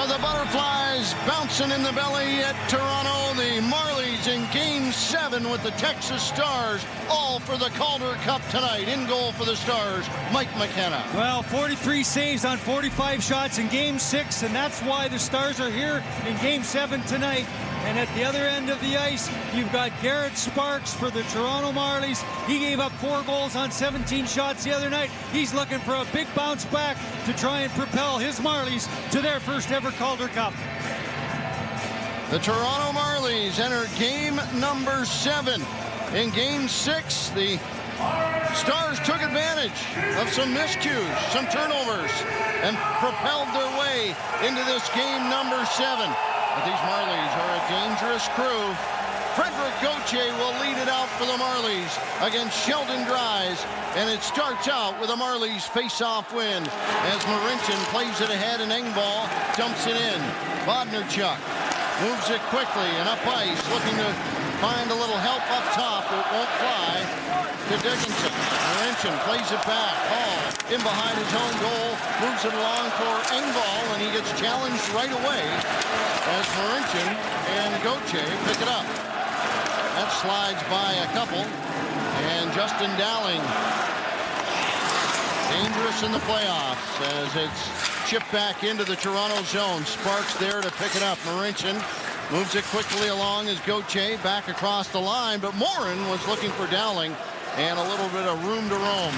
Are the Butterflies bouncing in the belly at Toronto? The Marlies in Game 7 with the Texas Stars, all for the Calder Cup tonight. In goal for the Stars, Mike McKenna. Well, 43 saves on 45 shots in Game 6, and that's why the Stars are here in Game 7 tonight. And at the other end of the ice, you've got Garrett Sparks for the Toronto Marlies. He gave up 4 goals on 17 shots the other night. He's looking for a big bounce back to try and propel his Marlies to their first ever Calder Cup. The Toronto Marlies enter game number 7. In Game 6, the Stars took advantage of some miscues, some turnovers, and propelled their way into this game number 7. But these Marlies are a dangerous crew. Frederick Gauthier will lead it out for the Marlies against Sheldon Dries. And it starts out with a Marlies face-off win as Marincin plays it ahead and Engvall dumps it in. Bodnarchuk moves it quickly and up ice, looking to find a little help up top. It won't fly to Dickinson. Marincin plays it back. Hall in behind his own goal, moves it along for Engvall, and he gets challenged right away as Marincin and Gauthier pick it up. That slides by a couple, and Justin Dowling, dangerous in the playoffs as it's chipped back into the Toronto zone. Sparks there to pick it up. Marincin moves it quickly along as Gauthier back across the line, but Morin was looking for Dowling and a little bit of room to roam.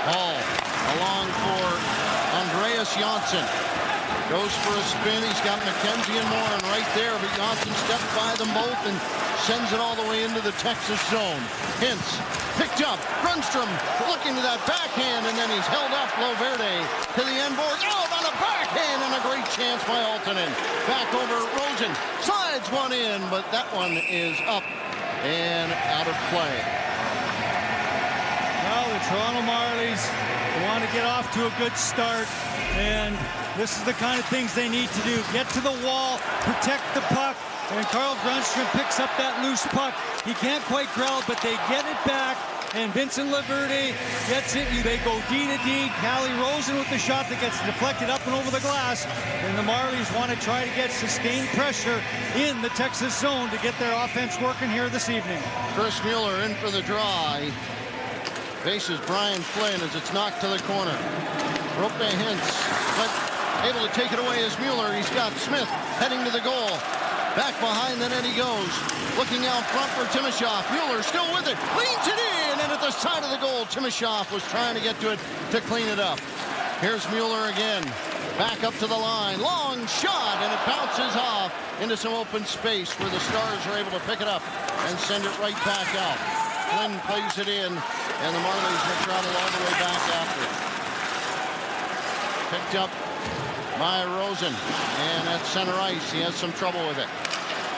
Hall along for Andreas Johnsson. Goes for a spin. He's got McKenzie and Morin right there, but Johnsson steps by them both and sends it all the way into the Texas zone. Hintz picked up. Grundstrom looking to that backhand, and then he's held up. Loverde to the end board. Out on a backhand, and a great chance by Altonen. Back over Rosen. Slides one in, but that one is up and out of play. Well, the Toronto Marlies want to get off to a good start, and this is the kind of things they need to do. Get to the wall, protect the puck, and Carl Grundstrom picks up that loose puck. He can't quite growl, but they get it back, and Vincent Laverde gets it. They go D to D. Callie Rosen with the shot that gets deflected up and over the glass, and the Marlies want to try to get sustained pressure in the Texas zone to get their offense working here this evening. Chris Mueller in for the draw. He faces Brian Flynn as it's knocked to the corner. Rope Hintz, but able to take it away is Mueller. He's got Smith heading to the goal. Back behind the net he goes. Looking out front for Timashov. Mueller still with it. Leans it in, and at the side of the goal, Timashov was trying to get to it to clean it up. Here's Mueller again. Back up to the line. Long shot, and it bounces off into some open space where the Stars are able to pick it up and send it right back out. Flynn plays it in, and the Marlies have traveled all the way back after it. Picked up by Rosen, and at center ice, he has some trouble with it.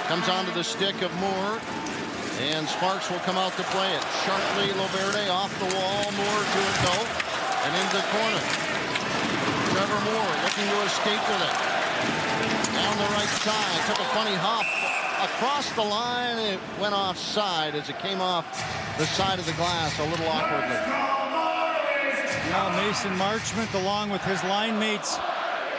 Comes onto the stick of Moore, and Sparks will come out to play it. Sharply, Loverde off the wall, Moore to it though, and into the corner. Trevor Moore looking to escape with it. Down the right side, took a funny hop across the line. It went offside as it came off the side of the glass a little awkwardly. Now Mason Marchment, along with his line mates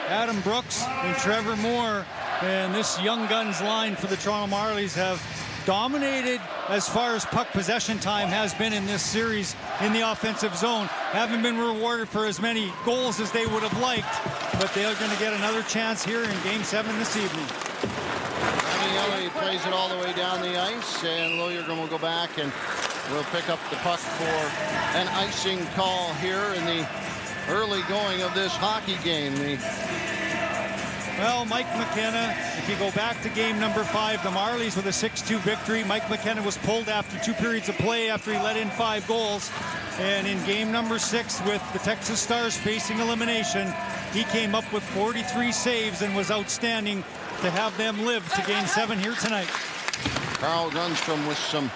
Adam Brooks and Trevor Moore, and this young guns line for the Toronto Marlies have dominated as far as puck possession time has been in this series in the offensive zone. Haven't been rewarded for as many goals as they would have liked, but they are going to get another chance here in Game 7 this evening. Anielli plays it all the way down the ice, and Liljegren will go back and will pick up the puck for an icing call here in the early going of this hockey game. Well, Mike McKenna, if you go back to game number 5, the Marlies with a 6-2 victory. Mike McKenna was pulled after 2 periods of play after he let in 5 goals. And in game number 6, with the Texas Stars facing elimination, he came up with 43 saves and was outstanding to have them live to game 7 here tonight. Carl Grundstrom with some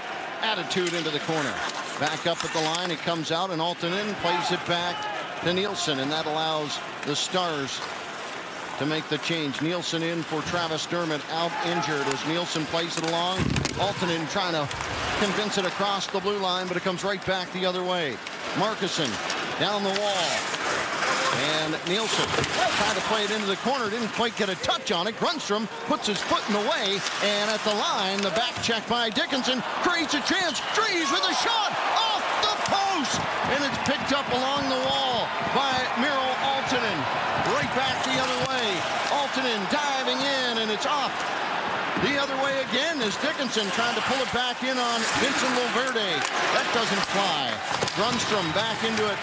attitude into the corner. Back up at the line, it comes out, and Altonen plays it back to Nielsen, and that allows the Stars to make the change. Nielsen in for Travis Dermott, out injured as Nielsen plays it along. Altonen trying to convince it across the blue line, but it comes right back the other way. Markusson down the wall, and Nielsen tried to play it into the corner, didn't quite get a touch on it. Grundstrom puts his foot in the way, and at the line, the back check by Dickinson creates a chance. Drees with a shot off the post, and it's picked up along the wall by Miro Aaltonen. Right back the other way. Aaltonen diving in, and it's off. The other way again is Dickinson trying to pull it back in on Vincent Loverde. That doesn't fly. Grundstrom back into it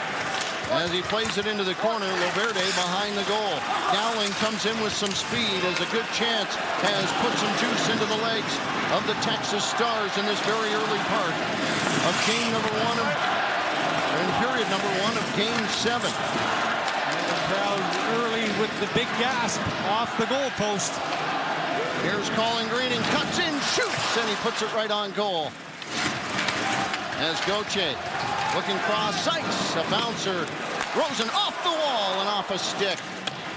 as he plays it into the corner. Loverde behind the goal. Dowling comes in with some speed as a good chance has put some juice into the legs of the Texas Stars in this very early part of game number 1 in period number 1 of game 7. And the crowd early with the big gasp off the goal post. Here's Colin Greening, cuts in, shoots, and he puts it right on goal. As Gauthier looking cross ice, a bouncer. Rosen off the wall and off a stick.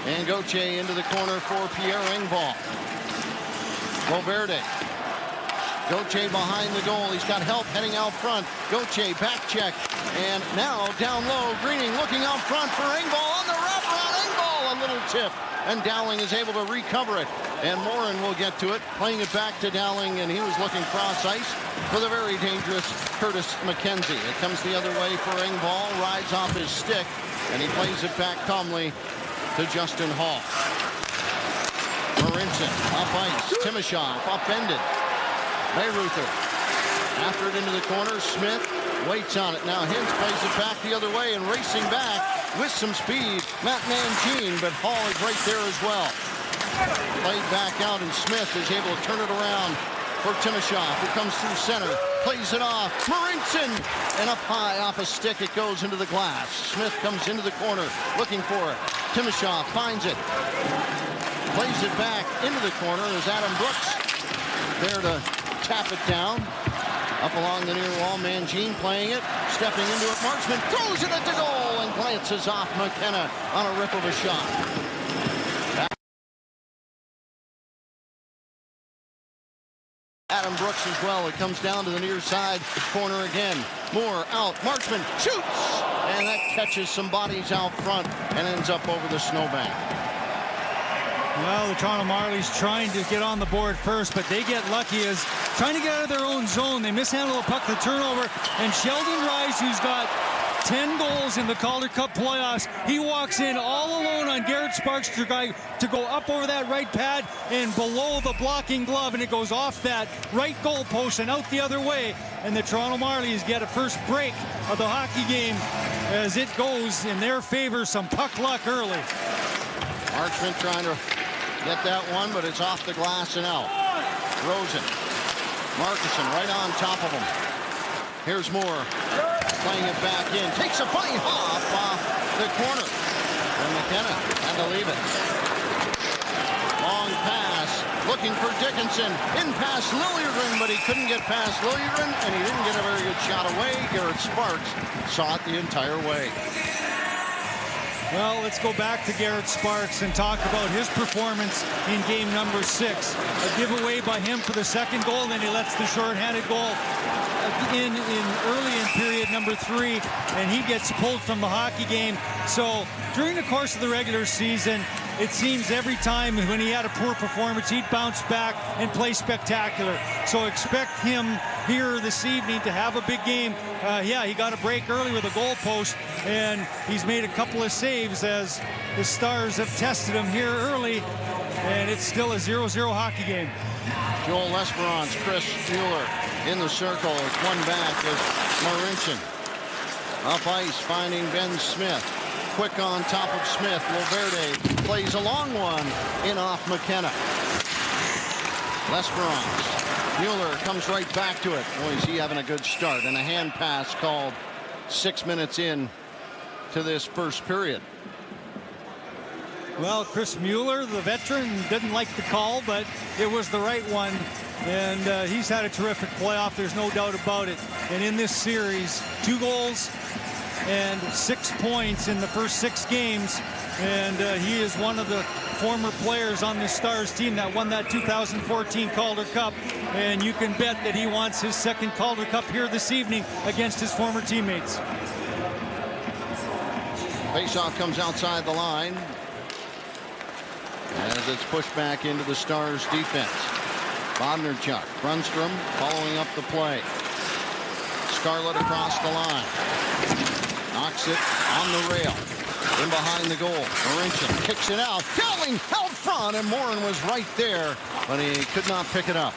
And Gauthier into the corner for Pierre Engvall. Loverde. Gauthier behind the goal. He's got help heading out front. Gauthier back check. And now down low, Greening looking out front for Engvall on the wraparound. Engvall, a little tip. And Dowling is able to recover it. And Morin will get to it, playing it back to Dowling, and he was looking cross ice for the very dangerous Curtis McKenzie. It comes the other way for Engvall, rides off his stick, and he plays it back calmly to Justin Hall. Marincin off ice, Timashov upended. Bayreuther after it into the corner. Smith waits on it. Now Hintz plays it back the other way and racing back with some speed, Matt Mangine, but Hall is right there as well. Played back out, and Smith is able to turn it around for Timashov, who comes through center, plays it off. Marincin, and up high off a stick, it goes into the glass. Smith comes into the corner, looking for it. Timashov finds it, plays it back into the corner as Adam Brooks there to tap it down. Up along the near wall, Mangine playing it, stepping into it. Marchment throws it at the goal and glances off McKenna on a rip of a shot. Adam Brooks as well. It comes down to the near side corner again. Moore out. Marchment shoots, and that catches some bodies out front and ends up over the snowbank. Well, the Toronto Marlies trying to get on the board first, but they get lucky as trying to get out of their own zone. They mishandle the puck, the turnover, and Sheldon Rice, who's got 10 goals in the Calder Cup playoffs, he walks in all alone on Garrett Sparks to go up over that right pad and below the blocking glove, and it goes off that right goal post and out the other way. And the Toronto Marlies get a first break of the hockey game as it goes in their favor. Some puck luck early. Marchment trying to get that one, but it's off the glass and out. Rosen. Markison right on top of him. Here's Moore. Playing it back in. Takes a funny hop off the corner. And McKenna had to leave it. Long pass. Looking for Dickinson. In past Liljegren, but he couldn't get past Liljegren, and he didn't get a very good shot away. Garrett Sparks saw it the entire way. Well, let's go back to Garrett Sparks and talk about his performance in game number 6. A giveaway by him for the second goal, then he lets the shorthanded goal in early in period number 3, and he gets pulled from the hockey game. So during the course of the regular season, it seems every time when he had a poor performance, he'd bounce back and play spectacular. So expect him here this evening to have a big game. Yeah, he got a break early with a goal post, and he's made a couple of saves as the Stars have tested him here early, and it's still a 0-0 hockey game. Joel L'Esperance, Chris Mueller in the circle. It's one back as Marincin up ice finding Ben Smith. Quick on top of Smith. Loverde plays a long one in off McKenna. L'Esperance. Mueller comes right back to it. Boy, is he having a good start. And a hand pass called 6 minutes in to this first period. Well, Chris Mueller, the veteran, didn't like the call, but it was the right one. And he's had a terrific playoff. There's no doubt about it. And in this series, 2 goals and 6 points in the first 6 games. And he is one of the former players on the Stars team that won that 2014 Calder Cup. And you can bet that he wants his second Calder Cup here this evening against his former teammates. Faceoff comes outside the line as it's pushed back into the Stars defense. Bodnerchuk, Brunstrom following up the play. Scarlett across the line. Knocks it on the rail. In behind the goal. Marincin kicks it out. Dowling out front, and Morin was right there, but he could not pick it up.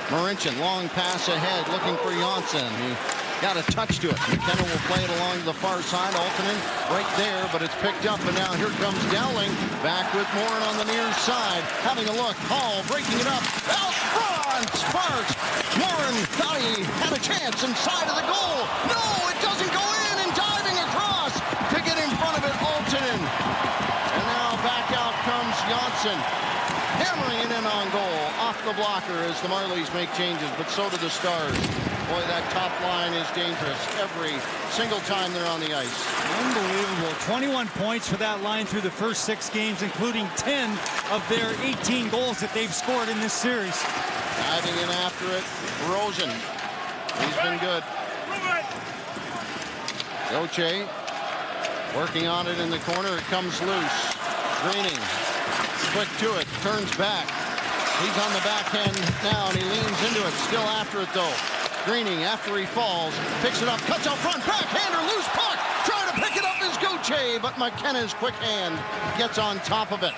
Marincin, long pass ahead, looking for Janssen. He got a touch to it. McKenna will play it along to the far side. Altonen right there, but it's picked up, and now here comes Dowling. Back with Morin on the near side. Having a look. Hall breaking it up. Out front! Sparks! Morin thought he had a chance inside of the goal. No, it doesn't go in, and diving across to get in front of it, Altonen. And now back out comes Janssen. Hammering it in on goal. Off the blocker as the Marlies make changes, but so do the Stars. Boy, that top line is dangerous every single time they're on the ice. Unbelievable. 21 points for that line through the first 6 games, including 10 of their 18 goals that they've scored in this series. Diving in after it, Rosen. He's been good. Gauthier working on it in the corner. It comes loose. Greening. Quick to it. Turns back. He's on the backhand now, and he leans into it. Still after it, though. Greening, after he falls, picks it up, cuts out front, backhander, loose puck. Trying to pick it up is Gauthier, but McKenna's quick hand gets on top of it.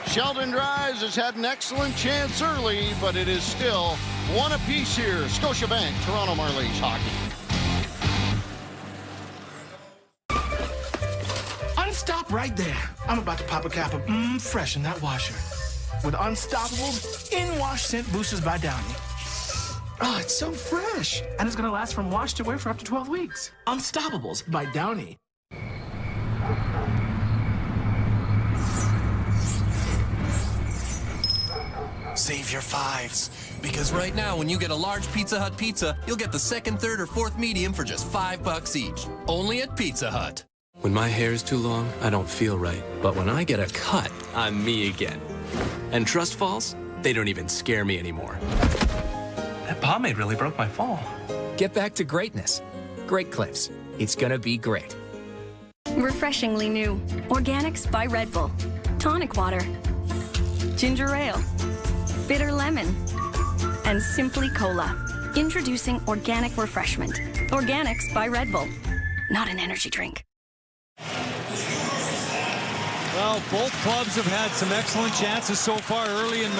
Sheldon Dries has had an excellent chance early, but it is still one apiece here. Scotiabank, Toronto Marlies hockey. Stop right there. I'm about to pop a cap of fresh in that washer. With Unstoppables in-wash scent boosters by Downy. Oh, it's so fresh. And it's going to last from wash to wear for up to 12 weeks. Unstoppables by Downy. Save your fives. Because right now, when you get a large Pizza Hut pizza, you'll get the second, third, or fourth medium for just $5 each. Only at Pizza Hut. When my hair is too long, I don't feel right. But when I get a cut, I'm me again. And trust falls, they don't even scare me anymore. That pomade really broke my fall. Get back to greatness. Great Clips. It's gonna be great. Refreshingly new. Organics by Red Bull. Tonic water. Ginger ale. Bitter lemon. And Simply Cola. Introducing organic refreshment. Organics by Red Bull. Not an energy drink. Well, both clubs have had some excellent chances so far early in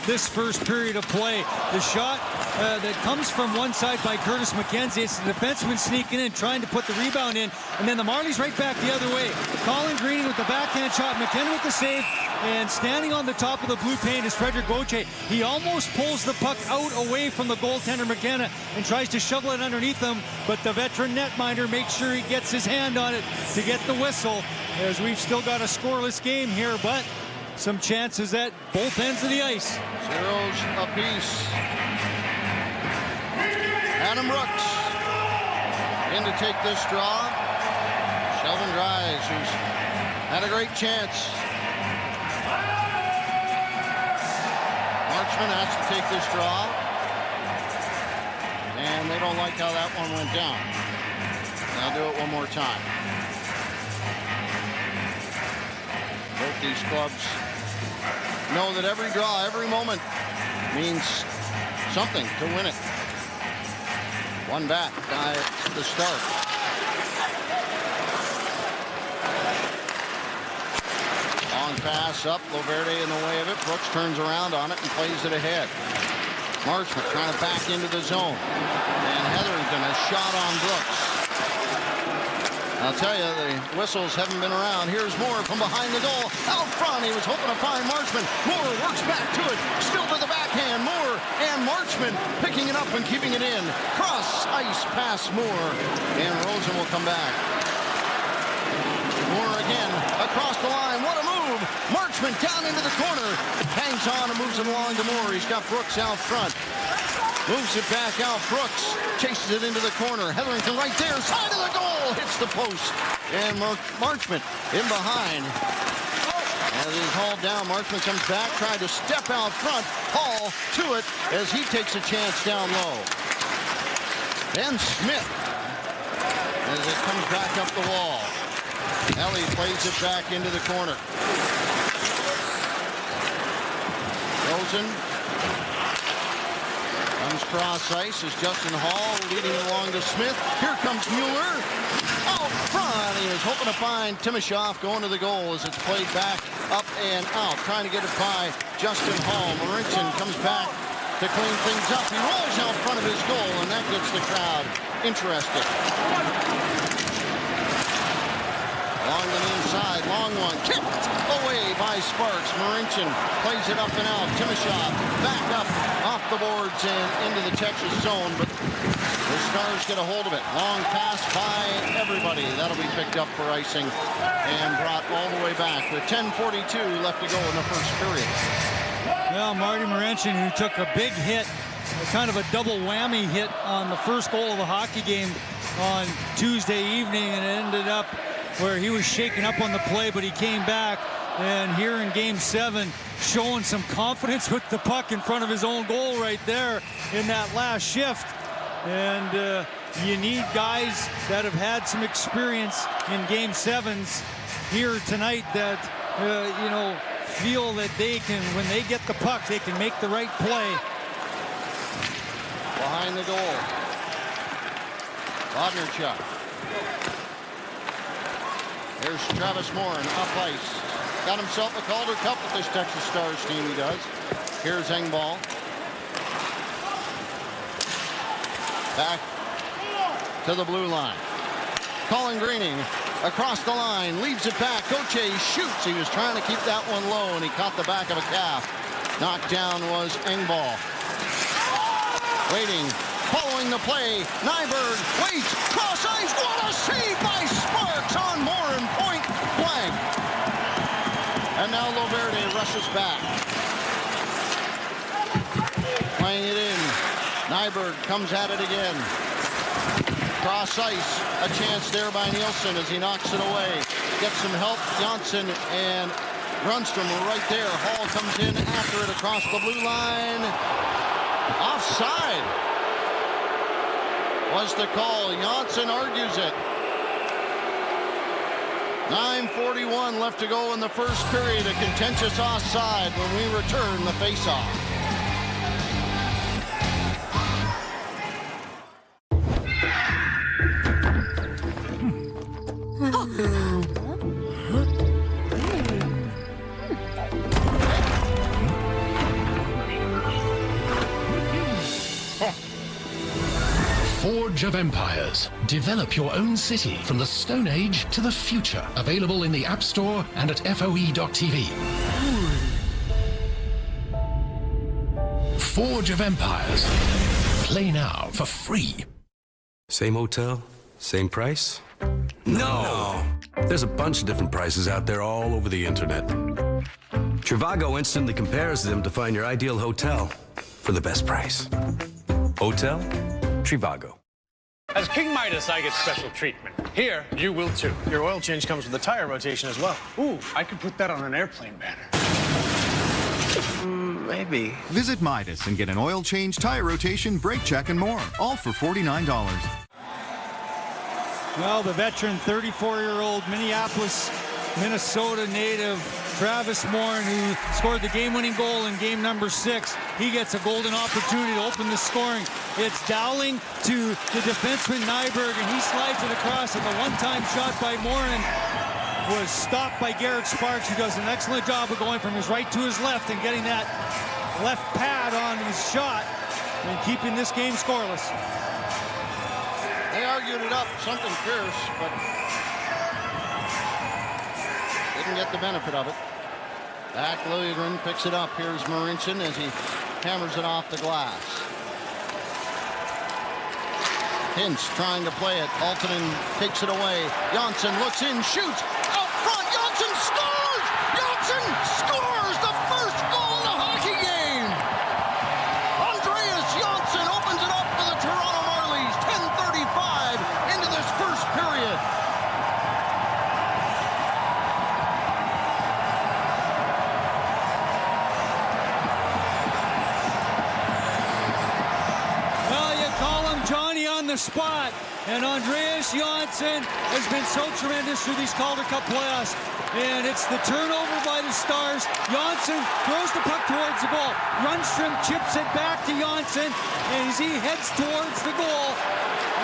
this first period of play. The shot that comes from one side by Curtis McKenzie. It's the defenseman sneaking in, trying to put the rebound in, and then the Marlies right back the other way. Colin Greening with the backhand shot, McKenna with the save, and standing on the top of the blue paint is Frederic Gauthier. He almost pulls the puck out away from the goaltender McKenna and tries to shovel it underneath him, but the veteran netminder makes sure he gets his hand on it to get the whistle, as we've still got a scoreless game here, but some chances at both ends of the ice. Zeros apiece. Adam Brooks in to take this draw. Sheldon Dries, who's had a great chance. Marchman has to take this draw. And they don't like how that one went down. I'll do it one more time. Both these clubs know that every draw, every moment means something to win it. One back by the start. Long pass up, Loverde in the way of it. Brooks turns around on it and plays it ahead. Marchman trying to back into the zone. And Hetherington, a shot on Brooks. I'll tell you, the whistles haven't been around. Here's Moore from behind the goal. Out front, he was hoping to find Marchman. Moore works back to it. Still to the backhand. Moore and Marchman picking it up and keeping it in. Cross ice pass Moore. And Rosen will come back. Moore again across the line. What a move. Marchman down into the corner. Hangs on and moves it along to Moore. He's got Brooks out front. Moves it back out. Brooks chases it into the corner. Hetherington right there. Side of the goal. Hits the post. And Marchman in behind. As he's hauled down, Marchman comes back. Tried to step out front. Hall to it as he takes a chance down low. Ben Smith as it comes back up the wall. Ellie plays it back into the corner. Rosen comes cross ice as Justin Hall leading along to Smith. Here comes Mueller. Out front. He was hoping to find Timoshoff going to the goal as it's played back up and out. Trying to get it by Justin Hall. Marincin comes back to clean things up. He rolls out front of his goal, and that gets the crowd interested. Along the near side, long one, kicked away by Sparks. Marincin plays it up and out. Timoshoff back up off the boards and into the Texas zone, but the Stars get a hold of it. Long pass by everybody. That'll be picked up for icing and brought all the way back with 10:42 left to go in the first period. Well, Marty Marincin, who took a big hit, kind of a double whammy hit on the first goal of the hockey game on Tuesday evening, and it ended up where he was shaken up on the play, but he came back, and here in Game 7, showing some confidence with the puck in front of his own goal right there in that last shift. And you need guys that have had some experience in Game 7s here tonight that, you know, feel that they can, when they get the puck, they can make the right play. Behind the goal, Bodnerchuk. Here's Travis Morin up ice. Got himself a Calder Cup with this Texas Stars team, he does. Here's Engvall. Back to the blue line. Colin Greening across the line, leaves it back. Gauthier shoots. He was trying to keep that one low, and he caught the back of a calf. Knocked down was Engvall. Waiting, following the play. Nyberg waits, cross ice. What a save by Sparks on Morin, point blank. And now Loverde rushes back. Playing it in. Nyberg comes at it again. Cross ice, a chance there by Nielsen as he knocks it away. Gets some help. Janssen and Grundstrom are right there. Hall comes in after it across the blue line. Offside was the call. Janssen argues it. 9:41 left to go in the first period. A contentious offside when we return the faceoff. Forge of Empires. Develop your own city from the Stone Age to the future. Available in the App Store and at FOE.tv. Forge of Empires. Play now for free. Same hotel? Same price? No! There's a bunch of different prices out there all over the internet. Trivago instantly compares them to find your ideal hotel for the best price. Hotel? Trivago. As King Midas, I get special treatment. Here, you will too. Your oil change comes with a tire rotation as well. Ooh, I could put that on an airplane banner. Maybe. Visit Midas and get an oil change, tire rotation, brake check, and more. All for $49. Well, the veteran 34-year-old Minneapolis, Minnesota native Travis Morin, who scored the game-winning goal in game number 6. He gets a golden opportunity to open the scoring. It's Dowling to the defenseman Nyberg, and he slides it across, and the one-time shot by Morin was stopped by Garrett Sparks, who does an excellent job of going from his right to his left and getting that left pad on his shot and keeping this game scoreless. They argued it up, something fierce, but didn't get the benefit of it. Back Liljegren picks it up. Here's Marincin as he hammers it off the glass. Hintz trying to play it. Altonen takes it away. Janssen looks in, shoots. Out front, Janssen scores! Janssen scores the first goal of the hockey game! Andreas Janssen opens it up for the Toronto Marlies. 10:35 into this first period. the spot. And Andreas Johnsson has been so tremendous through these Calder Cup playoffs. And it's the turnover by the Stars. Johnsson throws the puck towards the goal. Rundstrom chips it back to Johnsson as he heads towards the goal.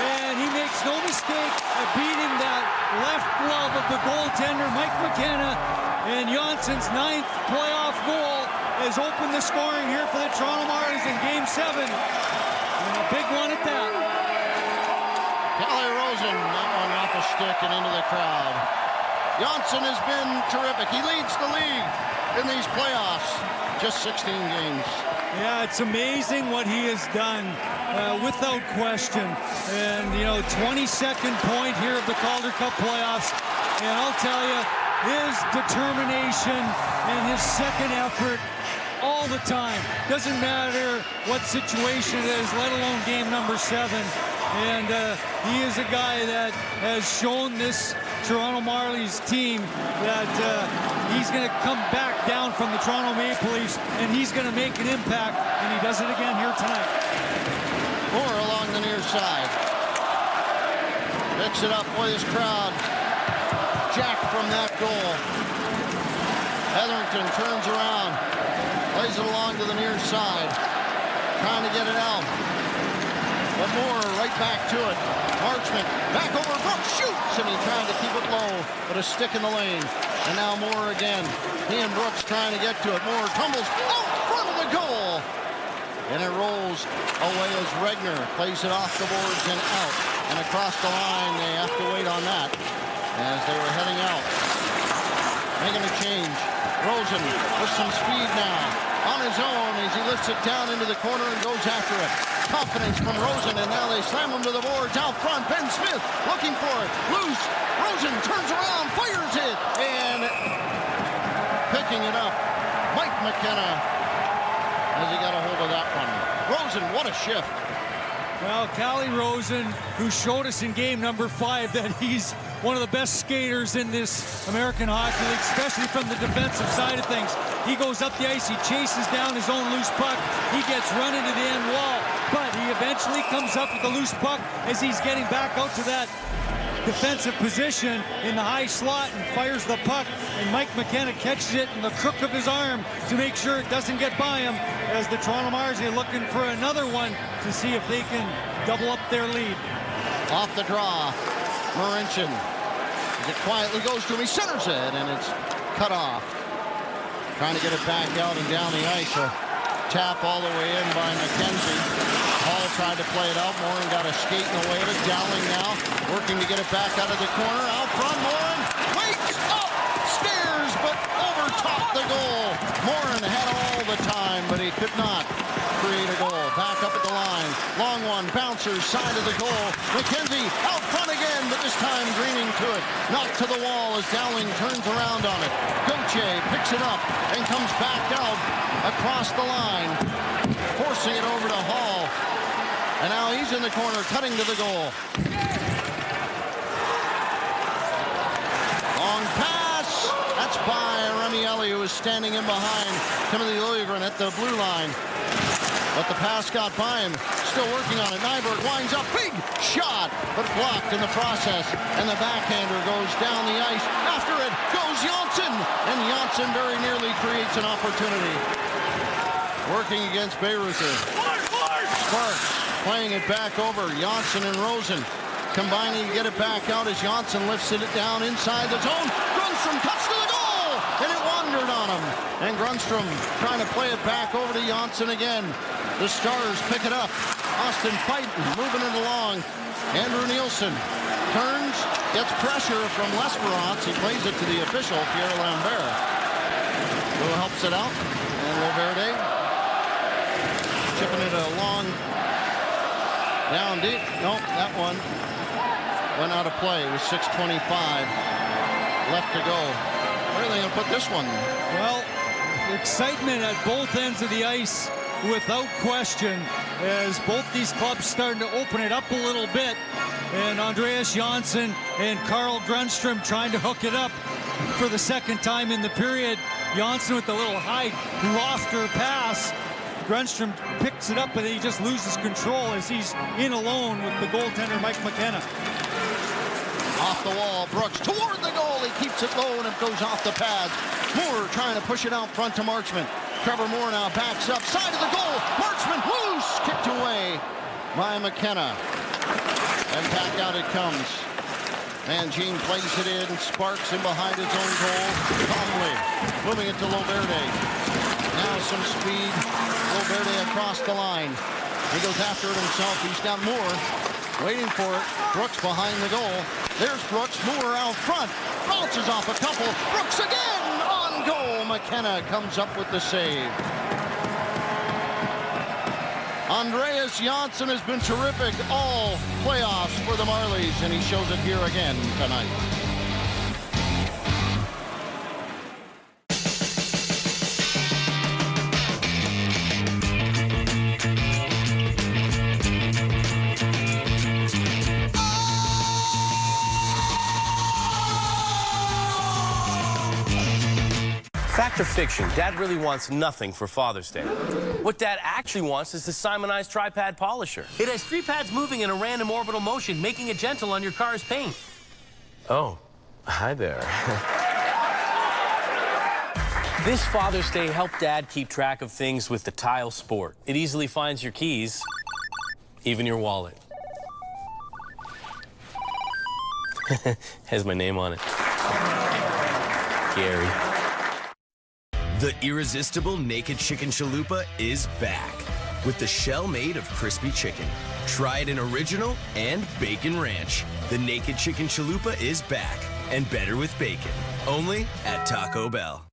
And he makes no mistake of beating that left glove of the goaltender, Mike McKenna. And Johnsson's 9th playoff goal has opened the scoring here for the Toronto Marlies in Game 7. And a big one at that. Calle Rosen, that one off a stick and into the crowd. Johnsson has been terrific. He leads the league in these playoffs. Just 16 games. Yeah, it's amazing what he has done, without question. And, 22nd point here of the Calder Cup playoffs. And I'll tell you, his determination and his second effort all the time. Doesn't matter what situation it is, let alone game number 7. And he is a guy that has shown this Toronto Marlies team that he's going to come back down from the Toronto Maple Leafs and he's going to make an impact, and he does it again here tonight. Moore along the near side. Picks it up with his crowd. Jack from that goal. Hetherington turns around. Plays it along to the near side. Trying to get it out. But Moore right back to it. Marchment back over Brooks, shoots, and he tried to keep it low, but a stick in the lane. And now Moore again. He and Brooks trying to get to it. Moore tumbles out front of the goal. And it rolls away as Regner plays it off the boards and out. And across the line, they have to wait on that as they were heading out. Making a change. Rosen with some speed now. On his own as he lifts it down into the corner and goes after it. Confidence from Rosen, and now they slam him to the boards out front. Ben Smith looking for it. Loose. Rosen turns around, fires it, and picking it up. Mike McKenna as he got a hold of that one. Rosen, what a shift. Well, Calle Rosen, who showed us in game number 5 that he's one of the best skaters in this American Hockey League, especially from the defensive side of things. He goes up the ice, he chases down his own loose puck, he gets run into the end wall, but he eventually comes up with the loose puck as he's getting back out to that defensive position in the high slot and fires the puck, and Mike McKenna catches it in the crook of his arm to make sure it doesn't get by him, as the Toronto Marlies are looking for another one to see if they can double up their lead. Off the draw, Marincin. As it quietly goes to him, he centers it, and it's cut off. Trying to get it back out and down the ice. A tap all the way in by McKenzie. Hall tried to play it out. Morin got a skate in the way of it. Dowling now working to get it back out of the corner. Out front, Morin waits up, stares, but over top the goal. Morin had all the time, but he could not create a goal. Back up at the line. Long one, bouncers, side of the goal. McKenzie out front again, but this time Greening to it. Knocked to the wall as Dowling turns around on it. Gauthier picks it up and comes back out across the line, forcing it over to Hall. And now he's in the corner, cutting to the goal. Long pass. That's by Remy Ellie, who is standing in behind Timothy Liljegren at the blue line. But the pass got by him. Still working on it. Nyberg winds up. Big shot, but blocked in the process. And the backhander goes down the ice. After it goes Johnsson. And Johnsson very nearly creates an opportunity. Working against Bayreuther. Sparks playing it back over. Johnsson and Rosen combining to get it back out as Johnsson lifts it down inside the zone. Grundstrom cuts to the goal, and it wandered on him. And Grundstrom trying to play it back over to Johnsson again. The Stars pick it up. Austin Fighton moving it along. Andrew Nielsen turns, gets pressure from Lesperance. He plays it to the official, Pierre Lambert, who helps it out. And Laverde chipping it along. Down deep. Nope, that one went out of play. It was 6:25 left to go. Where are they going to put this one? Well, excitement at both ends of the ice without question, as both these clubs starting to open it up a little bit. And Andreas Johnsson and Carl Grundstrom trying to hook it up for the second time in the period. Johnsson with a little high lofter pass. Grunstrom picks it up, but he just loses control as he's in alone with the goaltender, Mike McKenna. Off the wall, Brooks toward the goal. He keeps it low and it goes off the pads. Moore trying to push it out front to Marchman. Trevor Moore now backs up, side of the goal. Marchman loose, kicked away by McKenna. And back out it comes. Mangine plays it in, Sparks in behind his own goal. Conley moving it to Loverde. Now some speed. Loverde across the line. He goes after it himself. He's got Moore waiting for it. Brooks behind the goal. There's Brooks. Moore out front. Bounces off a couple. Brooks again on goal. McKenna comes up with the save. Andreas Janssen has been terrific all playoffs for the Marlies, and he shows it here again tonight. Fact or fiction, Dad really wants nothing for Father's Day. What Dad actually wants is the Simonized Tri-Pad Polisher. It has 3 pads moving in a random orbital motion, making it gentle on your car's paint. Oh, hi there. This Father's Day helped Dad keep track of things with the Tile Sport. It easily finds your keys, even your wallet. Has my name on it. Gary. The irresistible Naked Chicken Chalupa is back with the shell made of crispy chicken. Try it in original and bacon ranch. The Naked Chicken Chalupa is back and better with bacon. Only at Taco Bell.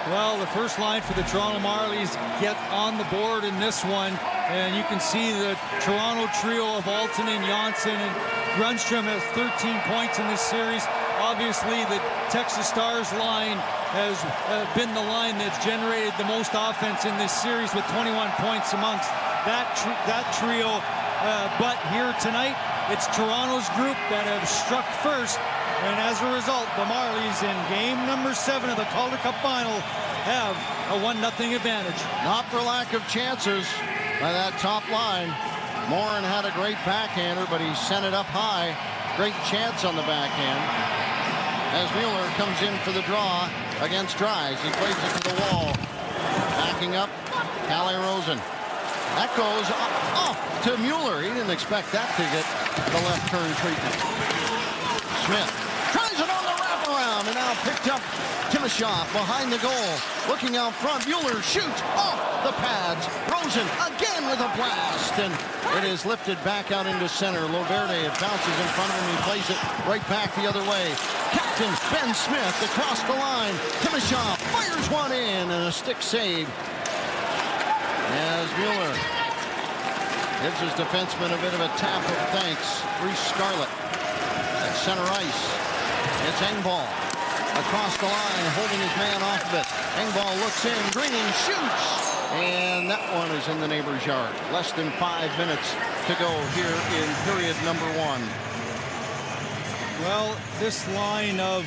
Well, the first line for the Toronto Marlies get on the board in this one, and you can see the Toronto trio of Alton and Janssen, and Grunstrom has 13 points in this series. Obviously, the Texas Stars line has been the line that's generated the most offense in this series with 21 points amongst that trio. But here tonight, it's Toronto's group that have struck first. And as a result, the Marlies in game number 7 of the Calder Cup final have a 1-0 advantage. Not for lack of chances by that top line. Morin had a great backhander, but he sent it up high. Great chance on the backhand. As Mueller comes in for the draw against Dries. He plays it to the wall. Backing up, Calle Rosen. That goes off to Mueller. He didn't expect that to get the left turn treatment. Smith tries it on the wraparound, and now picked up Timashov behind the goal. Looking out front, Mueller shoots off the pads. Rosen again with a blast, and it is lifted back out into center. Loverde, it bounces in front of him. He plays it right back the other way. Captain Ben Smith across the line. Timashov fires one in, and a stick save. As Mueller gives his defenseman a bit of a tap of thanks. Reese Scarlett at center ice. It's Engvall across the line, holding his man off of it. Engvall looks in, Greening shoots, and that one is in the neighbor's yard. Less than 5 minutes to go here in period number 1. Well, this line of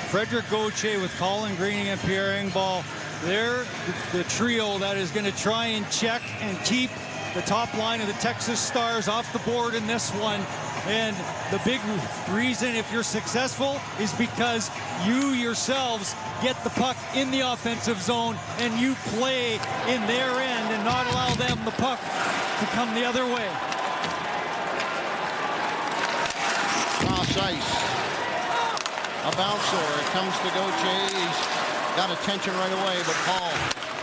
Frederick Gauthier with Colin Greening and Pierre Engvall, they're the trio that is going to try and check and keep the top line of the Texas Stars off the board in this one. And the big reason, if you're successful, is because you yourselves get the puck in the offensive zone and you play in their end and not allow them the puck to come the other way. Cross ice. A bouncer. It comes to Gauthier. He's got attention right away, but Paul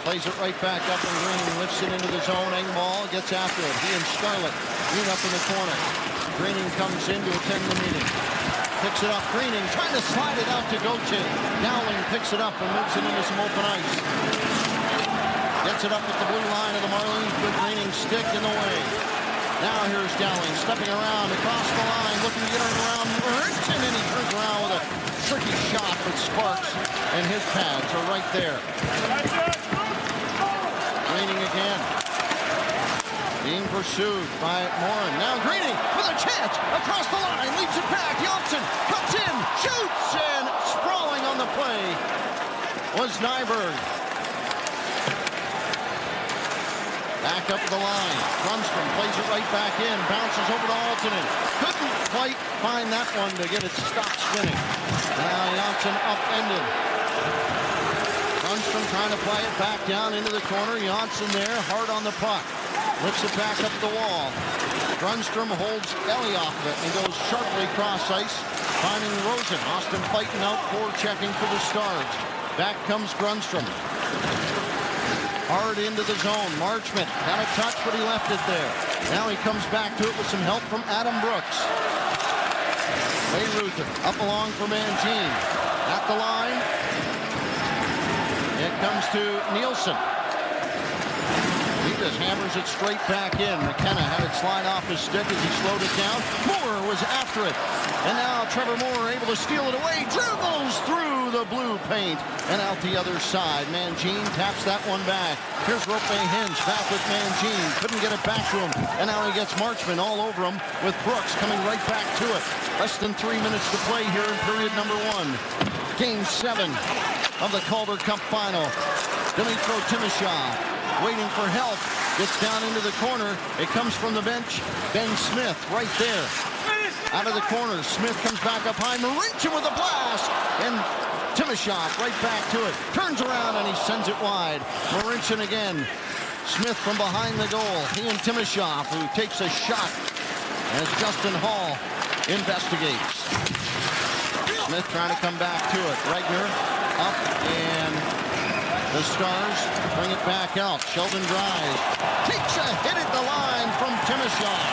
plays it right back up, and Greening lifts it into the zone. Engvall gets after it. He and Scarlett meet up in the corner. Greening comes in to attend the meeting. Picks it up. Greening trying to slide it out to Gauthier. Dowling picks it up and moves it into some open ice. Gets it up at the blue line of the Marlies, but Greening stick in the way. Now here's Dowling stepping around across the line, looking to get it around Merton, and he turns around with a tricky shot with Sparks, and his pads are right there. Greening again. Being pursued by Morin. Now Greening with a chance across the line, leads it back. Janssen cuts in, shoots, and sprawling on the play was Nyberg. Back up the line. Grunstrom plays it right back in. Bounces over to Altonen. Couldn't quite find that one to get it stopped spinning. Now Janssen upended. Grunstrom trying to play it back down into the corner. Janssen there, hard on the puck. Lifts it back up the wall. Grunstrom holds Ellie off of it and goes sharply cross ice, finding Rosen. Austin fighting out, forechecking for the Stars. Back comes Grunstrom. Hard into the zone. Marchment got a touch, but he left it there. Now he comes back to it with some help from Adam Brooks. Ray Ruther up along for Mangine. At the line. It comes to Nielsen. He just hammers it straight back in. McKenna had it slide off his stick as he slowed it down. Moore was after it. And now Trevor Moore able to steal it away. Dribbles through the blue paint and out the other side. Mangine taps that one back. Here's Rope Hinch back with Mangine. Couldn't get it back to him. And now he gets Marchman all over him with Brooks coming right back to it. Less than 3 minutes to play here in period number 1. Game 7 of the Calder Cup final. Dmytro Timashov waiting for help. Gets down into the corner. It comes from the bench. Ben Smith right there. Out of the corner. Smith comes back up high. Marincin with a blast. And Timashov right back to it. Turns around and he sends it wide. Marincin again. Smith from behind the goal. He and Timashov, who takes a shot as Justin Hall investigates. Smith trying to come back to it. Regner up, and the Stars bring it back out. Sheldon Dries takes a hit at the line from Timashov.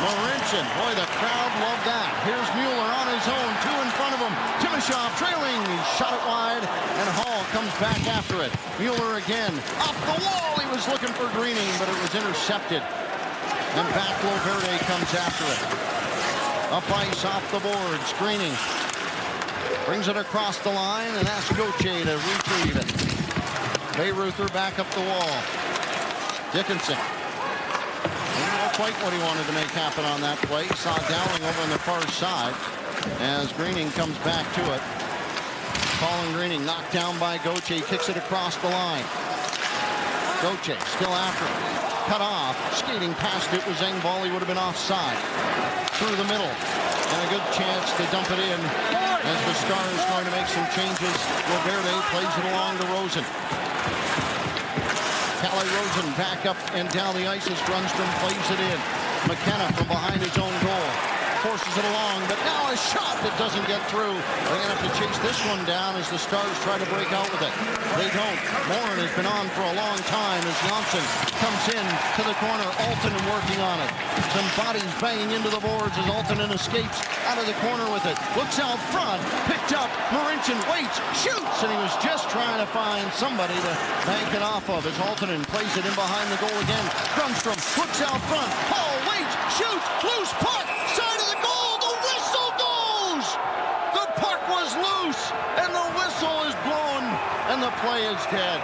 Marincin, boy, the crowd loved that. Here's Mueller on his own, 2 in front of him. Timashov trailing, he shot it wide, and Hall comes back after it. Mueller again, off the wall, he was looking for Greening, but it was intercepted. And back Loverde comes after it. Up ice off the boards, Greening brings it across the line and asks Gauthier to retrieve it. Bayreuther back up the wall. Dickinson. Didn't know quite what he wanted to make happen on that play. Saw Dowling over on the far side as Greening comes back to it. Colin Greening knocked down by Gauthier, kicks it across the line. Gauthier still after it. Cut off, skating past it was Engvall. He would have been offside. Through the middle, and a good chance to dump it in as the Stars going to make some changes. Loverde plays it along to Rosen. Calle Rosen back up and down the ice as Grunstrom plays it in. McKenna from behind his own goal. Forces it along, but now a shot that doesn't get through. They're going to have to chase this one down as the Stars try to break out with it. They don't. Morin has been on for a long time as Janssen comes in to the corner. Altonen working on it. Some bodies banging into the boards as Altonen escapes out of the corner with it. Looks out front. Picked up. Marincin waits. Shoots. And he was just trying to find somebody to bank it off of as Altonen plays it in behind the goal again. Grunstrom looks out front. Hall waits. Shoots. Loose puck. Side of the goal. The whistle goes. The puck was loose. And the whistle is blown. And the play is dead.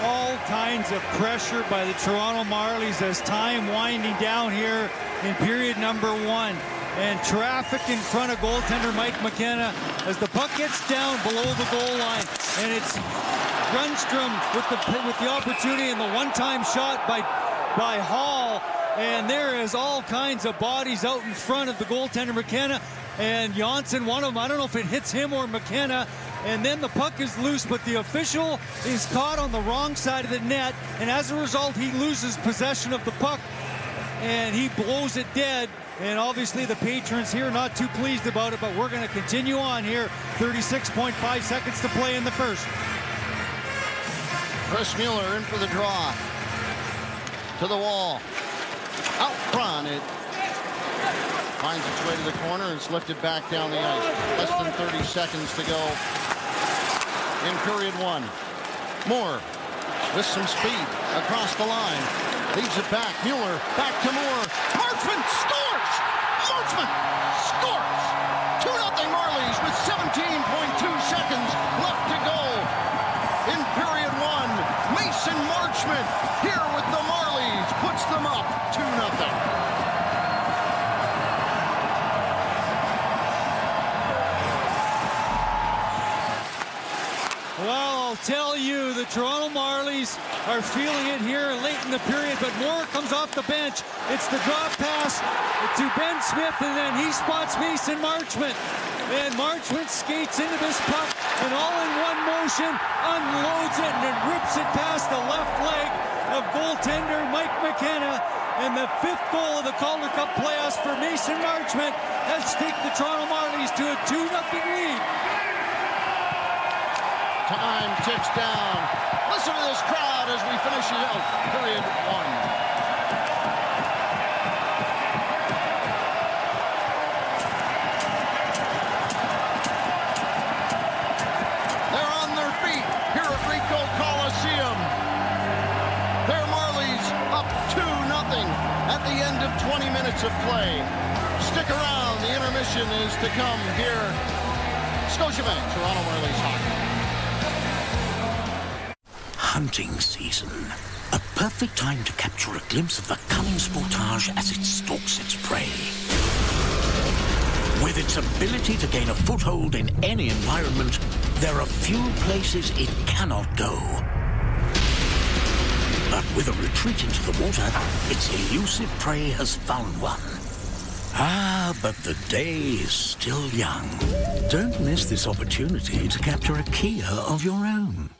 All kinds of pressure by the Toronto Marlies as time winding down here in period number 1. And traffic in front of goaltender Mike McKenna as the puck gets down below the goal line. And it's Grunstrom with the opportunity and the one-time shot by Hall. And there is all kinds of bodies out in front of the goaltender McKenna. And Janssen, one of them, I don't know if it hits him or McKenna. And then the puck is loose, but the official is caught on the wrong side of the net. And as a result, he loses possession of the puck. And he blows it dead. And obviously the patrons here not too pleased about it, but we're going to continue on here. 36.5 seconds to play in the first. Chris Mueller in for the draw. To the wall. Out front. It finds its way to the corner and it's lifted back down the ice. Less than 30 seconds to go in period 1. Moore with some speed across the line. Leads it back. Mueller back to Moore. Marchman scores! Marchman scores! 2-0 Marlies with 17.2 seconds left to go in period 1. Mason Marchman here with the Marlies puts them up 2-0. tell you, the Toronto Marlies are feeling it here late in the period, but Moore comes off the bench. It's the drop pass to Ben Smith, and then he spots Mason Marchment. And Marchment skates into this puck, and all in one motion, unloads it, and then rips it past the left leg of goaltender Mike McKenna. And the 5th goal of the Calder Cup playoffs for Mason Marchment has taken the Toronto Marlies to a 2-0 lead. Time ticks down. Listen to this crowd as we finish out period 1. They're on their feet here at Ricoh Coliseum. Their Marlies up 2-0 at the end of 20 minutes of play. Stick around. The intermission is to come here. Scotiabank, Toronto Marlies hockey. Hunting season. A perfect time to capture a glimpse of the cunning sportage as it stalks its prey. With its ability to gain a foothold in any environment, there are few places it cannot go. But with a retreat into the water, its elusive prey has found one. Ah, but the day is still young. Don't miss this opportunity to capture a Kia of your own.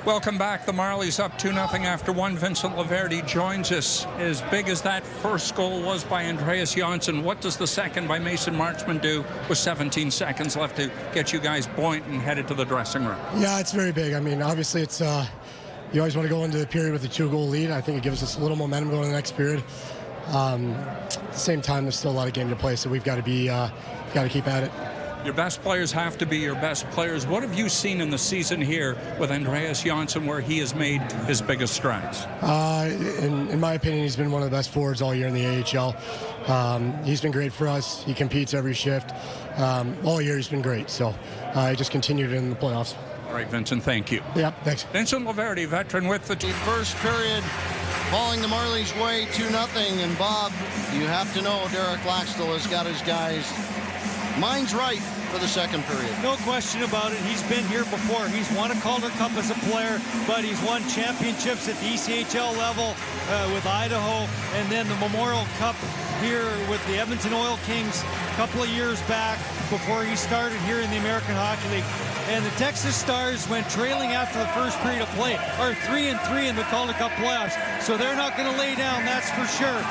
Welcome back. The Marlies up 2-0 after 1. Vincent Laverty joins us. As big as that first goal was by Andreas Johnsson, what does the second by Mason Marchment do with 17 seconds left to get you guys buoyant and headed to the dressing room? Yeah, it's very big. I mean, obviously, it's you always want to go into the period with a 2-goal lead. I think it gives us a little momentum going to the next period. At the same time, there's still a lot of game to play, so we've got to be got to keep at it. Your best players have to be your best players. What have you seen in the season here with Andreas Johnsson where he has made his biggest strides? In my opinion, he's been one of the best forwards all year in the AHL. He's been great for us. He competes every shift. All year he's been great. So he just continued in the playoffs. All right, Vincent, thank you. Yeah, thanks. Vincent Laverty, veteran with the team. First period, falling the Marlies' way 2-0. And Bob, you have to know Derek Laxdal has got his guys minds right for the second period. No question about it. He's been here before. He's won a Calder Cup as a player, but he's won championships at the ECHL level with Idaho, and then the Memorial Cup here with the Edmonton Oil Kings a couple of years back before he started here in the American Hockey League. And the Texas Stars, when trailing after the first period of play, are 3-3 in the Calder Cup playoffs. So they're not going to lay down, that's for sure.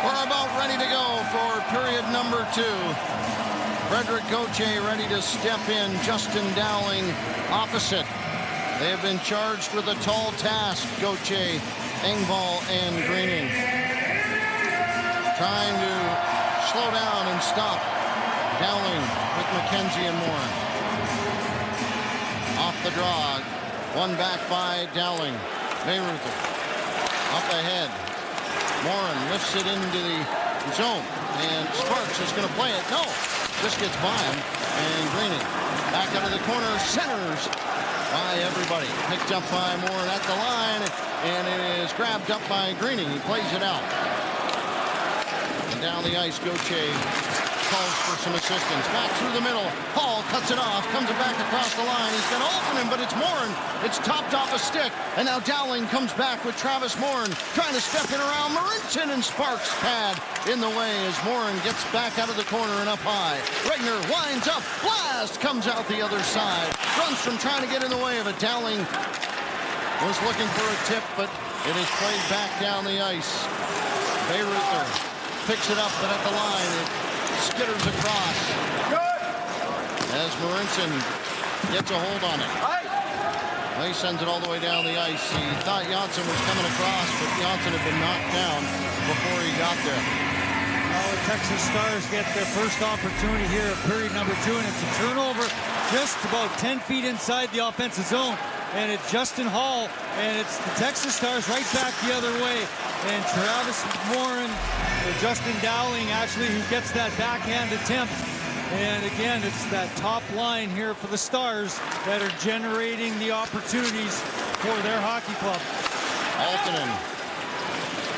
We're about ready to go for period number 2. Frederick Gauthier ready to step in. Justin Dowling opposite. They have been charged with a tall task, Gauthier, Engvall, and Greening. Trying to slow down and stop Dowling with McKenzie and Moore. Off the draw. One back by Dowling. Mayreuther up ahead. Morin lifts it into the zone, and Sparks is going to play it. No, just gets by him, and Greening back out of the corner, centers by everybody. Picked up by Morin at the line, and it is grabbed up by Greening. He plays it out. And down the ice, Gauthier calls for some assistance. Back through the middle. Hall cuts it off, comes it back across the line. He's going to open him, but it's Morin. It's topped off a stick, and now Dowling comes back with Travis Morin trying to step in around Marincin, and Sparks pad in the way as Morin gets back out of the corner and up high. Regner winds up. Blast comes out the other side. Grundstrom trying to get in the way of it. Dowling was looking for a tip, but it is played back down the ice. Bayreuther picks it up, but at the line it skitters across as Marincin gets a hold on it. Well, he sends it all the way down the ice. He thought Johnsson was coming across, but Johnsson had been knocked down before he got there. Well, the Texas Stars get their first opportunity here at period number 2, and it's a turnover just about 10 feet inside the offensive zone. And it's Justin Hall, and it's the Texas Stars right back the other way. And Travis Morin, or Justin Dowling, actually, who gets that backhand attempt. And again, it's that top line here for the Stars that are generating the opportunities for their hockey club. Altonen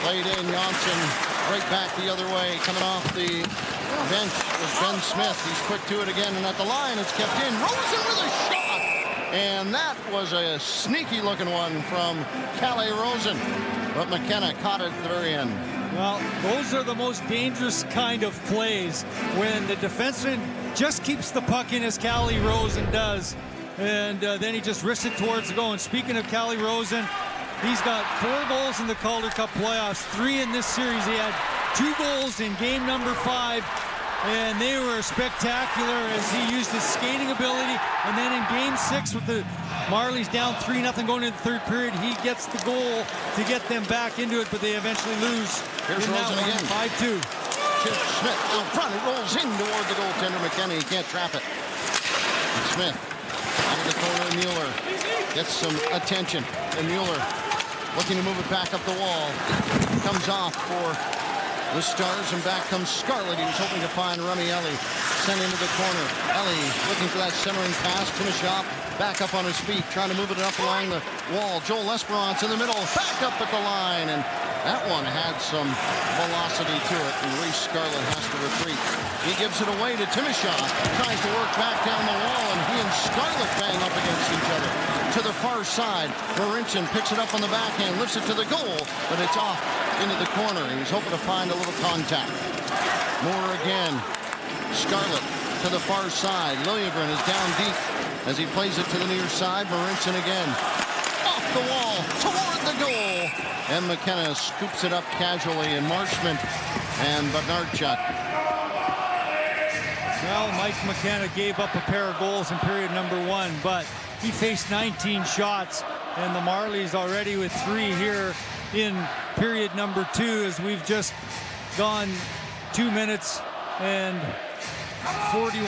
played in. Johnsson right back the other way, coming off the bench was Ben Smith. He's quick to it again, and at the line, it's kept in. Rosen with a shot! And that was a sneaky-looking one from Calle Rosen. But McKenna caught it at the very end. Well, those are the most dangerous kind of plays when the defenseman just keeps the puck in as Calle Rosen does. And then he just risks it towards the goal. And speaking of Calle Rosen, he's got 4 goals in the Calder Cup playoffs, 3 in this series. He had 2 goals in game number 5. And they were spectacular as he used his skating ability. And then in game 6 with the Marlies down 3-0 going into the third period, he gets the goal to get them back into it, but they eventually lose. Here's Rosen again. 5-2. Chip Smith out front. It rolls in toward the goaltender. McKenna, he can't trap it. And Smith out of the corner. Mueller gets some attention. And Mueller looking to move it back up the wall. Comes off for the Stars, and back comes Scarlett. He was hoping to find Remy Ellie. Sent into the corner. Ellie looking for that centering pass. Timashop back up on his feet, trying to move it up along the wall. Joel Esperance in the middle, back up at the line, and that one had some velocity to it, and Reese Scarlett has to retreat. He gives it away to Timashop. Tries to work back down the wall, and he and Scarlett bang up against each other. To the far side, Marincin picks it up on the backhand, lifts it to the goal, but it's off into the corner. He was hoping to find a little contact. Moore again. Scarlett to the far side. Liljegren is down deep as he plays it to the near side. Marincin again. Off the wall, toward the goal. And McKenna scoops it up casually, and Marshman and Bednarchuk. Well, Mike McKenna gave up a pair of goals in period number 1, but he faced 19 shots, and the Marlies already with 3 here in period number 2, as we've just gone 2 minutes and 14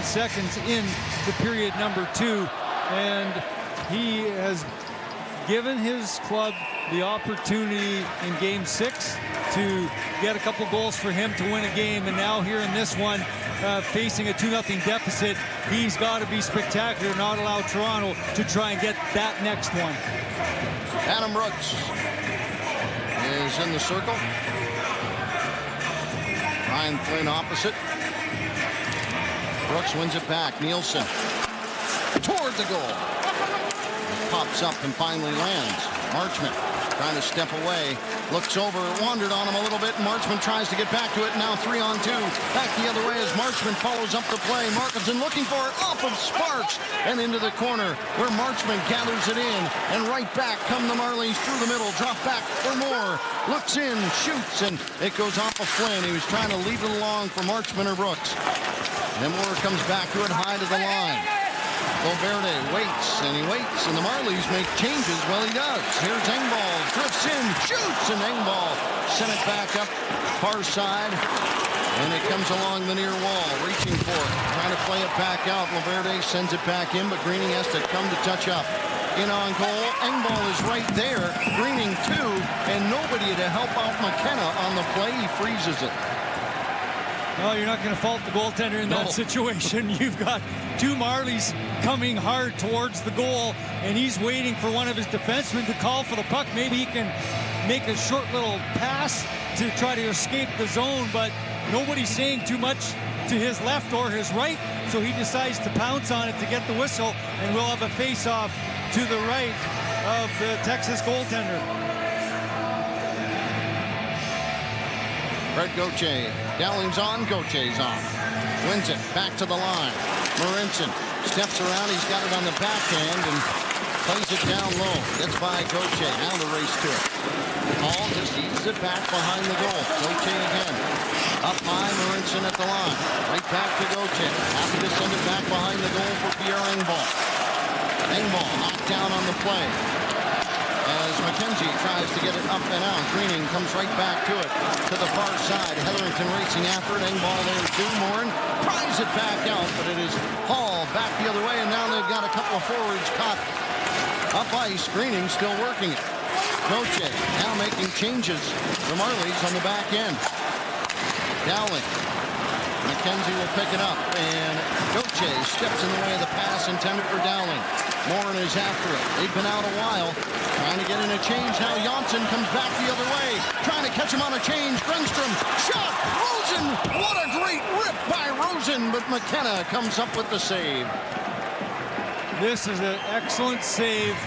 seconds in the period number 2, and he has given his club the opportunity in game 6 to get a couple goals for him to win a game, and now here in this one, facing a 2-0 deficit, he's got to be spectacular, not allow Toronto to try and get that next one. Adam Brooks is in the circle. Ryan Flynn opposite. Brooks wins it back. Nielsen toward the goal. Pops up and finally lands. Marchman trying to step away. Looks over, wandered on him a little bit, and Marchman tries to get back to it. Now 3-on-2. Back the other way as Marchman follows up the play. Markinson looking for it off of Sparks and into the corner where Marchman gathers it in. And right back come the Marlies through the middle. Drop back for Moore. Looks in, shoots, and it goes off of Flynn. He was trying to leave it along for Marchman or Brooks. And Moore comes back to it high to the line. Valverde waits, and he waits, and the Marlies make changes. Well, he does. Here's Engvall, drifts in, shoots, and Engvall sent it back up far side, and it comes along the near wall, reaching for it, trying to play it back out. Valverde sends it back in, but Greening has to come to touch up. In on goal, Engvall is right there, Greening too, and nobody to help out McKenna on the play. He freezes it. Well, you're not going to fault the goaltender in that situation. You've got 2 Marlies coming hard towards the goal, and he's waiting for one of his defensemen to call for the puck. Maybe he can make a short little pass to try to escape the zone, but nobody's saying too much to his left or his right, so he decides to pounce on it to get the whistle, and we'll have a face-off to the right of the Texas goaltender. Fred Gauthier. Dowling's on, Gautier's on. Wins it, back to the line. Marincin steps around, he's got it on the backhand and plays it down low. Gets by Gauthier, now the race to it. Hall just eases it back behind the goal. Gauthier again. Up high, Marincin at the line. Right back to Gauthier. Happy to send it back behind the goal for Pierre Engvall. Engvall knocked down on the play. As McKenzie tries to get it up and out. Greening comes right back to it. To the far side. Hetherington racing after it. Engvall there too. Morin pries it back out, but it is Hall back the other way, and now they've got a couple of forwards caught up ice. Greening still working it. Gauthier now making changes. The Marlies on the back end. Dowling. McKenzie will pick it up, and Gauthier steps in the way of the pass intended for Dowling. Morin is after it. They've been out a while. Trying to get in a change now. Janssen comes back the other way. Trying to catch him on a change. Grundstrom. Shot. Rosen. What a great rip by Rosen. But McKenna comes up with the save. This is an excellent save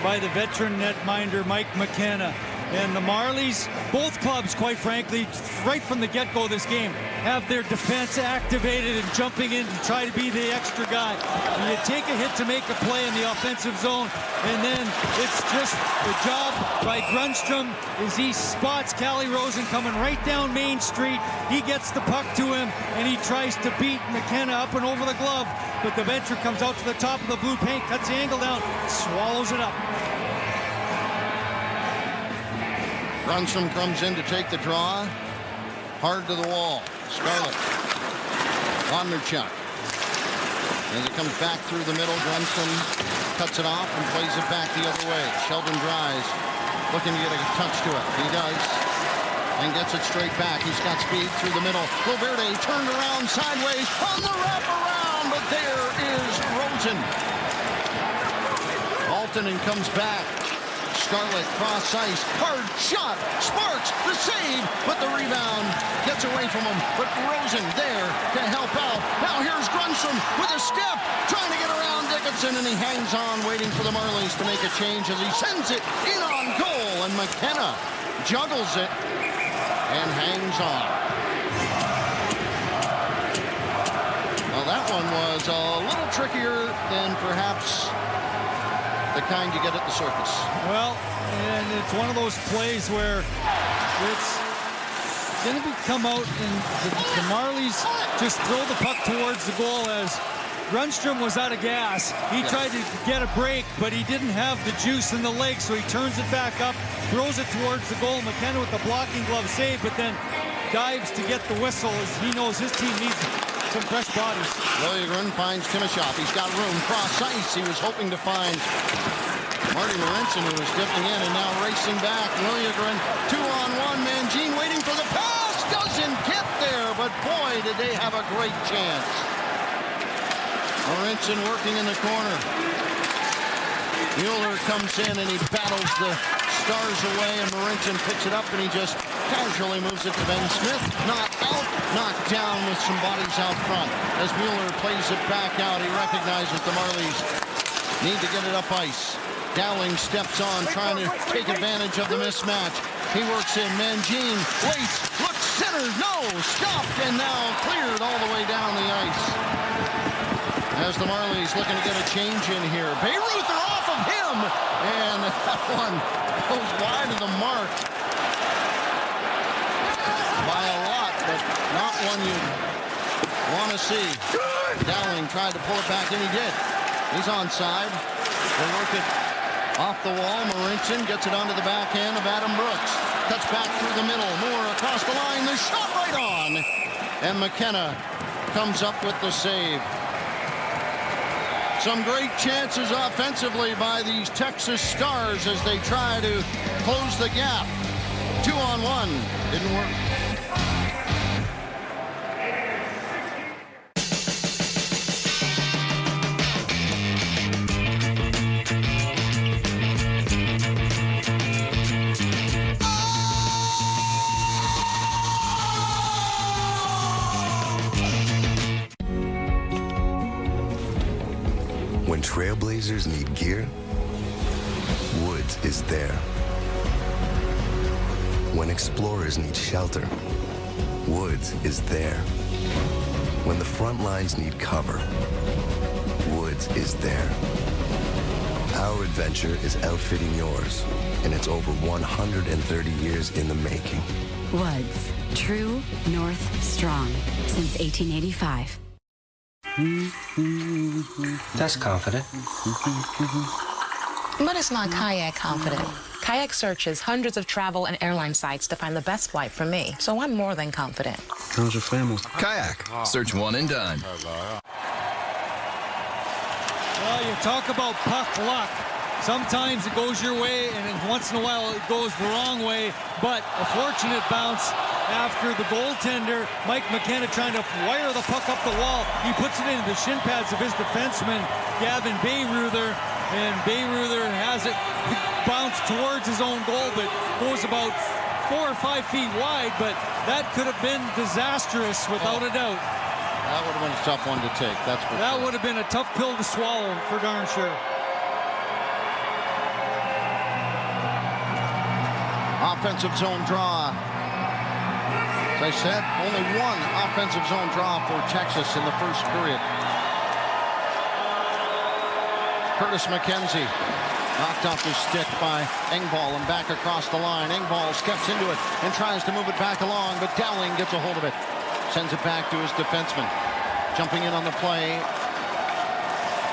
by the veteran netminder Mike McKenna. And the Marlies, both clubs, quite frankly, right from the get-go of this game, have their defense activated and jumping in to try to be the extra guy. And you take a hit to make a play in the offensive zone, and then it's just the job by Grundstrom is he spots Callie Rosen coming right down Main Street. He gets the puck to him, and he tries to beat McKenna up and over the glove. But the venture comes out to the top of the blue paint, cuts the angle down, swallows it up. Grundstrom comes in to take the draw. Hard to the wall. Scarlett. Vonderchuk. As it comes back through the middle, Grundstrom cuts it off and plays it back the other way. Sheldon Dries looking to get a touch to it. He does. And gets it straight back. He's got speed through the middle. Valverde turned around sideways on the wraparound, but there is Rosen. Altonen comes back. Scarlett cross ice, hard shot, Sparks the save, but the rebound gets away from him. But Rosen there to help out. Now here's Grundstrom with a step, trying to get around Dickinson, and he hangs on, waiting for the Marlies to make a change as he sends it in on goal, and McKenna juggles it and hangs on. Well, that one was a little trickier than perhaps the kind you get at the surface. Well, and it's one of those plays where it's going to come out and the Marlies just throw the puck towards the goal as Grundstrom was out of gas. He tried to get a break, but he didn't have the juice in the leg, so he turns it back up, throws it towards the goal. McKenna with the blocking glove save, but then dives to get the whistle as he knows his team needs some fresh bodies. Liljegren finds Timashov. He's got room. Cross ice. He was hoping to find Marty Morenson, who was dipping in and now racing back. Liljegren, 2-on-1. Mangine waiting for the pass. Doesn't get there, but boy, did they have a great chance. Morenson working in the corner. Mueller comes in and he battles the Stars away, and Morenson picks it up and he just casually moves it to Ben Smith. Not out, knocked down with some bodies out front. As Mueller plays it back out, he recognizes the Marlies need to get it up ice. Dowling steps on, trying to take advantage of the mismatch. He works in. Mangine waits, looks center, no, stopped, and now cleared all the way down the ice. As the Marlies looking to get a change in here. Bayreuther off of him, and that one goes wide of the mark by a lot, but not one you want to see. Dowling tried to pull it back, and he did. He's onside. They work it off the wall. Morenson gets it onto the backhand of Adam Brooks. Cuts back through the middle. Moore across the line. The shot right on. And McKenna comes up with the save. Some great chances offensively by these Texas Stars as they try to close the gap. 2-on-1. Didn't work. When trailblazers need gear, Woods is there. When explorers need shelter, Woods is there. When the front lines need cover, Woods is there. Our adventure is outfitting yours, and it's over 130 years in the making. Woods, true, north, strong, since 1885. That's confident. But it's not kayak confident. Kayak searches hundreds of travel and airline sites to find the best flight for me, so I'm more than confident. How's your family? Kayak. Search one and done. Well, you talk about puck luck. Sometimes it goes your way, and then once in a while it goes the wrong way. But a fortunate bounce after the goaltender, Mike McKenna, trying to wire the puck up the wall. He puts it into the shin pads of his defenseman, Gavin Bayreuther. and Bayreuther has it bounce towards his own goal, but goes about 4 or 5 feet wide, but that could have been disastrous without a doubt. That would have been a tough one to take, that's for That sure. would have been a tough pill to swallow for darn sure. Offensive zone draw. As I said, only one offensive zone draw for Texas in the first period. Curtis McKenzie knocked off his stick by Engvall and back across the line. Engvall steps into it and tries to move it back along, but Dowling gets a hold of it. Sends it back to his defenseman. Jumping in on the play,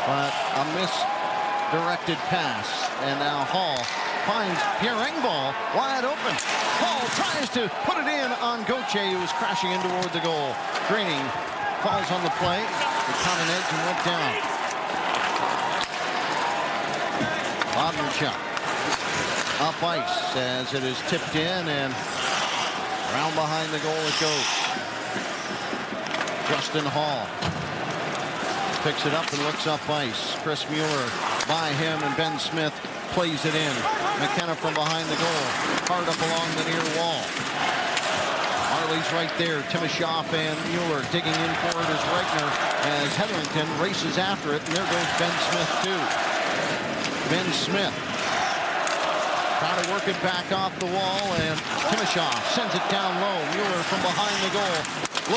but a misdirected pass. And now Hall finds Pierre Engvall wide open. Hall tries to put it in on Gauthier, who was crashing in toward the goal. Greening falls on the play. He caught an edge and went down. Bodnerchuk up ice as it is tipped in, and round behind the goal it goes. Justin Hall picks it up and looks up ice. Chris Mueller by him, and Ben Smith plays it in. McKenna from behind the goal, hard up along the near wall. Marley's right there. Timoshoff and Mueller digging in for it as Regner, as Hetherington races after it, and there goes Ben Smith too. Ben Smith trying to work it back off the wall, and Timoshoff sends it down low. Mueller from behind the goal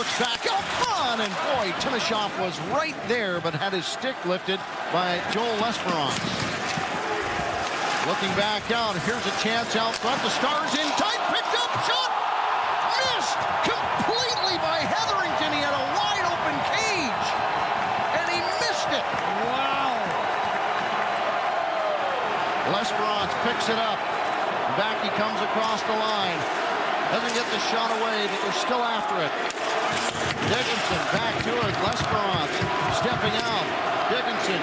looks back up on, and boy, Timoshoff was right there, but had his stick lifted by Joel Lesperance. Looking back out, here's a chance out front. The Stars in tight, picked up, shot, missed completely by Hetherington. He had a wide open cage, and he missed it. Wow. Lesperance picks it up. Back he comes across the line. Doesn't get the shot away, but they're still after it. Dickinson back to it. Lesperance stepping out. Dickinson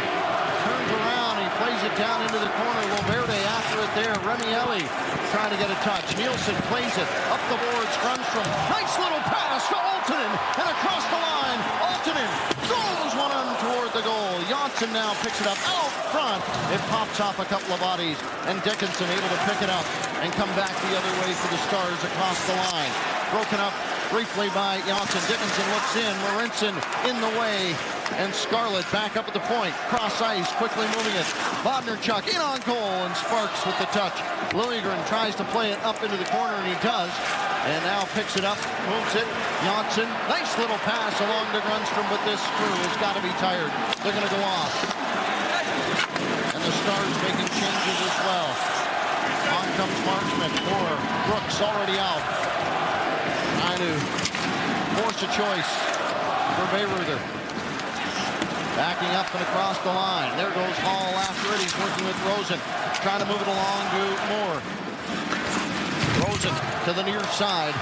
turns around. He plays it down into the corner. Valverde after it there. Remieli trying to get a touch. Nielsen plays it up the boards. Grunstrom. Nice little pass to Altonen. And across the line. Altonen throws one on toward the goal. Janssen now picks it up out front. It pops off a couple of bodies. And Dickinson able to pick it up and come back the other way for the Stars across the line. Broken up briefly by Janssen. Dickinson looks in. Morinson in the way. And Scarlett back up at the point. Cross ice, quickly moving it. Bodnerchuk in on goal, and Sparks with the touch. Liljegren tries to play it up into the corner, and he does. And now picks it up, moves it. Janssen, nice little pass along to Grunstrom, but this crew has got to be tired. They're going to go off. And the Stars making changes as well. On comes Marchment for Brooks, already out. Trying to force a choice for Bayreuther. Backing up and across the line. There goes Hall after it. He's working with Rosen. Trying to move it along to Moore. Rosen to the near side.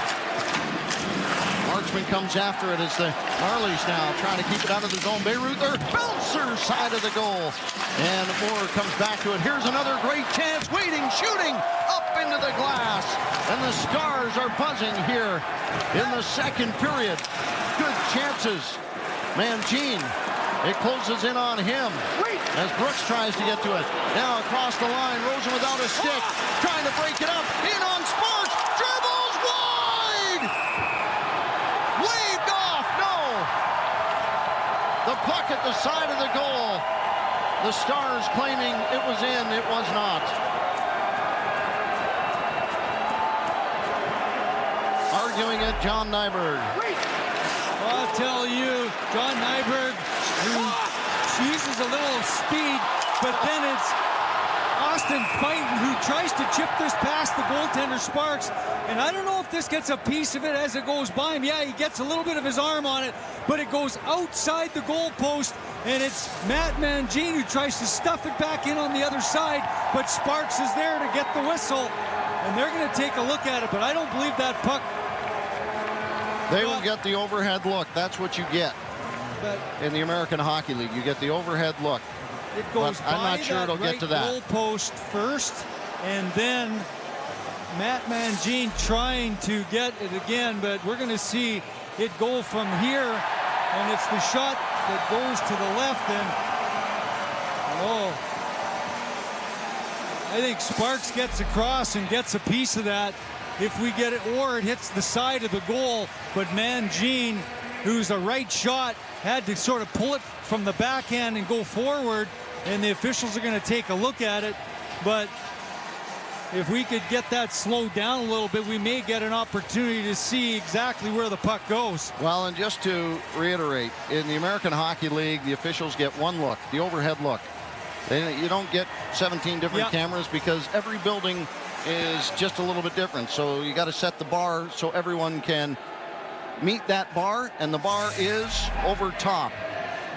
Marchment comes after it as the Marlies now trying to keep it out of the zone. Bayreuther, bouncer side of the goal. And Moore comes back to it. Here's another great chance. Waiting, shooting up into the glass. And the Stars are buzzing here in the second period. Good chances. Mangine. It closes in on him as Brooks tries to get to it. Now across the line, Rosen without a stick, trying to break it up. In on Sparks, dribbles wide! Waved off, no! The puck at the side of the goal. The Stars claiming it was in, it was not. Arguing it, John Nyberg. I'll tell you, John Nyberg, who uses a little speed, but then it's Austin Fighton who tries to chip this past the goaltender Sparks. And I don't know if this gets a piece of it as it goes by him. Yeah, he gets a little bit of his arm on it, but it goes outside the goal post, and it's Matt Mangine who tries to stuff it back in on the other side, but Sparks is there to get the whistle, and they're going to take a look at it, but I don't believe that puck. They will get the overhead look. That's what you get in the American Hockey League. You get the overhead look. It goes I'm not sure it'll get to that. Goal post first, and then Matt Mangine trying to get it again, but we're going to see it go from here, and it's the shot that goes to the left, and I think Sparks gets across and gets a piece of that if we get it, or it hits the side of the goal. But Mangine, who's a right shot, had to sort of pull it from the backhand and go forward, and the officials are going to take a look at it. But if we could get that slowed down a little bit, we may get an opportunity to see exactly where the puck goes. Well, and just to reiterate, in the American Hockey League, the officials get one look, the overhead look. You don't get 17 different cameras because every building is just a little bit different. So you got to set the bar so everyone can meet that bar, and the bar is over top.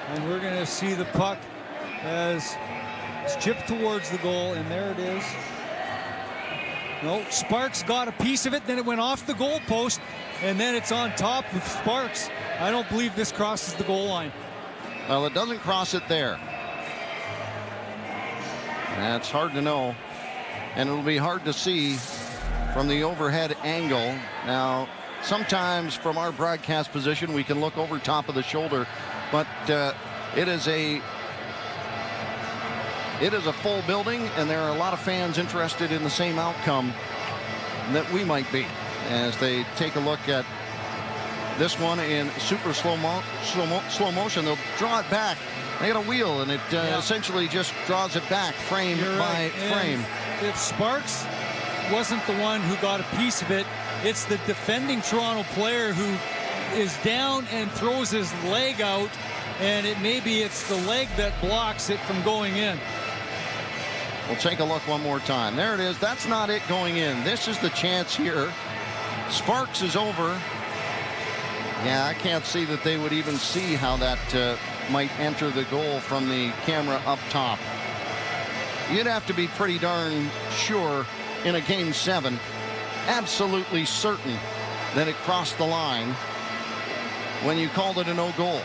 And we're going to see the puck as it's chipped towards the goal, and there it is. No, Sparks got a piece of it, then it went off the goal post, and then it's on top of Sparks. I don't believe this crosses the goal line. Well, it doesn't cross it there. That's hard to know, and it'll be hard to see from the overhead angle. Now, sometimes from our broadcast position, we can look over top of the shoulder, but it is a full building, and there are a lot of fans interested in the same outcome that we might be as they take a look at this one in super slow motion. They'll draw it back. They got a wheel, and it essentially just draws it back frame by frame. If Sparks wasn't the one who got a piece of it, it's the defending Toronto player who is down and throws his leg out, and it's the leg that blocks it from going in. We'll take a look one more time. There it is. That's not it going in. This is the chance here. Sparks is over. Yeah, I can't see that they would even see how that might enter the goal from the camera up top. You'd have to be pretty darn sure in a Game 7, absolutely certain that it crossed the line when you called it a no goal.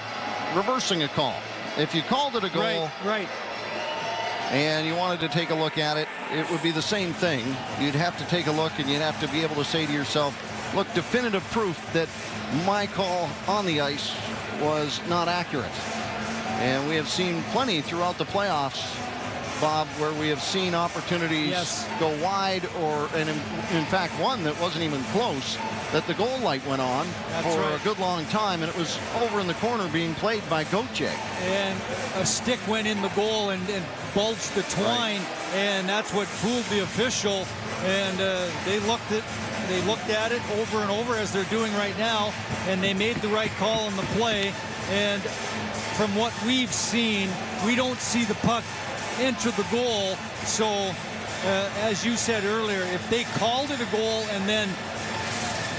Reversing a call. If you called it a goal, right, and you wanted to take a look at it, it would be the same thing. You'd have to take a look, and you'd have to be able to say to yourself, look, definitive proof that my call on the ice was not accurate. And we have seen plenty throughout the playoffs, Bob, where we have seen opportunities go wide, or and in fact one that wasn't even close, that the goal light went on for a good long time, and it was over in the corner being played by Gauthier. And a stick went in the goal and bulged the twine, and that's what fooled the official. And they looked at it over and over, as they're doing right now, and they made the right call on the play. And from what we've seen, we don't see the puck enter the goal. So as you said earlier, if they called it a goal and then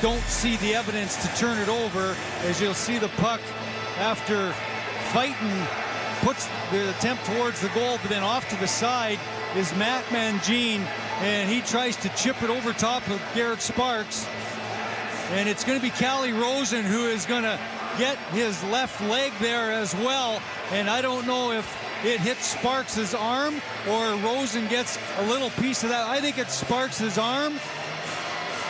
don't see the evidence to turn it over, as you'll see the puck after fighting puts the attempt towards the goal, but then off to the side is Matt Mangine, and he tries to chip it over top of Garrett Sparks, and it's going to be Calle Rosen who is going to get his left leg there as well. And I don't know if it hits Sparks' arm or Rosen gets a little piece of that. I think it's Sparks' arm,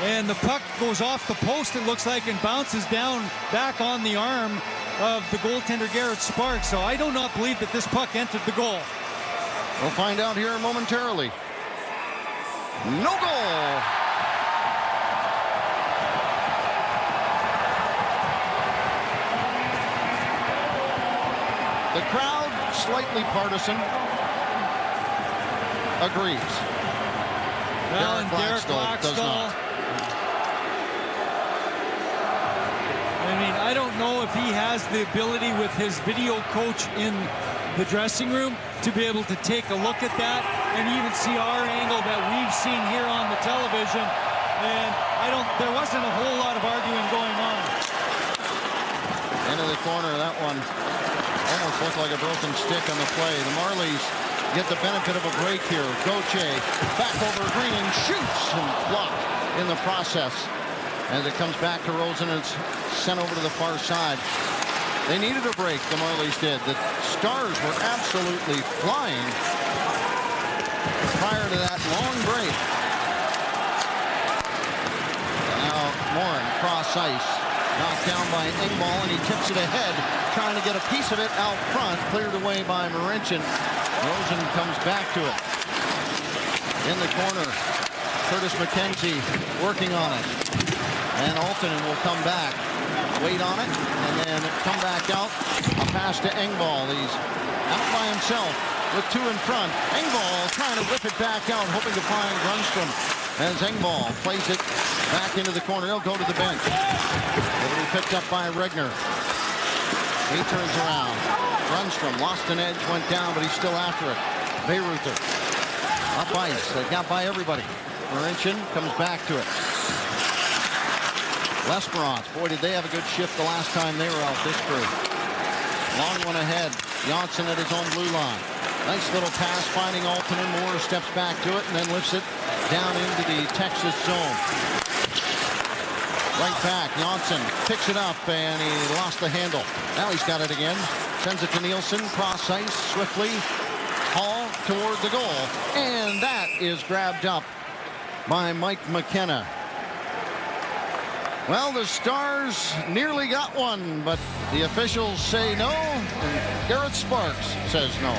and the puck goes off the post, it looks like, and bounces down back on the arm of the goaltender Garrett Sparks. So I do not believe that this puck entered the goal. We'll find out here momentarily. No goal. The crowd, slightly partisan, agrees. Well, and Derek Blackstall does not. I mean, I don't know if he has the ability with his video coach in the dressing room to be able to take a look at that and even see our angle that we've seen here on the television. And there wasn't a whole lot of arguing going on. Into the corner, that one almost looked like a broken stick on the play. The Marlies get the benefit of a break here. Gauthier back over Green and shoots, and blocked in the process. As it comes back to Rosen, it's sent over to the far side. They needed a break, the Marlies did. The Stars were absolutely flying prior to that long break. Now Morin cross ice, knocked down by Engvall, and he tips it ahead, trying to get a piece of it out front, cleared away by Marincin. Rosen comes back to it. in the corner. Curtis McKenzie working on it. And Altonen will come back. Wait on it, and then come back out. A pass to Engvall. He's out by himself with two in front. Engvall trying to whip it back out, hoping to find Grundstrom. As Engvall plays it back into the corner. He'll go to the bench. It'll be picked up by Regner. He turns around. Grundstrom lost an edge, went down, but he's still after it. Bayreuther up ice. They got by everybody. Marincin comes back to it. Lesperance, boy, did they have a good shift the last time they were out, this crew. Long one ahead. Johnson at his own blue line. Nice little pass, finding Altonen. Moore steps back to it and then lifts it down into the Texas zone. Right back, Johnson picks it up and he lost the handle. Now he's got it again. Sends it to Nielsen, cross ice, swiftly. Hall toward the goal. And that is grabbed up by Mike McKenna. Well, the Stars nearly got one, but the officials say no, and Garrett Sparks says no.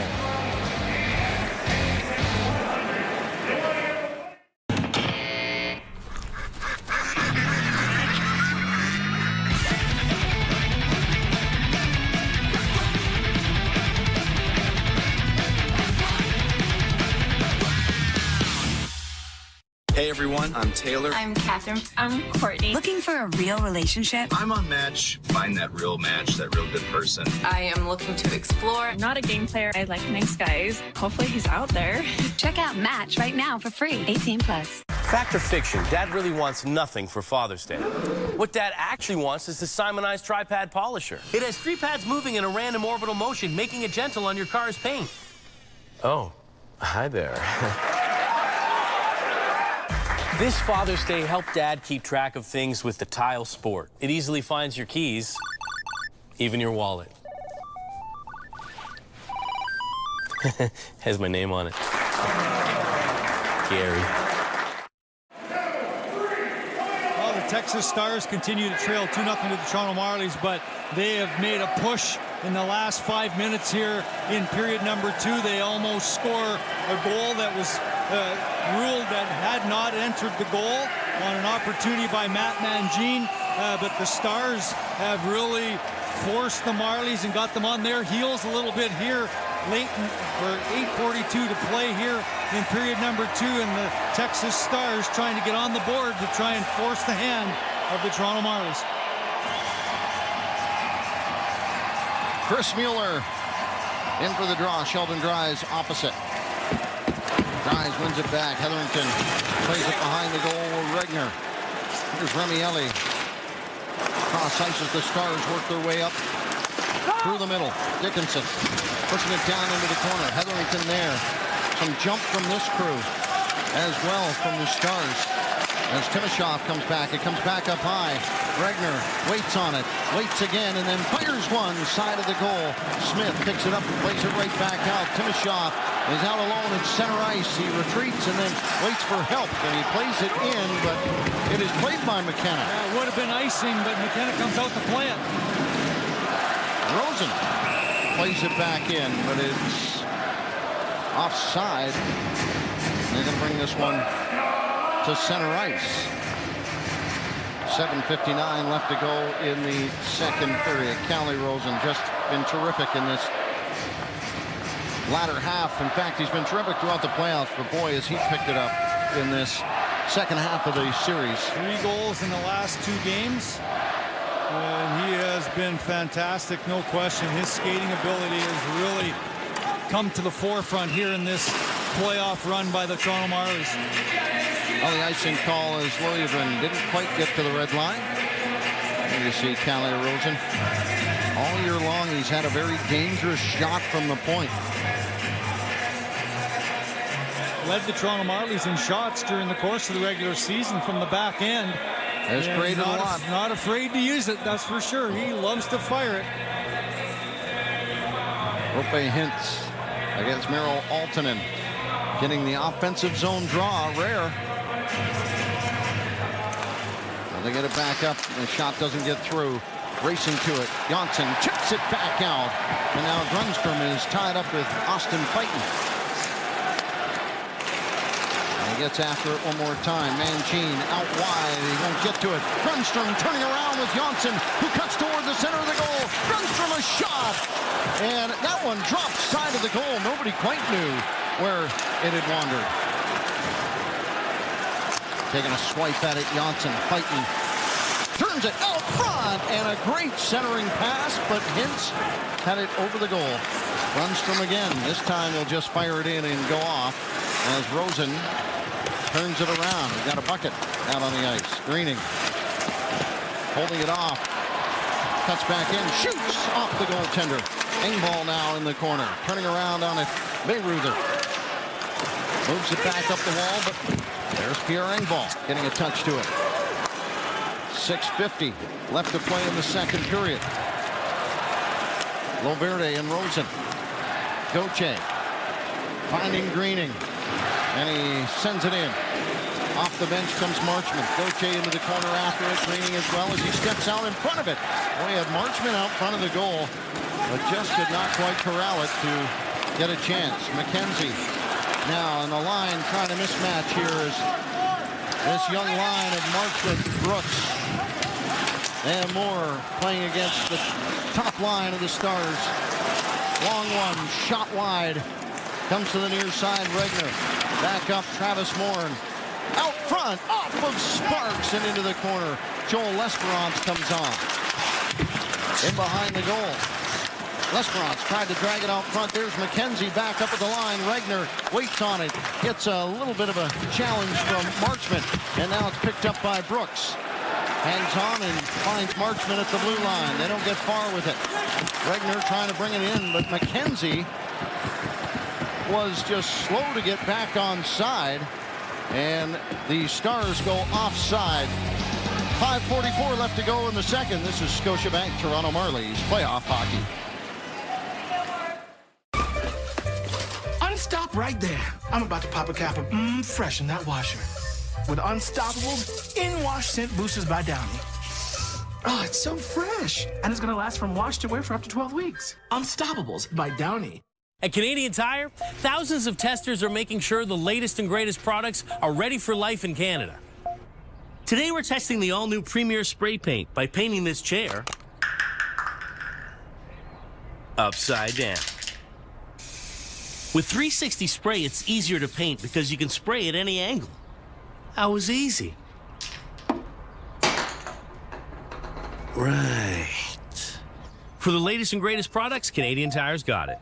Hey everyone, I'm Taylor. I'm Catherine. I'm Courtney. Looking for a real relationship? I'm on Match. Find that real match, that real good person. I am looking to explore. I'm not a game player. I like nice guys. Hopefully he's out there. Check out Match right now for free. 18+. Fact or fiction, Dad really wants nothing for Father's Day. What Dad actually wants is the Simonized Tri-Pad Polisher. It has 3 pads moving in a random orbital motion, making it gentle on your car's paint. Oh, hi there. This Father's Day helped Dad keep track of things with the Tile Sport. It easily finds your keys, even your wallet. Has my name on it. Gary. Well, the Texas Stars continue to trail 2-0 to the Toronto Marlies, but they have made a push in the last 5 minutes here in period number 2. They almost score a goal that was ruled that had not entered the goal on an opportunity by Matt Mangine, but the Stars have really forced the Marlies and got them on their heels a little bit here late for 8:42 to play here in period number 2, and the Texas Stars trying to get on the board to try and force the hand of the Toronto Marlies. Chris Mueller in for the draw. Sheldon Dries opposite. Dries wins it back. Hetherington plays it behind the goal with Regner. Here's Remieli. Cross ice as the Stars work their way up through the middle. Dickinson pushing it down into the corner. Hetherington there. Some jump from this crew as well from the Stars. As Timashov comes back, it comes back up high. Regner waits on it, waits again, and then fires one side of the goal. Smith picks it up and plays it right back out. Timashov is out alone at center ice. He retreats and then waits for help, and he plays it in, but it is played by McKenna. Yeah, it would have been icing, but McKenna comes out to play it. Rosen plays it back in, but it's offside. They're going to bring this one to center ice. 7:59 left to go in the second period. Calle Rosen just been terrific in this latter half. In fact, he's been terrific throughout the playoffs, but boy, has he picked it up in this second half of the series. 3 goals in the last 2 games. He has been fantastic, no question. His skating ability has really come to the forefront here in this playoff run by the Toronto Marlies. Well, the icing call is Liljegren didn't quite get to the red line. There you see Calle Rosen. All year long, he's had a very dangerous shot from the point. Led the Toronto Marlies in shots during the course of the regular season from the back end. Has created a lot. Not afraid to use it, that's for sure. He loves to fire it. Roope Hintz against Miro Altonen. Getting the offensive zone draw, rare. Well, they get it back up. The shot doesn't get through. Racing to it. Johnson chips it back out. And now Grundstrom is tied up with Austin Fighton. gets after it one more time. Mangine out wide. He won't get to it. Grundstrom turning around with Johnson, who cuts toward the center of the goal. Grundstrom a shot. And that one dropped side of the goal. Nobody quite knew where it had wandered. Taking a swipe at it. Johnson fighting. Turns it out front. And a great centering pass. But Hintz had it over the goal. Grundstrom again. This time he'll just fire it in and go off as Rosen turns it around. We've got a bucket out on the ice. Greening holding it off. Cuts back in. Shoots off the goaltender. Engvall now in the corner. Turning around on it. Bayreuther moves it back up the wall, but there's Pierre Engvall getting a touch to it. 6:50 left to play in the second period. Loverde and Rosen. Gauthier finding Greening, and he sends it in. Off the bench comes Marchment. Gauthier into the corner after it. Greening as well as he steps out in front of it. We had Marchment out front of the goal, but just could not quite corral it to get a chance. McKenzie now on the line trying to mismatch here is this young line of Marchment, Brooks, and Moore playing against the top line of the Stars. Long one, shot wide. Comes to the near side, Regner. Back up, Travis Moore. Out front, off of Sparks and into the corner. Joel L'Esperance comes on. In behind the goal. L'Esperance tried to drag it out front. There's McKenzie back up at the line. Regner waits on it. Gets a little bit of a challenge from Marchment. And now it's picked up by Brooks. Hangs on and finds Marchment at the blue line. They don't get far with it. Regner trying to bring it in, but McKenzie was just slow to get back on side. And the Stars go offside. 5:44 left to go in the second. This is Scotiabank Toronto Marlies playoff hockey. Unstop right there. I'm about to pop a cap of fresh in that washer. With Unstoppables in-wash scent boosters by Downy. Oh, it's so fresh. And it's going to last from wash to wear for up to 12 weeks. Unstoppables by Downy. At Canadian Tire, thousands of testers are making sure the latest and greatest products are ready for life in Canada. Today we're testing the all-new Premier Spray Paint by painting this chair upside down. With 360 spray, it's easier to paint because you can spray at any angle. That was easy. Right. For the latest and greatest products, Canadian Tire's got it.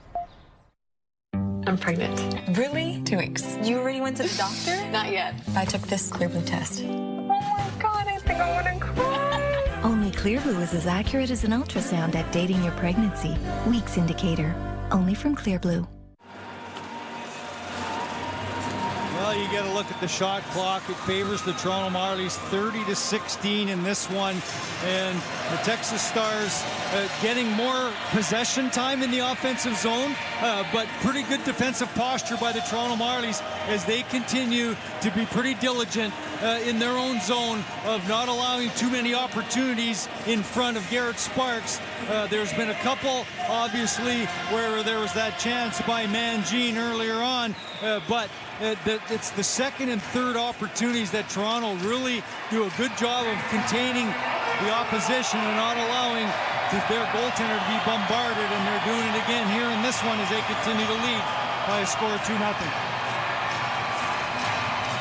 I'm pregnant. Really? 2 weeks. You already went to the doctor? Not yet. I took this Clearblue test. Oh my God, I think I'm gonna cry. Only Clearblue is as accurate as an ultrasound at dating your pregnancy. Weeks indicator. Only from Clearblue. Well, you get a look at the shot clock. It favors the Toronto Marlies 30-16 in this one. And the Texas Stars getting more possession time in the offensive zone, but pretty good defensive posture by the Toronto Marlies as they continue to be pretty diligent in their own zone of not allowing too many opportunities in front of Garrett Sparks. There's been a couple, obviously, where there was that chance by Mangine earlier on, but it's the second and third opportunities that Toronto really do a good job of containing the opposition and not allowing their goaltender to be bombarded, and they're doing it again here in this one as they continue to lead by a score of 2-0.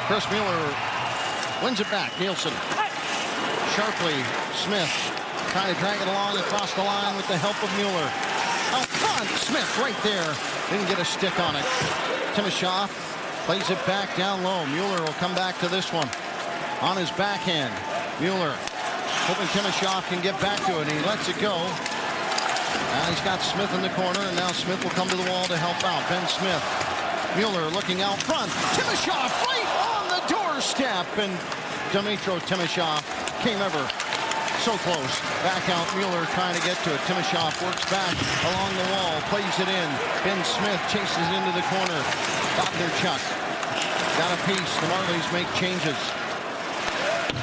Chris Mueller wins it back. Nielsen sharply. Smith trying to drag it along across the line with the help of Mueller. Out front, Smith right there. Didn't get a stick on it. Timoshev plays it back down low. Mueller will come back to this one on his backhand. Mueller hoping Timoshev can get back to it. He lets it go. Now he's got Smith in the corner, and now Smith will come to the wall to help out. Ben Smith. Mueller looking out front. Timoshev right on the doorstep, and Dmytro Timoshev came ever so close. Back out Mueller trying to get to it. Timoshev works back along the wall, plays it in. Ben Smith chases into the corner. Chuck got a piece. The Marlies make changes.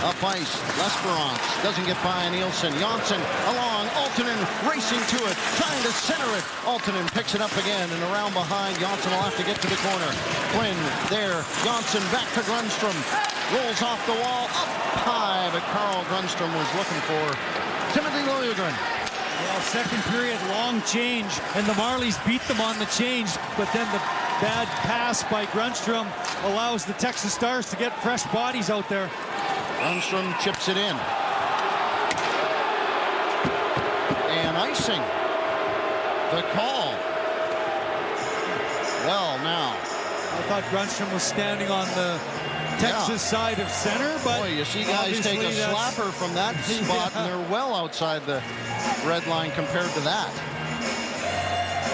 Up ice, L'Esperance doesn't get by Nielsen. Janssen along Altonen racing to it, trying to center it. Altonen picks it up again, and around behind. Johnson will have to get to the corner. Quinn there. Johnson back to Grundstrom. Rolls off the wall, up high, but Carl Grundstrom was looking for Timothy Liljegren. Well, second period, long change, and the Marlies beat them on the change, but then the bad pass by Grundstrom allows the Texas Stars to get fresh bodies out there. Grundstrom chips it in. And icing. The call. Well, now. I thought Grundstrom was standing on the Texas side of center, but boy, you see guys take a slapper from that spot, and they're well outside the red line compared to that.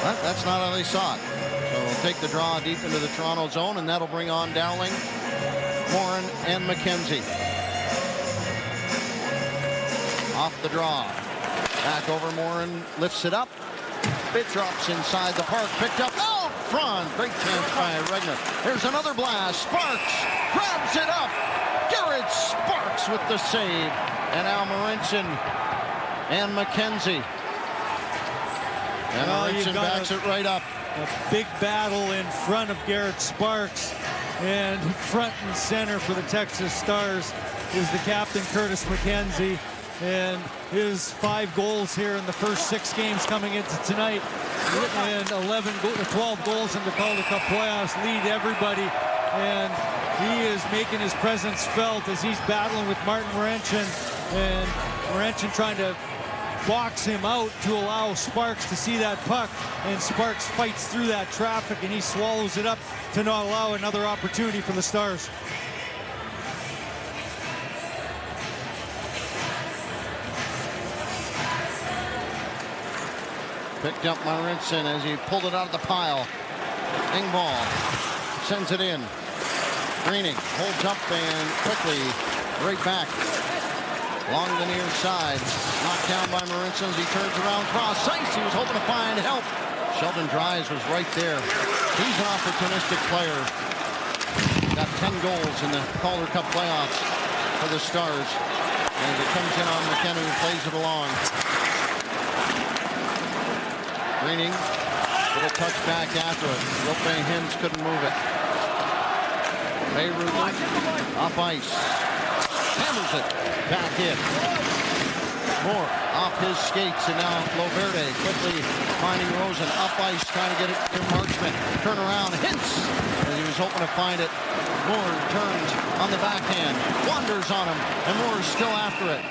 But that's not how they saw it. So we'll take the draw deep into the Toronto zone, and that'll bring on Dowling, Morin, and McKenzie. Off the draw. Back over. Morin lifts it up. It drops inside the park. Picked up out front. Great chance by Regner. There's another blast. Sparks grabs it up. Garrett Sparks with the save. And now Marincin and McKenzie. And Marincin backs it right up. A big battle in front of Garrett Sparks. And front and center for the Texas Stars is the captain, Curtis McKenzie. And his 5 goals here in the first 6 games coming into tonight, and 12 goals in the Calder Cup playoffs lead everybody. And he is making his presence felt as he's battling with Martin Marincin, and Marincin trying to box him out to allow Sparks to see that puck, and Sparks fights through that traffic, and he swallows it up to not allow another opportunity for the Stars. Picked up Marincin as he pulled it out of the pile. Engvall sends it in. Greening holds up and quickly right back along the near side. Knocked down by Marincin as he turns around cross ice. He was hoping to find help. Sheldon Dries was right there. He's an opportunistic player. Got 10 goals in the Calder Cup playoffs for the Stars. And it comes in on McKenna, who plays it along. Greening, little touch back after it. Rope Hens couldn't move it. Beirut off ice. Hammers it back in. Moore off his skates, and now Loverde quickly finding Rosen up ice, trying to get it to Marchment. Turn around, Hintz, as he was hoping to find it. Moore turns on the backhand, wanders on him, and Moore is still after it.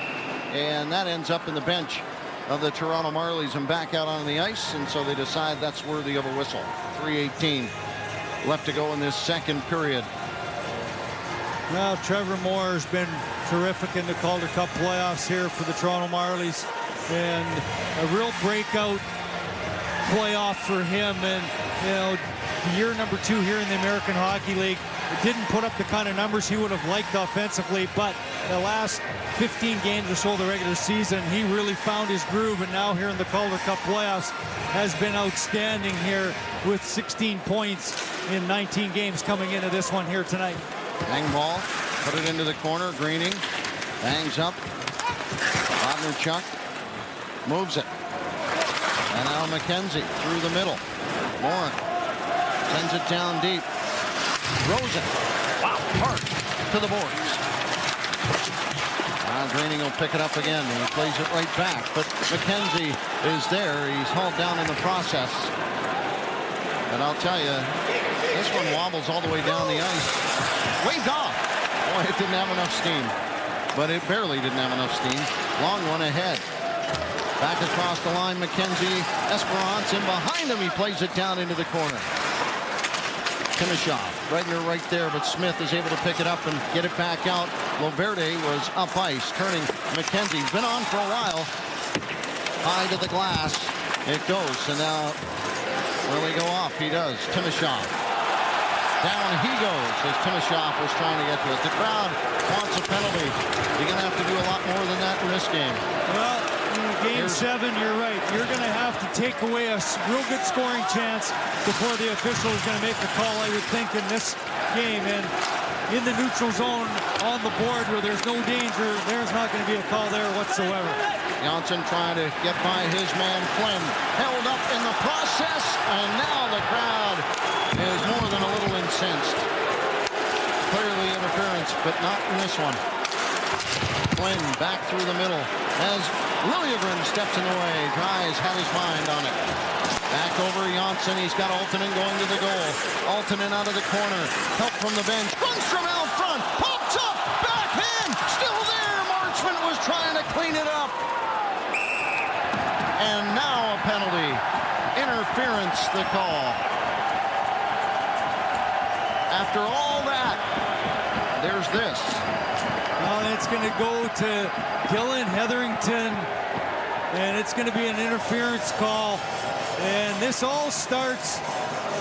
And that ends up in the bench of the Toronto Marlies and back out on the ice, and so they decide that's worthy of a whistle. 3:18 left to go in this second period. Well, Trevor Moore has been terrific in the Calder Cup playoffs here for the Toronto Marlies, and a real breakout playoff for him. And you know, year number 2 here in the American Hockey League, it didn't put up the kind of numbers he would have liked offensively, but the last 15 games or so of the regular season, he really found his groove, and now here in the Calder Cup playoffs has been outstanding here with 16 points in 19 games coming into this one here tonight. Engvall put it into the corner. Greening bangs up. Bodnerchuk moves it. And now McKenzie through the middle. Morin sends it down deep. Rosen. Wow, hard to the boards. Greening will pick it up again, and he plays it right back. But McKenzie is there. He's hauled down in the process. And I'll tell you, this one wobbles all the way down the ice. Waved off. Boy, it didn't have enough steam. But it barely didn't have enough steam. Long one ahead. Back across the line, McKenzie. Esperance in behind him. He plays it down into the corner. Timashov, Regner right there, but Smith is able to pick it up and get it back out. Loverde was up ice, turning McKenzie. Been on for a while. High to the glass. It goes, and now will he go off? He does. Timashov. Down he goes as Timashov was trying to get to it. The crowd wants a penalty. You're going to have to do a lot more than that in this game. Well, Game 7, you're right. You're going to have to take away a real good scoring chance before the official is going to make a call, I would think, in this game. And in the neutral zone on the board where there's no danger, there's not going to be a call there whatsoever. Johnson trying to get by his man Flynn. Held up in the process, and now the crowd is more than a little incensed. Clearly interference, but not in this one. Flynn back through the middle as Liljegren steps in the way. Dries had his mind on it. Back over Janssen. He's got Altonen going to the goal. Altonen out of the corner. Help from the bench. Lundstrom out front. Pops up. Backhand. Still there. Marchment was trying to clean it up. And now a penalty. Interference, the call. After all that, there's this. Well, it's going to go to Dylan Hetherington, and it's going to be an interference call. And this all starts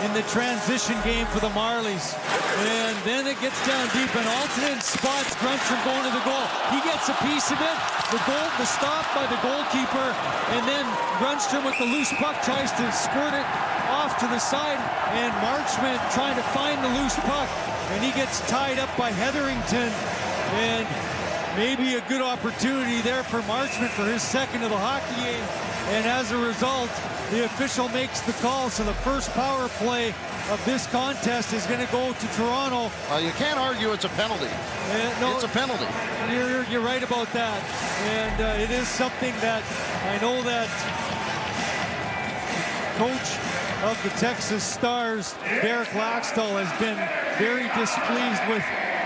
in the transition game for the Marlies. And then it gets down deep, and Altonen spots Grunstrom going to the goal. He gets a piece of it. The stop by the goalkeeper, and then Grunstrom with the loose puck tries to skirt it off to the side, and Marchment trying to find the loose puck, and he gets tied up by Hetherington. And maybe a good opportunity there for Marchment for his second of the hockey game. And as a result, the official makes the call. So the first power play of this contest is going to go to Toronto. Well, you can't argue it's a penalty. No, it's a penalty. You're right about that. And it is something that I know that coach of the Texas Stars, Derek Laxdal, has been very displeased with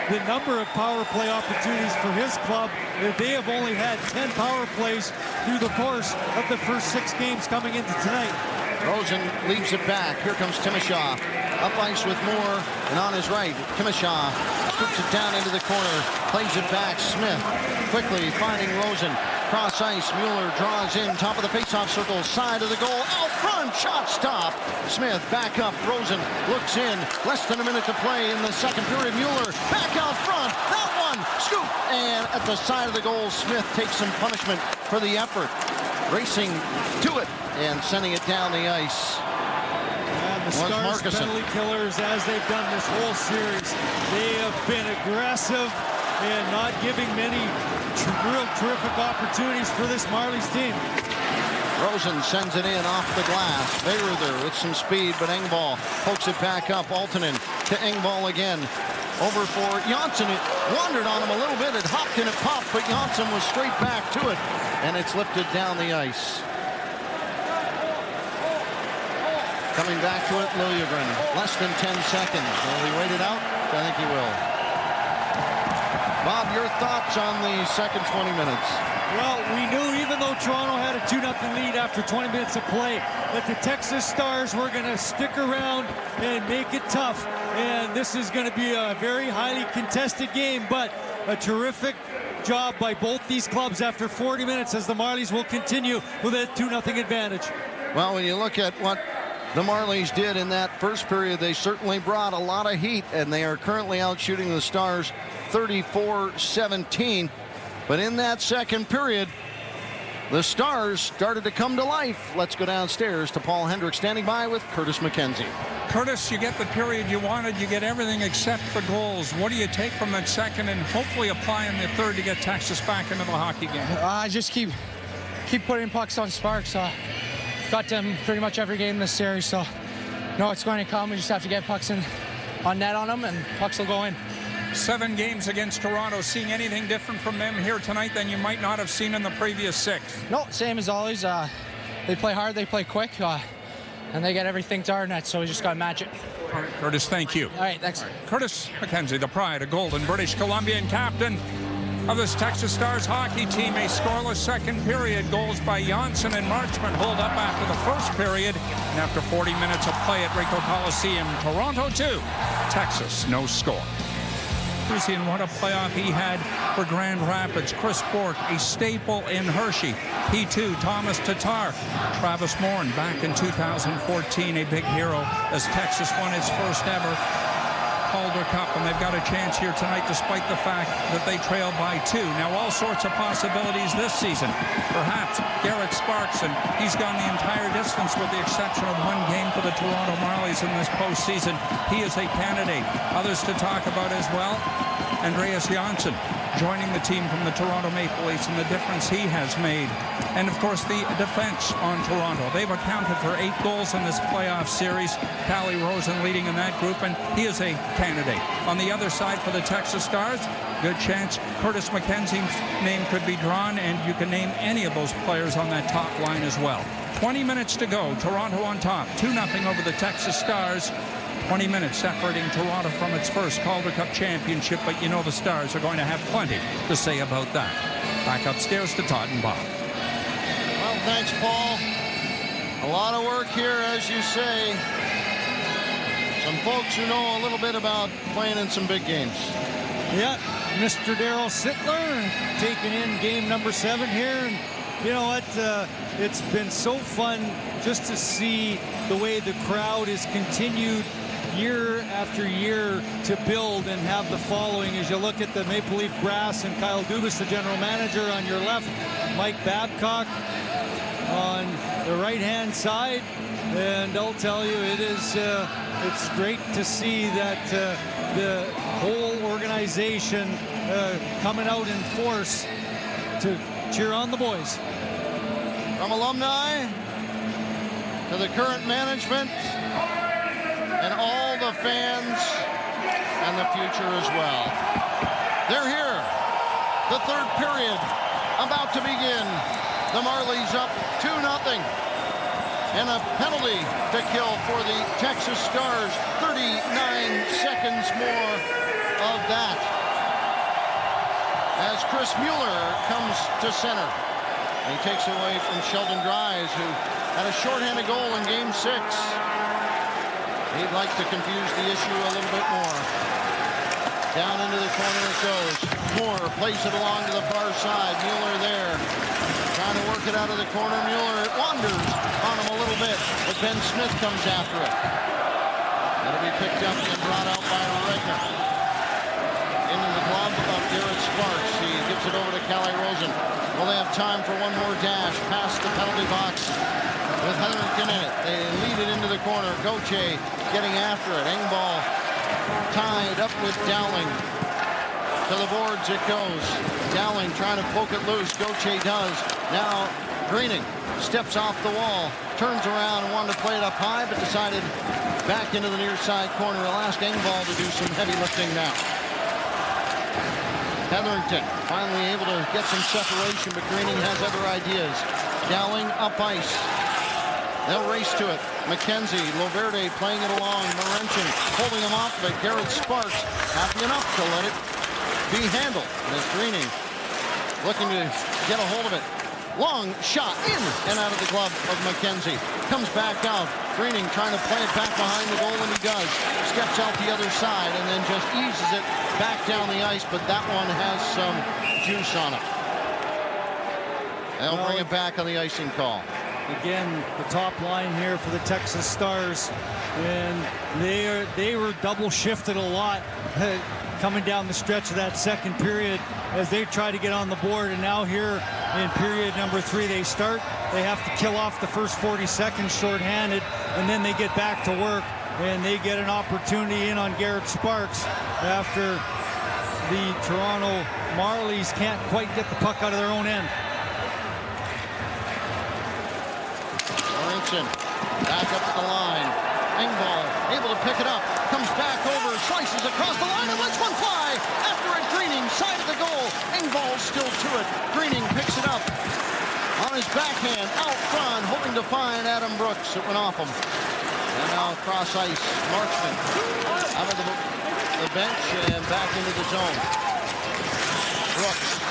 the number of power play opportunities for his club. They have only had 10 power plays through the course of the first 6 games coming into tonight. Rosen leaves it back. Here comes Timoshaw. Up ice with Moore, and on his right, Timoshaw scoops it down into the corner, plays it back. Smith quickly finding Rosen. Cross ice, Mueller draws in, top of the faceoff circle, side of the goal, out front, shot stop. Smith back up, Rosen looks in, less than a minute to play in the second period. Mueller back out front, that one, scoop, and at the side of the goal, Smith takes some punishment for the effort. Racing to it and sending it down the ice. And the Stars penalty killers, as they've done this whole series, they have been aggressive and not giving many real terrific opportunities for this Marlies team. Rosen sends it in off the glass. Bayreuther with some speed, but Engvall pokes it back up. Altonen to Engvall again. Over for Janssen. It wandered on him a little bit. It hopped and it popped, but Janssen was straight back to it. And it's lifted down the ice. Coming back to it, Liljegren. Less than 10 seconds. Will he wait it out? I think he will. Bob, your thoughts on the second 20 minutes? Well, we knew even though Toronto had a 2-0 lead after 20 minutes of play, that the Texas Stars were going to stick around and make it tough. And this is going to be a very highly contested game, but a terrific job by both these clubs after 40 minutes as the Marlies will continue with a 2-0 advantage. Well, when you look at what the Marlies did in that first period, they certainly brought a lot of heat, and they are currently out shooting the Stars 34-17. But in that second period, the Stars started to come to life. Let's go downstairs to Paul Hendrick standing by with Curtis McKenzie. Curtis, you get the period you wanted. You get everything except the goals. What do you take from that second and hopefully apply in the third to get Texas back into the hockey game? I just keep putting pucks on Sparks. Got them pretty much every game this series, so no, it's going to come. We just have to get pucks on net on them, and pucks will go in. 7 games against Toronto. Seeing anything different from them here tonight than you might not have seen in the previous 6? No, same as always. They play hard, they play quick, and they get everything to our net, so we just got to match it. All right, Curtis, thank you. All right, thanks. Curtis McKenzie, the pride of Golden, British Columbian captain of this Texas Stars hockey team. A scoreless second period. Goals by Janssen and Marchment hold up after the first period. And after 40 minutes of play at Ricoh Coliseum, Toronto 2, Texas no score. And what a playoff he had for Grand Rapids. Chris Bourque, a staple in Hershey. P2, Thomas Tatar. Travis Morn back in 2014, a big hero as Texas won its first ever Calder Cup, and they've got a chance here tonight despite the fact that they trail by 2. Now, all sorts of possibilities this season. Perhaps Garrett Sparks, and he's gone the entire distance with the exception of one game for the Toronto Marlies in this postseason. He is a candidate. Others to talk about as well. Andreas Janssen joining the team from the Toronto Maple Leafs and the difference he has made. And, of course, the defense on Toronto. They've accounted for 8 goals in this playoff series. Calle Rosen leading in that group, and he is a candidate. On the other side for the Texas Stars, good chance Curtis McKenzie's name could be drawn, and you can name any of those players on that top line as well. 20 minutes to go. Toronto on top. 2-0 over the Texas Stars. 20 minutes separating Toronto from its first Calder Cup championship, but you know the Stars are going to have plenty to say about that. Back upstairs to Todd and Bob. Well, thanks, Paul. A lot of work here, as you say. Some folks who know a little bit about playing in some big games. Yeah, Mr. Darryl Sittler taking in game number 7 here. And you know what? It's been so fun just to see the way the crowd has continued year after year to build and have the following. As you look at the Maple Leaf brass and Kyle Dubas, the general manager, on your left, Mike Babcock on the right-hand side, and I'll tell you, it's great to see that the whole organization coming out in force to cheer on the boys. From alumni to the current management and all the fans and the future as well. They're here. The third period about to begin. The Marlies up 2-0. And a penalty to kill for the Texas Stars. 39 seconds more of that. As Chris Mueller comes to center. And he takes away from Sheldon Dries, who had a shorthanded goal in Game 6. He'd like to confuse the issue a little bit more. Down into the corner it goes. Moore plays it along to the far side. Mueller there. Trying to work it out of the corner. Mueller wanders on him a little bit, but Ben Smith comes after it. That'll be picked up and brought out by Regner. Into the glove of Garrett Sparks. He gives it over to Calle Rosen. Well, they have time for one more dash past the penalty box with Hetherington in it. They lead it into the corner. Gauthier getting after it. Engvall tied up with Dowling. To the boards it goes. Dowling trying to poke it loose. Gauthier does. Now Greening steps off the wall. Turns around and wanted to play it up high, but decided back into the near side corner. I'll ask Engvall to do some heavy lifting now. Hetherington finally able to get some separation, but Greening has other ideas. Dowling up ice. They'll race to it. McKenzie, Loverde playing it along. Morenchen holding him off, but Garrett Sparks happy enough to let it be handled. As Greening looking to get a hold of it. Long shot in and out of the glove of McKenzie. Comes back out. Greening trying to play it back behind the goal, and he does. Steps out the other side and then just eases it back down the ice, but that one has some juice on it. They'll bring it back on the icing call. Again, the top line here for the Texas Stars, and they were double shifted a lot coming down the stretch of that second period as they try to get on the board. And now here in period number 3, they have to kill off the first 40 seconds shorthanded, and then they get back to work, and they get an opportunity in on Garrett Sparks after the Toronto Marlies can't quite get the puck out of their own end. Back up to the line. Engvall able to pick it up. Comes back over, slices across the line, and lets one fly. After it, Greening, side of the goal. Engvall still to it. Greening picks it up on his backhand, out front, hoping to find Adam Brooks. It went off him. And now cross ice, Marchment out of the bench and back into the zone. Brooks.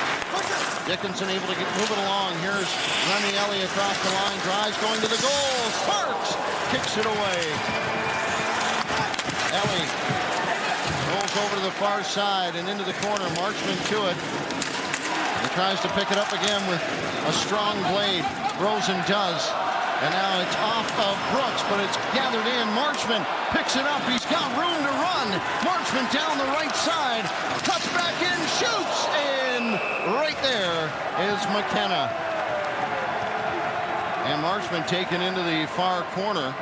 Dickinson able to move it along. Here's Remy Ellie across the line. Drives going to the goal. Sparks kicks it away. Ellie rolls over to the far side and into the corner. Marchment to it. He tries to pick it up again with a strong blade. Rosen does. And now it's off of Brooks, but it's gathered in. Marchman picks it up. He's got room to run. Marchman down the right side. Cuts back in, shoots, and right there is McKenna. And Marchman taken into the far corner.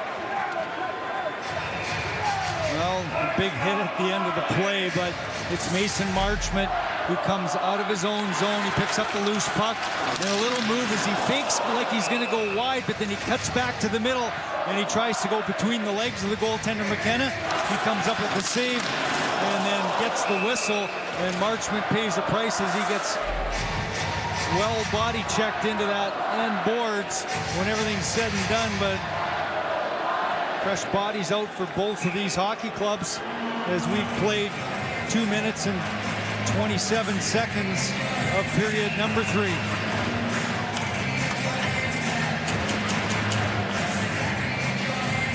Well, big hit at the end of the play, but it's Mason Marchment who comes out of his own zone. He picks up the loose puck. And a little move as he fakes like he's going to go wide, but then he cuts back to the middle, and he tries to go between the legs of the goaltender McKenna. He comes up with the save and then gets the whistle, and Marchment pays the price as he gets well body checked into that end boards when everything's said and done. But fresh bodies out for both of these hockey clubs as we've played 2 minutes and 27 seconds of period number 3.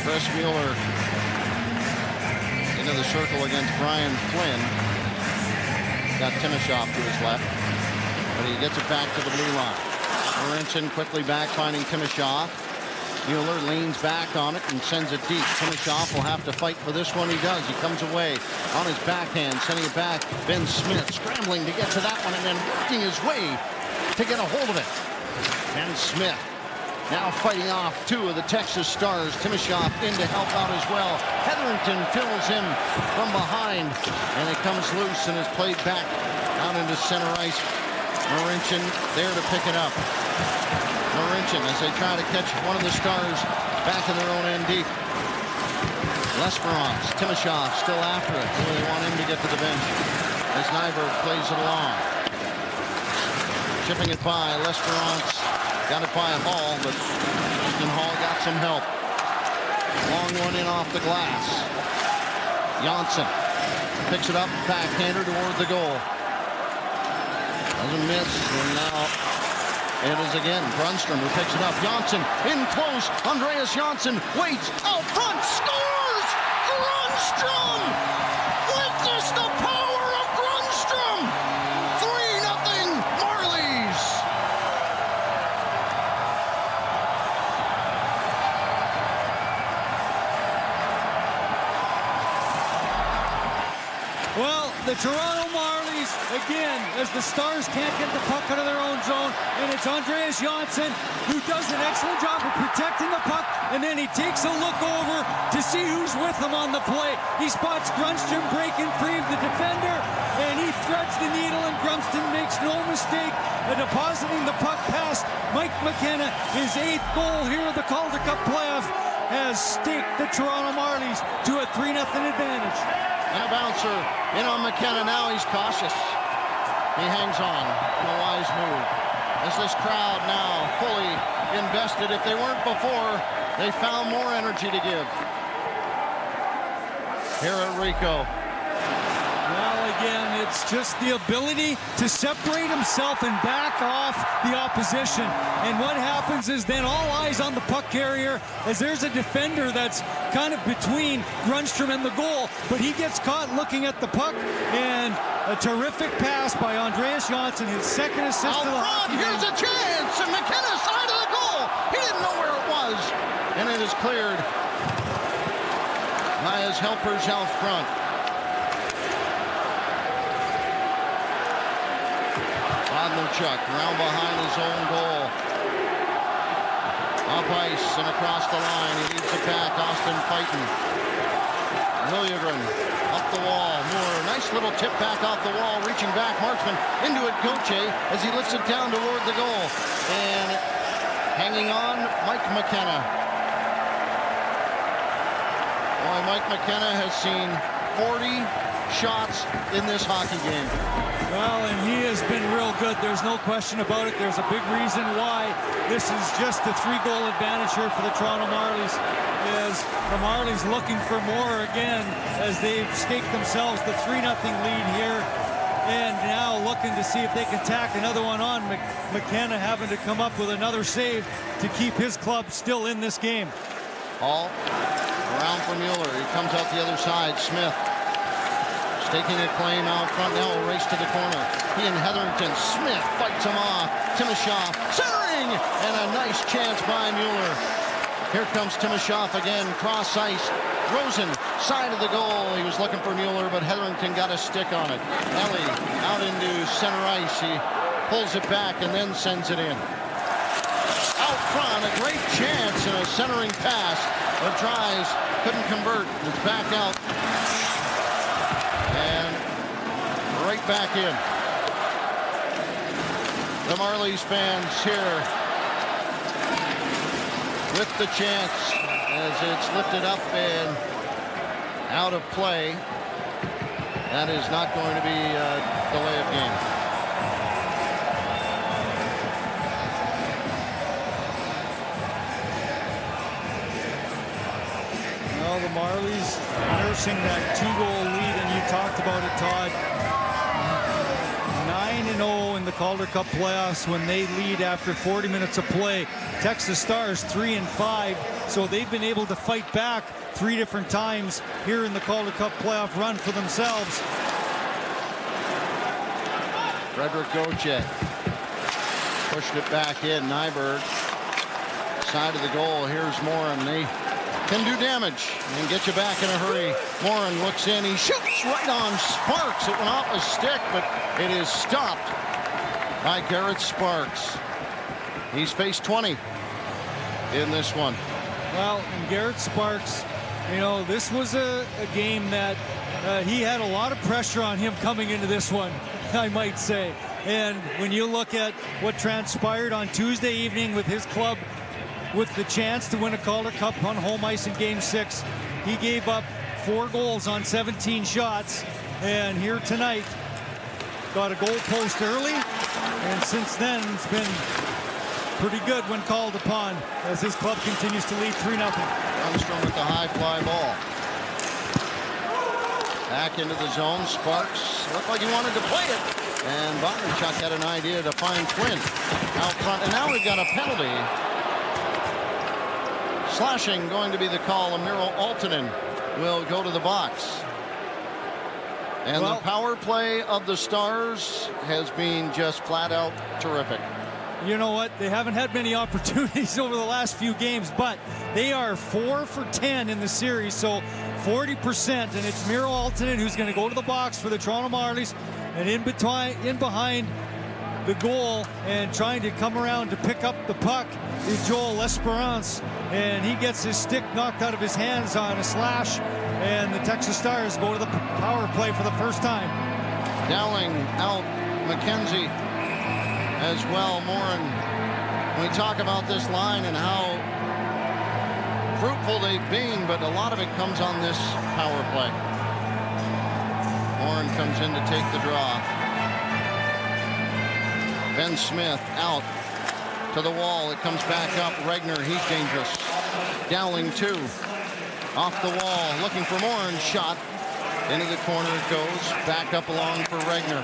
Chris Mueller into the circle against Brian Flynn. Got Timashov to his left, but he gets it back to the blue line. Marincin quickly back, finding Timashov. Mueller leans back on it and sends it deep. Timashov will have to fight for this one. He does. He comes away on his backhand, sending it back. Ben Smith scrambling to get to that one and then working his way to get a hold of it. Ben Smith now fighting off 2 of the Texas Stars. Timashov in to help out as well. Hetherington fills him from behind, and it comes loose and is played back out into center ice. Marincin there to pick it up. Marincin as they try to catch one of the Stars back in their own end deep. Lesperance, Timashov still after it. They want him to get to the bench as Nyberg plays it along. Chipping it by Lesperance. Got it by Hall, but Houston Hall got some help. Long one in off the glass. Janssen picks it up, backhander toward the goal. Doesn't miss, and now it is again Grundstrom who picks it up. Janssen in close. Andreas Janssen waits out front, scores! Grundstrom! Witness the power of Grundstrom! 3-0 Marlies! Well, the Toronto Marlies, again, as the Stars can't get the puck out of their own zone, and it's Andreas Janssen who does an excellent job of protecting the puck, and then he takes a look over to see who's with him on the play. He spots Grundstrom breaking free of the defender, and he threads the needle, and Grundstrom makes no mistake of depositing the puck past Mike McKenna. His 8th goal here of the Calder Cup playoff has staked the Toronto Marlies to a 3-0 advantage. And a bouncer in on McKenna. Now he's cautious. He hangs on in a wise move. As this crowd now fully invested. If they weren't before, they found more energy to give. Here at Rico. Well, again, it's just the ability to separate himself and back off the opposition. And what happens is then all eyes on the puck carrier as there's a defender that's kind of between Grundstrom and the goal, but he gets caught looking at the puck, and a terrific pass by Andreas Janssen, his 2nd assist of the hockey game. Here's a chance, and McKenna's side of the goal. He didn't know where it was, and it is cleared by his helpers out front. Bodnarchuk round behind his own goal. Up ice and across the line. He leads it back. Austin fighting. Liljegren up the wall. Moore, nice little tip back off the wall. Reaching back. Marchman into it. Gauthier as he lifts it down toward the goal. And hanging on, Mike McKenna. Boy, Mike McKenna has seen 40 shots in this hockey game. Well, and he has been real good. There's no question about it. There's a big reason why this is just a 3-goal advantage here for the Toronto Marlies. Is the Marlies looking for more again as they've staked themselves the 3-0 lead here, and now looking to see if they can tack another one on. McKenna having to come up with another save to keep his club still in this game. Hall around for Mueller. He comes out the other side. Smith taking a claim out front now, a race to the corner. He and Hetherington. Smith fights him off. Timashov centering, and a nice chance by Mueller. Here comes Timoshoff again, cross ice. Rosen, side of the goal. He was looking for Mueller, but Hetherington got a stick on it. Ellie out into center ice. He pulls it back and then sends it in. Out front, a great chance and a centering pass. But tries, couldn't convert. It's back out. And right back in. The Marlies fans here with the chance as it's lifted up and out of play. That is not going to be a delay of game. Well, the Marlies nursing that 2-goal lead, and you talked about it, Todd. 9-0 in the Calder Cup playoffs when they lead after 40 minutes of play. Texas Stars 3-5, so they've been able to fight back 3 different times here in the Calder Cup playoff run for themselves. Frederick Gauthier pushed it back in. Nyberg, side of the goal. Here's Morin. They can do damage and get you back in a hurry. Morin looks in. He shoots right on Sparks. It went off a stick, but it is stopped by Garrett Sparks. He's faced 20 in this one. Well, and Garrett Sparks, you know, this was a game that he had a lot of pressure on him coming into this one, I might say. And when you look at what transpired on Tuesday evening with his club with the chance to win a Calder Cup on home ice in Game 6, he gave up 4 goals on 17 shots. And here tonight, got a goal post early, and since then it's been pretty good when called upon as his club continues to lead 3-0. Armstrong with the high fly ball. Back into the zone. Sparks looked like he wanted to play it. And Bondarchuk had an idea to find Quinn out front. And now we've got a penalty. Slashing going to be the call. Miro Aaltonen will go to the box. And the power play of the Stars has been just flat out terrific. You know what? They haven't had many opportunities over the last few games, but they are 4 for 10 in the series, so 40%. And it's Miro Aaltonen who's going to go to the box for the Toronto Marlies, and in behind the goal and trying to come around to pick up the puck is Joel L'Esperance, and he gets his stick knocked out of his hands on a slash, and the Texas Stars go to the power play for the first time. Dowling out, McKenzie as well. Morin, we talk about this line and how fruitful they've been, but a lot of it comes on this power play. Morin comes in to take the draw. Ben Smith out to the wall. It comes back up. Regner, he's dangerous. Dowling 2. Off the wall, looking for Morin. Shot. Into the corner it goes. Back up along for Regner.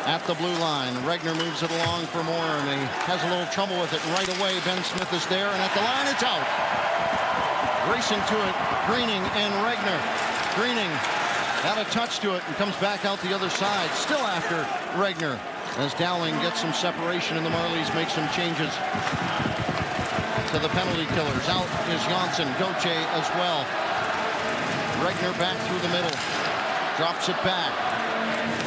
At the blue line. Regner moves it along for Morin. He has a little trouble with it right away. Ben Smith is there, and at the line it's out. Racing to it, Greening and Regner. Greening got a touch to it and comes back out the other side. Still after Regner, as Dowling gets some separation and the Marlies make some changes to the penalty killers. Out is Janssen, Gauthier as well. Regner back through the middle, drops it back,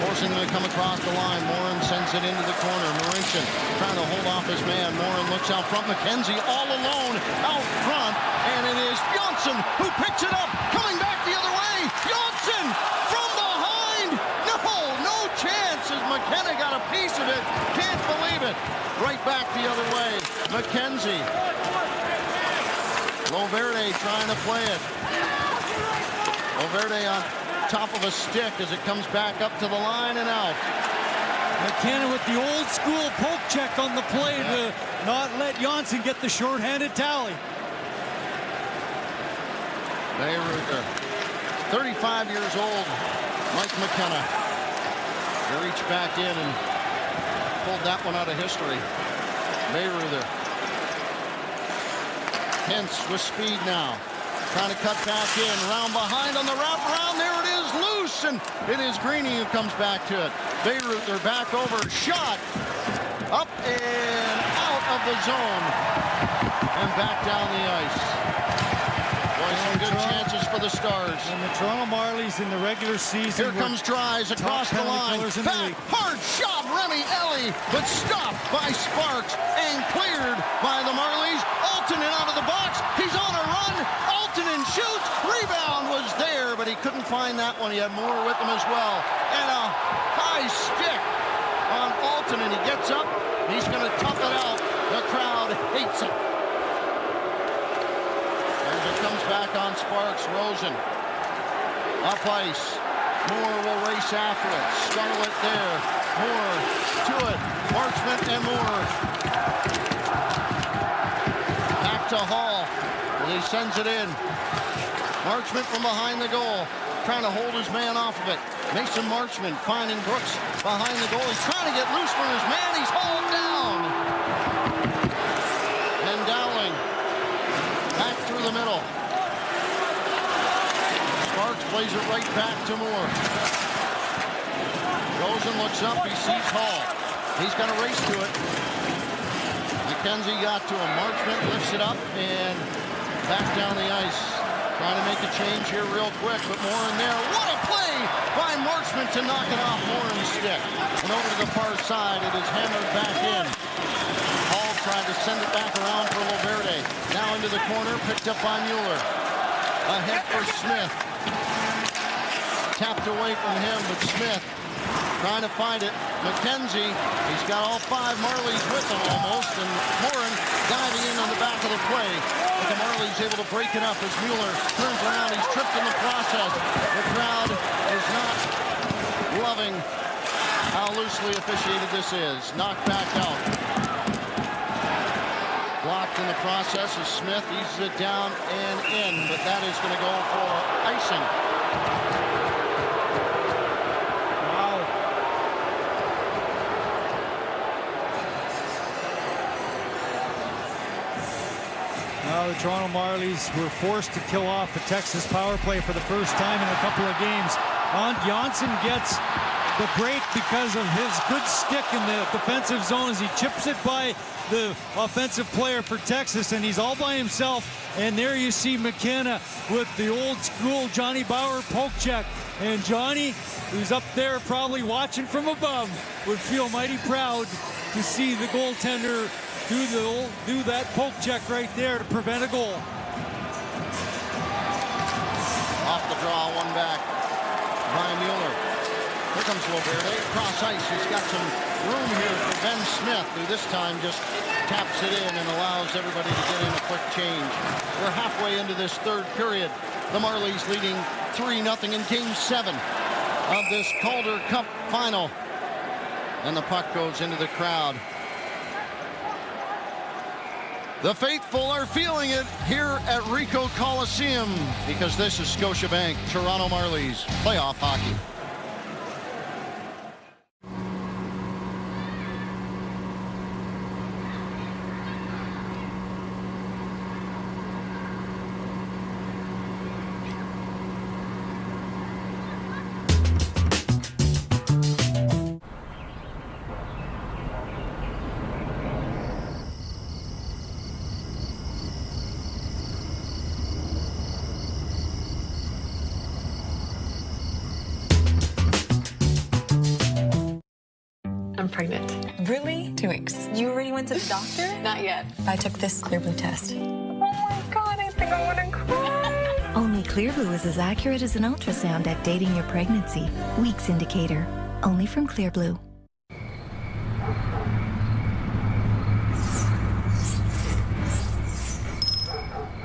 forcing him to come across the line. Morin sends it into the corner. Marincin trying to hold off his man. Morin looks out front. McKenzie all alone out front, and it is Janssen who picks it up, coming back the other way. Janssen from behind. No chance as McKenna got a piece of it. Can't believe it. Right back the other way. McKenzie. Loverde trying to play it. Loverde on top of a stick as it comes back up to the line and out. McKenna with the old school poke check on the play to not let Janssen get the shorthanded tally. Bayreuther, 35 years old, Mike McKenna. He reached back in and pulled that one out of history. Bayreuther. Hintz with speed now. Trying to cut back in. Round behind on the wraparound. There it is, loose. And it is Greening who comes back to it. Bayreuther back over. Shot. Up and out of the zone. And back down the ice. Boy, some good chances for the Stars. And the Toronto Marlies in the regular season. Here comes Dries across the line. Back, hard shot, Remy Ellie, but stopped by Sparks and cleared by the Marlies. Altonen out of the box. He's on a run. Altonen shoots. Rebound was there, but he couldn't find that one. He had more with him as well. And a high stick on Altonen. He gets up. He's going to tough it out. The crowd hates it. As it comes back on Sparks, Rosen. Up ice. Moore will race after it. Scarlett there. Moore to it. Marchment and Moore. Back to Hall. And he sends it in. Marchment from behind the goal. Trying to hold his man off of it. Mason Marchment finding Brooks behind the goal. He's trying to get loose from his man. He's hauled down. And Dowling back through the middle. Sparks plays it right back to Moore. Rosen looks up. He sees Hall. He's got to race to it. McKenzie got to him. Marchment lifts it up and back down the ice. Trying to make a change here real quick, but Moore in there. What a play by Marchment to knock it off Morin's stick. And over to the far side, it is hammered back in. Hall tried to send it back around for Loverde. Now into the corner, picked up by Mueller. Ahead for Smith. Tapped away from him, but Smith trying to find it. McKenzie, he's got all five Marlies with him almost, and Morin diving in on the back of the play. But the Marlies able to break it up as Mueller turns around. He's tripped in the process. The crowd is not loving how loosely officiated this is. Knocked back out. Blocked in the process as Smith eases it down and in, but that is going to go for icing. Now the Toronto Marlies were forced to kill off the Texas power play for the first time in a couple of games. Janssen gets the break because of his good stick in the defensive zone as he chips it by the offensive player for Texas, and he's all by himself. And there you see McKenna with the old school Johnny Bauer poke check. And Johnny, who's up there probably watching from above, would feel mighty proud to see the goaltender do that poke check right there to prevent a goal. Off the draw, one back by Mueller. Here comes Loverde across ice. He's got some room here for Ben Smith, who this time just taps it in and allows everybody to get in a quick change. We're halfway into this third period. The Marlies leading 3-0 in Game 7 of this Calder Cup final. And the puck goes into the crowd. The faithful are feeling it here at Ricoh Coliseum because this is Scotiabank Toronto Marlies playoff hockey. I'm pregnant. Really? 2 weeks. You already went to the doctor? Not yet. I took this Clear Blue test. Oh my God, I think I want to cry. Only Clear Blue is as accurate as an ultrasound at dating your pregnancy. Weeks indicator. Only from Clear Blue.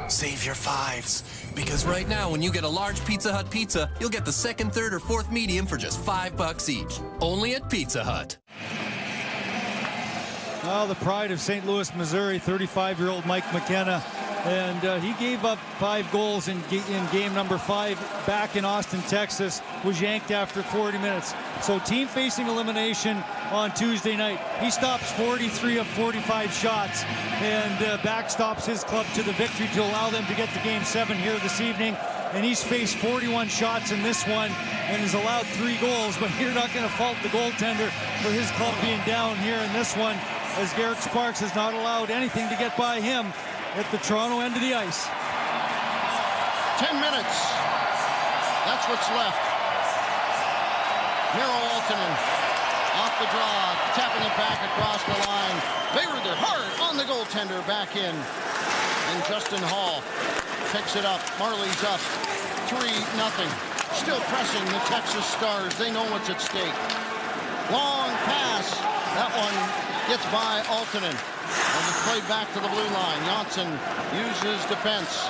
Save your fives. Because right now, when you get a large Pizza Hut pizza, you'll get the second, third, or fourth medium for just $5 each. Only at Pizza Hut. Well, the pride of St. Louis, Missouri, 35-year-old Mike McKenna. And he gave up 5 goals in game number 5 back in Austin, Texas. Was yanked after 40 minutes. So team facing elimination on Tuesday night. He stops 43 of 45 shots and backstops his club to the victory to allow them to get to Game 7 here this evening. and he's faced 41 shots in this one and has allowed 3 goals, but you're not going to fault the goaltender for his club being down here in this one, as Garrett Sparks has not allowed anything to get by him at the Toronto end of the ice. 10 minutes. That's what's left. Miro Aaltonen off the draw, tapping it back across the line. Bayreuther hard on the goaltender, back in. And Justin Hall picks it up. Marley's up 3-0. Still pressing the Texas Stars. They know what's at stake. Long pass. That one gets by Aaltonen. And it's played back to the blue line. Janssen uses defense.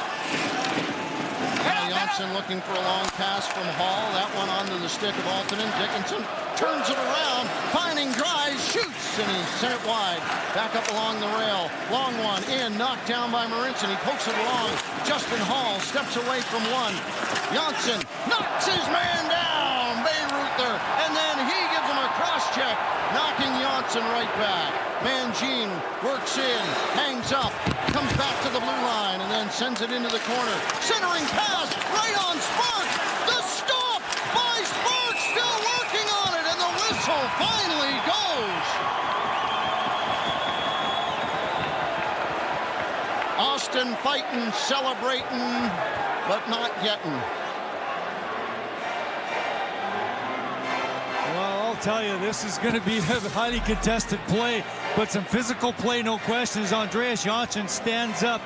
Janssen looking for a long pass from Hall. That one onto the stick of Aaltonen. Dickinson turns it around. Finding drives, shoots, and he sent it wide. Back up along the rail. Long one in, knocked down by Marincin. He pokes it along. Justin Hall steps away from one. Janssen knocks his man down. Bayreuther, and then he gives him a cross-check, knocking Janssen right back. Mangin works in, hangs up, comes back to the blue line, and then sends it into the corner. Centering pass, right on Sparks. The stop by Sparks, still working on it, and the whistle finally goes. Austin fighting, celebrating, but not getting. Well, I'll tell you, this is going to be a highly contested play, but some physical play, no questions. Andreas Janssen stands up.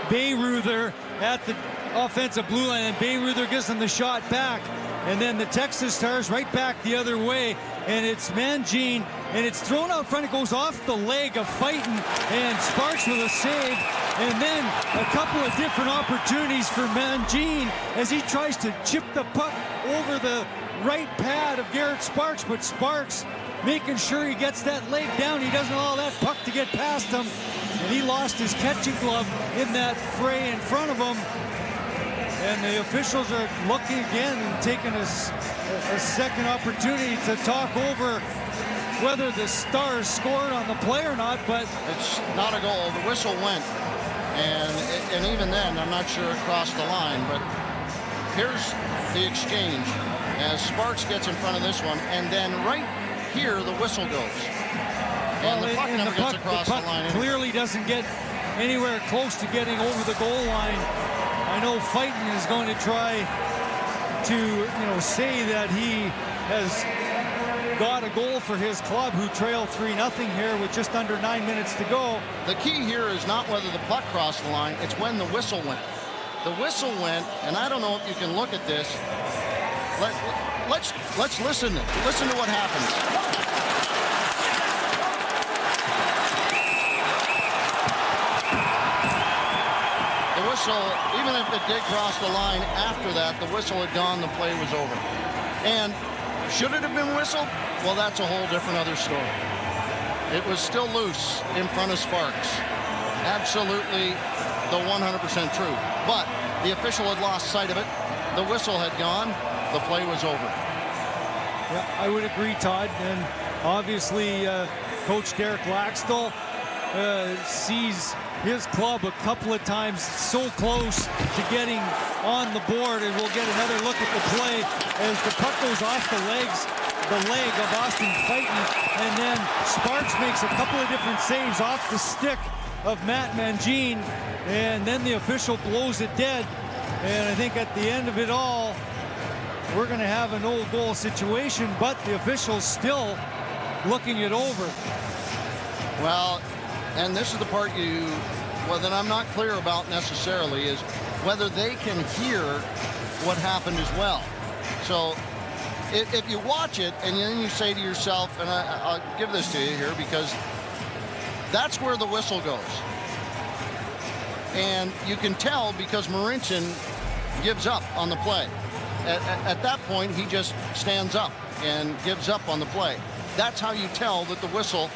Bayreuther at the offensive blue line, and Bayreuther gives him the shot back. And then the Texas Stars right back the other way, and it's Mangin, and it's thrown out front. It goes off the leg of Fighton, and Sparks with a save. And then a couple of different opportunities for Mangin as he tries to chip the puck over the right pad of Garrett Sparks, but Sparks making sure he gets that leg down. He doesn't allow that puck to get past him, and he lost his catching glove in that fray in front of him. And the officials are looking again and taking a second opportunity to talk over whether the Stars scored on the play or not, but it's not a goal. The whistle went, and even then, I'm not sure it crossed the line, but here's the exchange as Sparks gets in front of this one, and then right here, the whistle goes. And the puck never gets across the line. Clearly doesn't get anywhere close to getting over the goal line. I know Fighton is going to try to, say that he has got a goal for his club, who trail 3-0 here with just under 9 minutes to go. The key here is not whether the puck crossed the line, it's when the whistle went. The whistle went, and I don't know if you can look at this. Let's listen. Listen to what happens. Even if it did cross the line after that, the whistle had gone, the play was over. And should it have been whistled? Well, that's a whole different other story. It was still loose in front of Sparks. Absolutely the 100% truth. But the official had lost sight of it. The whistle had gone. The play was over. Yeah, I would agree, Todd. And obviously, Coach Derek Laxdal sees his club a couple of times so close to getting on the board, and we'll get another look at the play as the puck goes off the leg of Austin Fighton, and then Sparks makes a couple of different saves off the stick of Matt Mangin, and then the official blows it dead. And I think at the end of it all, we're going to have a no goal situation, but the official's still looking it over. Well, and this is the part that I'm not clear about necessarily, is whether they can hear what happened as well. So if you watch it and then you say to yourself, and I'll give this to you here because that's where the whistle goes. And you can tell because Marincin gives up on the play. At that point, he just stands up and gives up on the play. That's how you tell that the whistle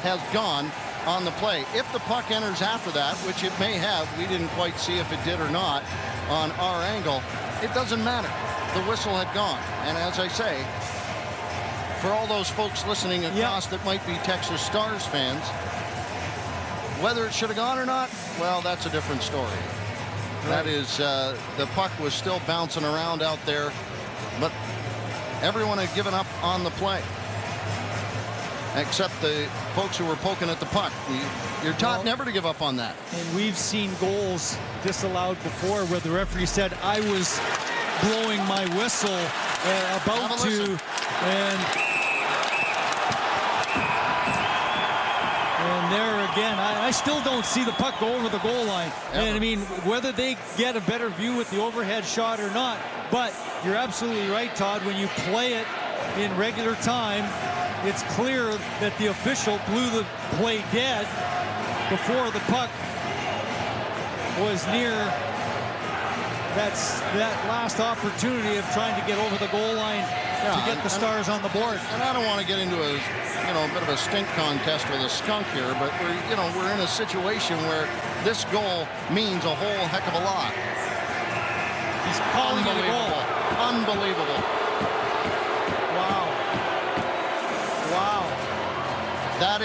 has gone on the play. If the puck enters after that, which it may have, we didn't quite see if it did or not on our angle, it doesn't matter. The whistle had gone. And as I say, for all those folks listening across that might be Texas Stars fans, whether it should have gone or not, well, that's a different story. That is, the puck was still bouncing around out there, but everyone had given up on the play, except the folks who were poking at the puck. You're taught never to give up on that. And we've seen goals disallowed before where the referee said, I was blowing my whistle about to, and there again, I still don't see the puck go over the goal line. And I mean, whether they get a better view with the overhead shot or not, but you're absolutely right, Todd, when you play it in regular time, it's clear that the official blew the play dead before the puck was near that last opportunity of trying to get over the goal line to get the Stars on the board. And I don't want to get into a bit of a stink contest with a skunk here, but we're in a situation where this goal means a whole heck of a lot. He's calling it a goal. Unbelievable. Wow. That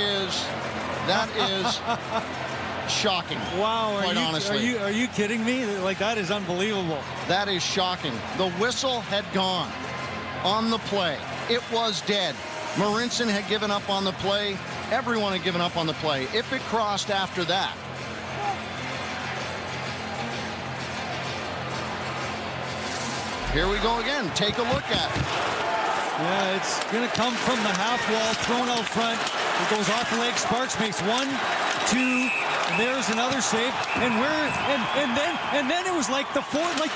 is shocking. Wow, honestly. Are you kidding me? Like, that is unbelievable. That is shocking. The whistle had gone on the play. It was dead. Marincin had given up on the play. Everyone had given up on the play. If it crossed after that. Here we go again. Take a look at it. Yeah, it's going to come from the half wall, thrown out front. It goes off the leg. Sparks makes 1, 2, and there's another save. And then it was like the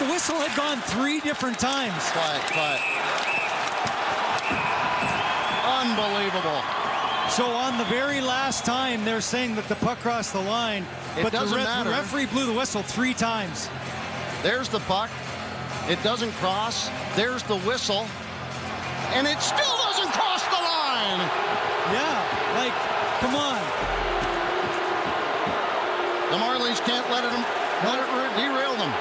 whistle had gone 3 different times. Quiet. Unbelievable. So on the very last time, they're saying that the puck crossed the line, but the referee blew the whistle 3 times. There's the puck. It doesn't cross. There's the whistle. And it still doesn't cross the line. Yeah, like, come on. The Marlies can't let it derail them.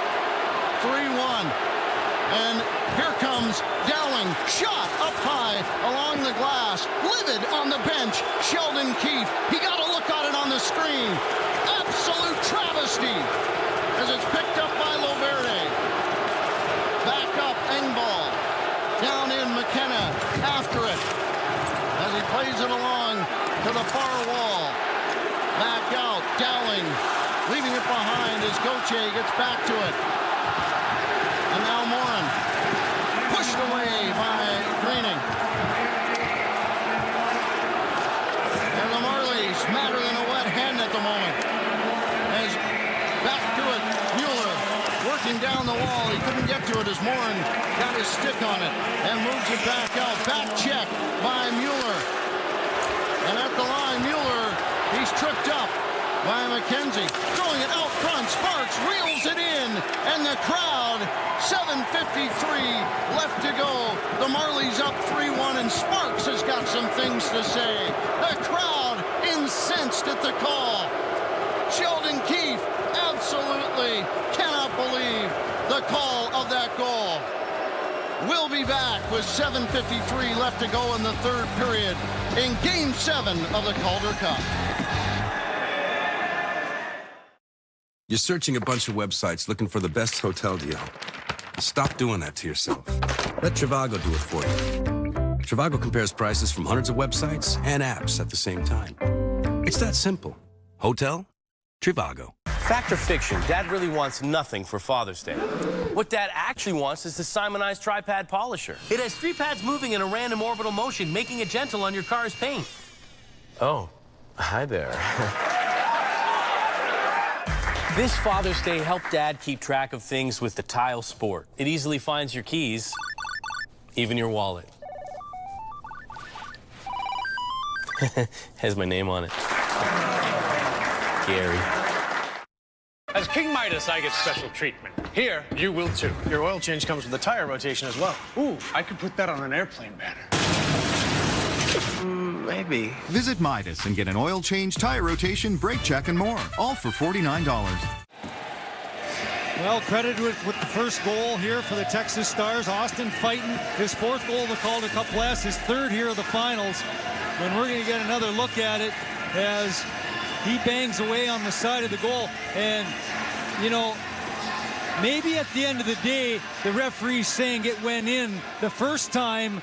3-1. And here comes Dowling. Shot up high along the glass. Livid on the bench. Sheldon Keefe. He got a look at it on the screen. Absolute travesty as it's picked up by Loverde. Back up Engvall. Down in McKenna after it as he plays it along to the far wall. Back out, Dowling leaving it behind as Gauthier gets back to it. And now Morin pushed away by Greening. And the Marlies madder than a wet hen at the moment. As back to it, Mueller working down the wall. He couldn't get to it as Morin got his stick on it and moves it back out. Back check by Mueller. And at the line, Mueller, he's tripped up by McKenzie. Throwing it out front. Sparks reels it in. And the crowd, 7:53 left to go. The Marlies up 3-1, and Sparks has got some things to say. The crowd incensed at the call. Sheldon Keefe absolutely cannot believe the call of that goal. We'll be back with 7:53 left to go in the third period in Game 7 of the Calder Cup. You're searching a bunch of websites looking for the best hotel deal. Stop doing that to yourself. Let Trivago do it for you. Trivago compares prices from hundreds of websites and apps at the same time. It's that simple. Hotel? Trivago. Fact or fiction, Dad really wants nothing for Father's Day. What Dad actually wants is the Simonized Tri-Pad Polisher. It has 3 pads moving in a random orbital motion, making it gentle on your car's paint. Oh, hi there. This Father's Day, help Dad keep track of things with the Tile Sport. It easily finds your keys, even your wallet. Has my name on it. Gary. As King Midas, I get special treatment. Here, you will too. Your oil change comes with a tire rotation as well. Ooh, I could put that on an airplane banner. Maybe. Visit Midas and get an oil change, tire rotation, brake check, and more. All for $49. Well, credited with the first goal here for the Texas Stars. Austin fighting his 4th goal of the Calder Cup West, his 3rd here of the finals. And we're going to get another look at it as he bangs away on the side of the goal. And, you know, maybe at the end of the day, the referee's saying it went in the first time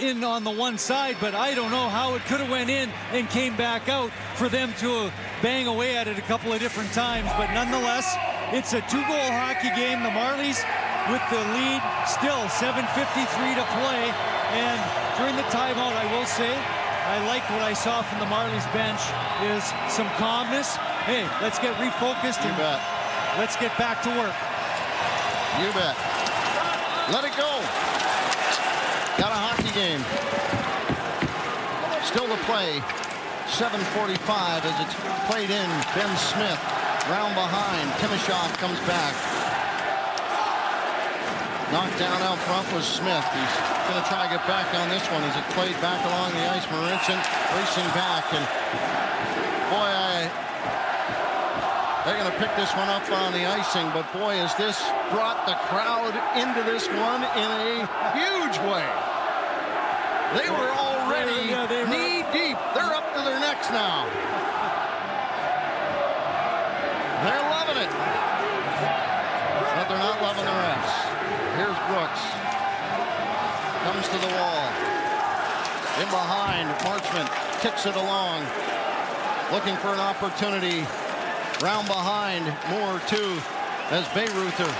in on the one side, but I don't know how it could have went in and came back out for them to bang away at it a couple of different times. But nonetheless, it's a 2-goal hockey game. The Marlies with the lead, still 7:53 to play. And during the timeout, I will say, I like what I saw from the Marlies bench is some calmness. Hey, let's get refocused and let's get back to work. You bet. Let it go. Got a hockey game. Still to play. 7:45 as it's played in. Ben Smith round behind. Timashov comes back. Knocked down out front was Smith. He's going to try to get back on this one as it played back along the ice. Marincin racing back, and boy, they're going to pick this one up on the icing, but boy, has this brought the crowd into this one in a huge way. They were already knee deep. They're up to their necks now. They're loving it, but they're not loving the refs. Here's Brooks. Comes to the wall. In behind, Marchment kicks it along. Looking for an opportunity. Round behind, Moore too, as Bayreuther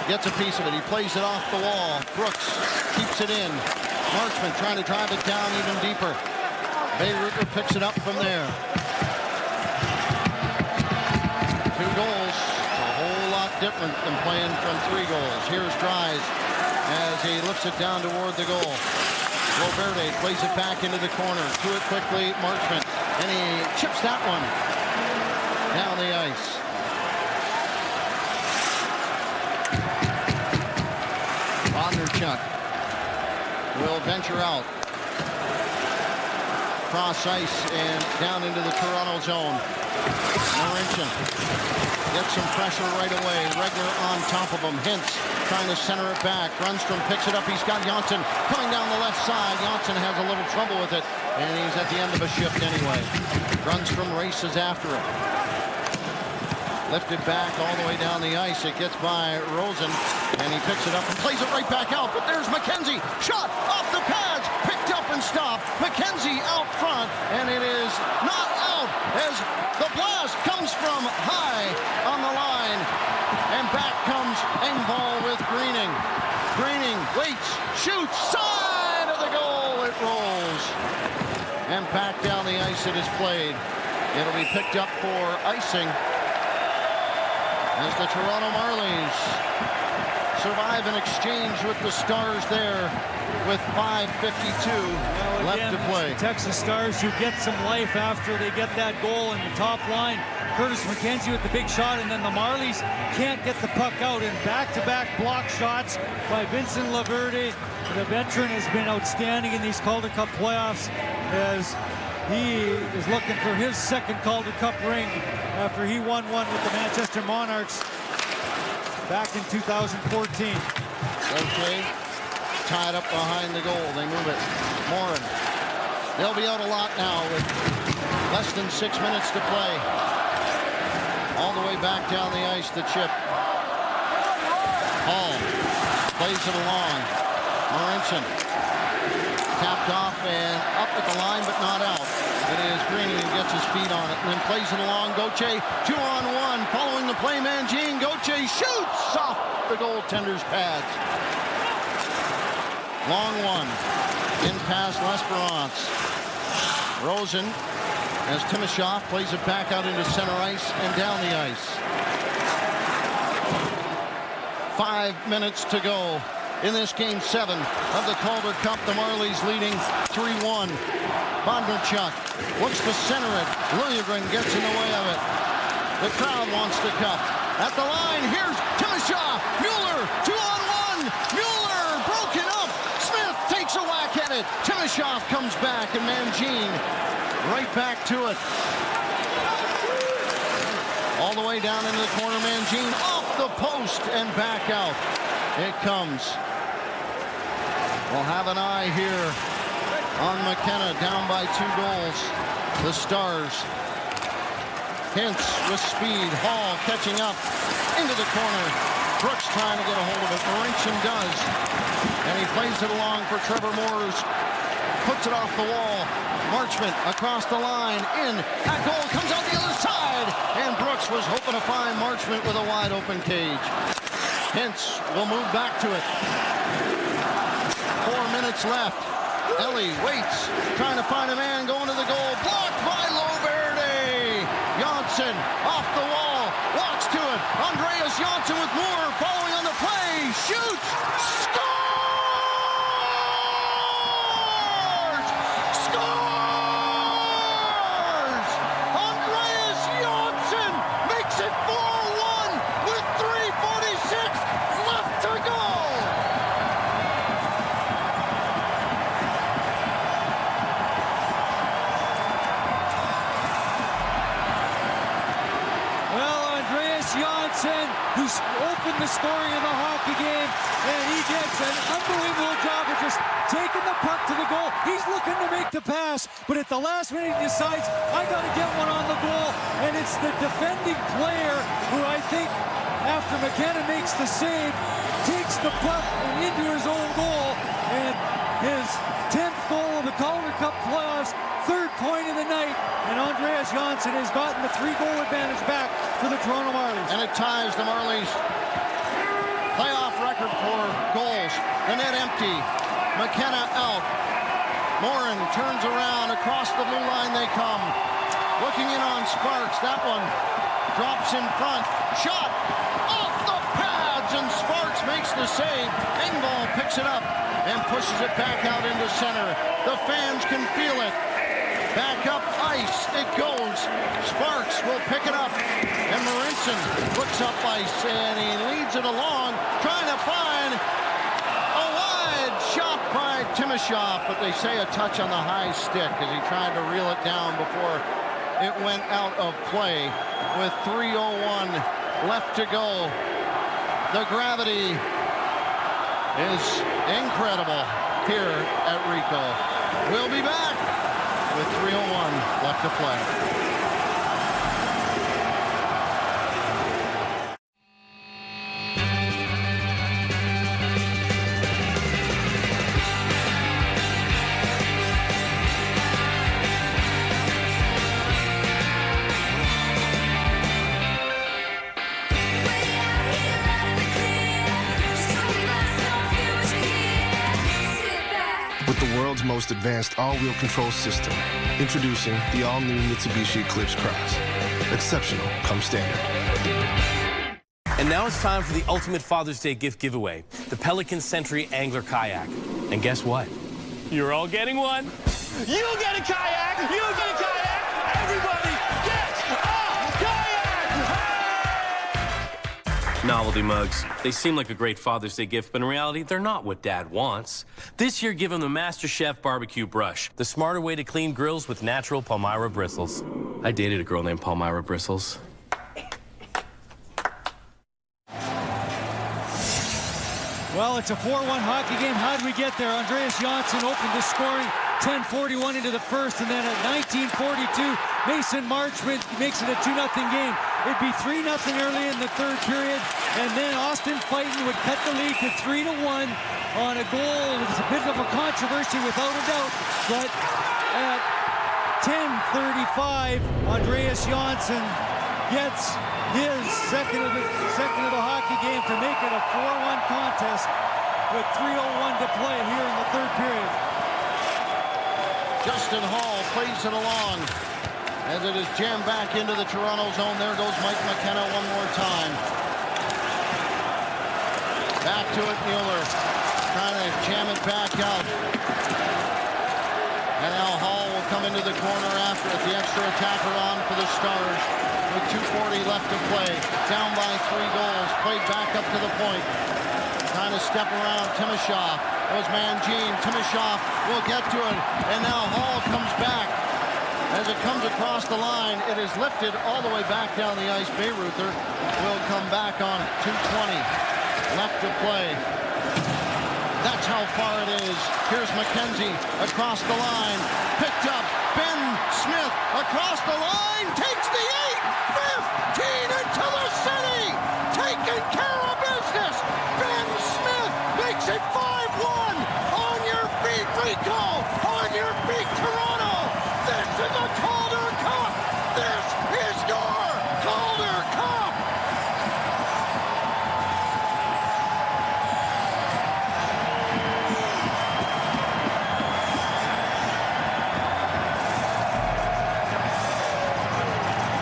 gets a piece of it. He plays it off the wall. Brooks keeps it in. Marchment trying to drive it down even deeper. Bayreuther picks it up from there. 2 goals. A whole lot different than playing from 3 goals. Here's Dries as he lifts it down toward the goal. Valverde plays it back into the corner. To it quickly, Marchment. And he chips that one down the ice. Bondarchuk will venture out. Cross ice and down into the Toronto zone. Marincin gets some pressure right away. Regler on top of him. Hintz trying to center it back. Grundstrom picks it up. He's got Janssen coming down the left side. Janssen has a little trouble with it, and he's at the end of a shift anyway. Grundstrom races after it. Lifted back all the way down the ice. It gets by Rosen, and he picks it up and plays it right back out. But there's McKenzie. Shot off the pads. Picked up and stopped. McKenzie out front, and it is not out as the blast comes from high on the line. And back comes Engvall with Greening. Greening waits, shoots, side of the goal. It rolls. And back down the ice it is played. It'll be picked up for icing as the Toronto Marlies survive an exchange with the Stars there with 5:52 left to play. Texas Stars who get some life after they get that goal in the top line. Curtis McKenzie with the big shot, and then the Marlies can't get the puck out, and back-to-back block shots by Vincent Laverde. The veteran has been outstanding in these Calder Cup playoffs as he is looking for his second Calder Cup ring after he won one with the Manchester Monarchs back in 2014. Okay, tied up behind the goal. They move it. Morin. They'll be out a lot now with less than 6 minutes to play. All the way back down the ice, the chip. Hall plays it along. Marincin tapped off and up at the line, but not out. It is Greening who gets his feet on it and then plays it along. Gauthier 2-on-1 following the play. Mangine. Gauthier shoots off the goaltender's pads. Long one. In past L'Esperance. Rosen as Timashov plays it back out into center ice and down the ice. 5 minutes to go in this game 7 of the Calder Cup. The Marlies leading 3-1. Bondarchuk looks to center it. Liljegren gets in the way of it. The crowd wants to cup. At the line, here's Timashov. Mueller, 2-on-1. Mueller broken up. Smith takes a whack at it. Timashov comes back, and Mangine right back to it. All the way down into the corner. Mangine off the post and back out. It comes. We'll have an eye here on McKenna, down by 2 goals. The Stars Hintz with speed. Hall catching up into the corner. Brooks trying to get a hold of it. Marincin does. And he plays it along for Trevor Moores. Puts it off the wall. Marchment across the line. In at goal. Comes out the other side. And Brooks was hoping to find Marchment with a wide open cage. Hintz will move back to it. 4 minutes left. Ellie waits. Trying to find a man going to the goal. Blocked by Loverde. Janssen off the wall. Walks to it. Andreas Janssen with Moore following on the play. Shoots. Scores! Scores! Andreas Janssen makes it 4-1 with 3:46 left to go. Janssen, who's opened the scoring of the hockey game, and he gets an unbelievable job of just taking the puck to the goal. He's looking to make the pass, but at the last minute he decides, I got to get one on the goal, and it's the defending player who I think, after McKenna makes the save, takes the puck into his own goal, and his 10th goal of the Calder Cup playoffs, 3rd point of the night, and Andreas Janssen has gotten the 3-goal advantage back for the Toronto Marlies. And it ties the Marlies' playoff record for goals. The net empty. McKenna out. Morin turns around. Across the blue line they come. Looking in on Sparks. That one drops in front. Shot off the pads, and Sparks makes the save. Engvall picks it up and pushes it back out into center. The fans can feel it. Back up ice, it goes. Sparks will pick it up. And Marincin looks up ice, and he leads it along, trying to find a wide shot by Timashov, but they say a touch on the high stick as he tried to reel it down before it went out of play. With 3:01 left to go, the gravity is incredible here at Ricoh. We'll be back with 3:01 left to play. With the world's most advanced all-wheel control system, introducing the all-new Mitsubishi Eclipse Cross. Exceptional comes standard. And now it's time for the ultimate Father's Day gift giveaway, the Pelican Century Angler Kayak. And guess what? You're all getting one. You get a kayak! You get a kayak! Everybody gets a kayak! Novelty mugs. They seem like a great Father's Day gift, but in reality, they're not what Dad wants. This year, give him the Master Chef Barbecue Brush, the smarter way to clean grills with natural Palmyra bristles. I dated a girl named Palmyra Bristles. Well, it's a 4-1 hockey game. How did we get there? Andreas Janssen opened the scoring, 10:41 into the first, and then at 19:42, Mason Marchment makes it a 2-0 game. It'd be 3-0 early in the third period, and then Austin Fighton would cut the lead to 3-1 on a goal. It's a bit of a controversy without a doubt, but at 10:35, Andreas Janssen gets his second of the hockey game to make it a 4-1 contest with 3:01 to play here in the third period. Justin Hall plays it along as it is jammed back into the Toronto zone. There goes Mike McKenna one more time. Back to it, Mueller trying to jam it back out. And now Hall will come into the corner after it. The extra attacker on for the Stars with 2:40 left to play. Down by 3 goals. Played back up to the point. Trying to step around Timashov. Goes Mangine. Timashov will get to it. And now Hall comes back. As it comes across the line, it is lifted all the way back down the ice. Bayreuther will come back on 2:20 left to play. That's how far it is. Here's McKenzie across the line. Picked up. Ben Smith across the line. Takes the 8. to the Calder Cup. This is your Calder Cup.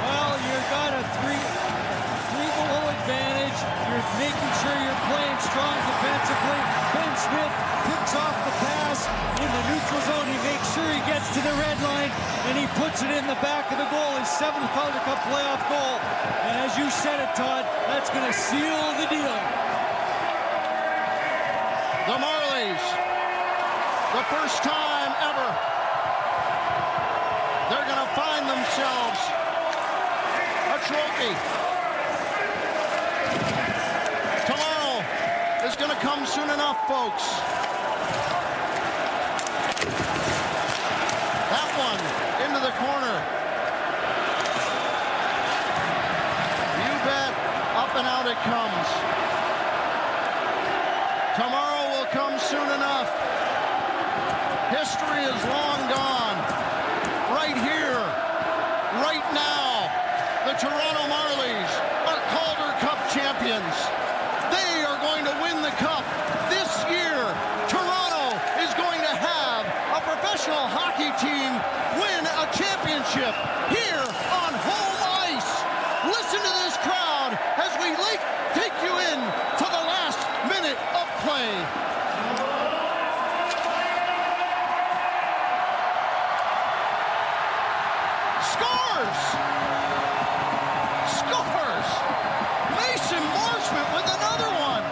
Well, you've got a three-goal advantage. You're making sure you're playing strong defensively. Ben Smith picks off the pass in the neutral zone. He makes sure he gets to the red line, and he puts it in the back of the goal. His 7th Calder Cup playoff goal. And as you said it, Todd, that's going to seal the deal. The Marlies, the first time ever, they're going to find themselves a trophy. Tomorrow is going to come soon enough, folks. That one into the corner. You bet, up and out it comes. Tomorrow will come soon enough. History is long gone. Right here, right now, the Toronto Marlies are Calder Cup champions. They are going to win the cup. This year, Toronto is going to have a professional hockey team win a championship here on home ice. Listen to this crowd as we take you in to the last minute of play. Scores! Scores! Mason Marchment with another one.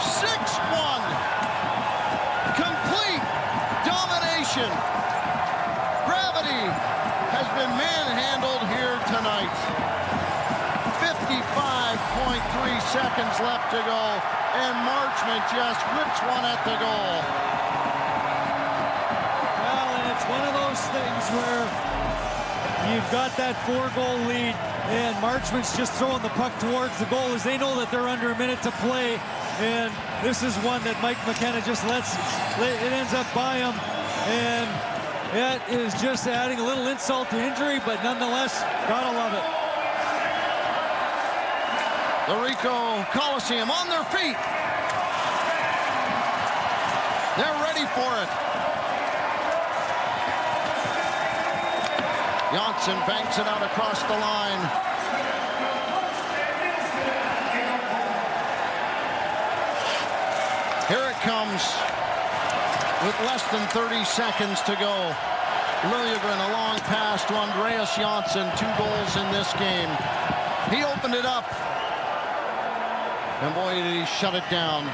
6-1. Complete domination. Gravity has been manhandled here tonight. 55.3 seconds left to go, and Marchment just rips one at the goal. Well, and it's one of those things where you've got that 4-goal lead, and Marchment's just throwing the puck towards the goal as they know that they're under a minute to play. And this is one that Mike McKenna just lets, it ends up by him. And it is just adding a little insult to injury, but nonetheless, gotta love it. The Ricoh Coliseum on their feet. They're ready for it. Janssen banks it out across the line. Here it comes with less than 30 seconds to go. Liljegren, a long pass to Andreas Janssen. 2 goals in this game. He opened it up. And boy, did he shut it down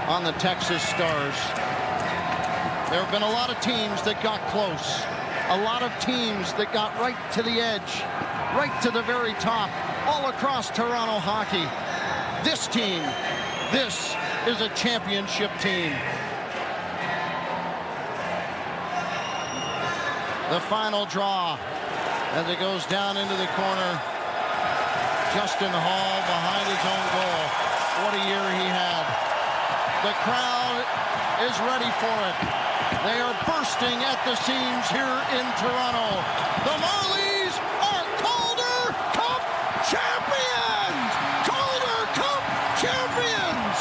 on the Texas Stars. There have been a lot of teams that got close. A lot of teams that got right to the edge, right to the very top, all across Toronto hockey. This team, this is a championship team. The final draw as it goes down into the corner. Justin Hall behind his own goal. What a year he had. The crowd is ready for it. They are bursting at the seams here in Toronto. The Marlies are Calder Cup champions! Calder Cup champions!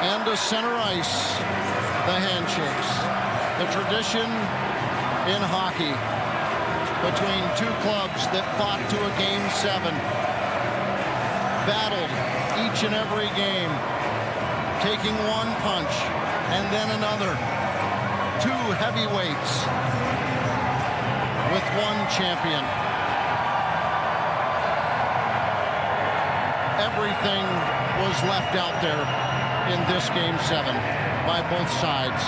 and to center ice. The handshakes. The tradition in hockey between two clubs that fought to a Game 7. Battled each and every game. Taking one punch and then another. Two heavyweights with one champion. Everything was left out there in this Game 7 by both sides.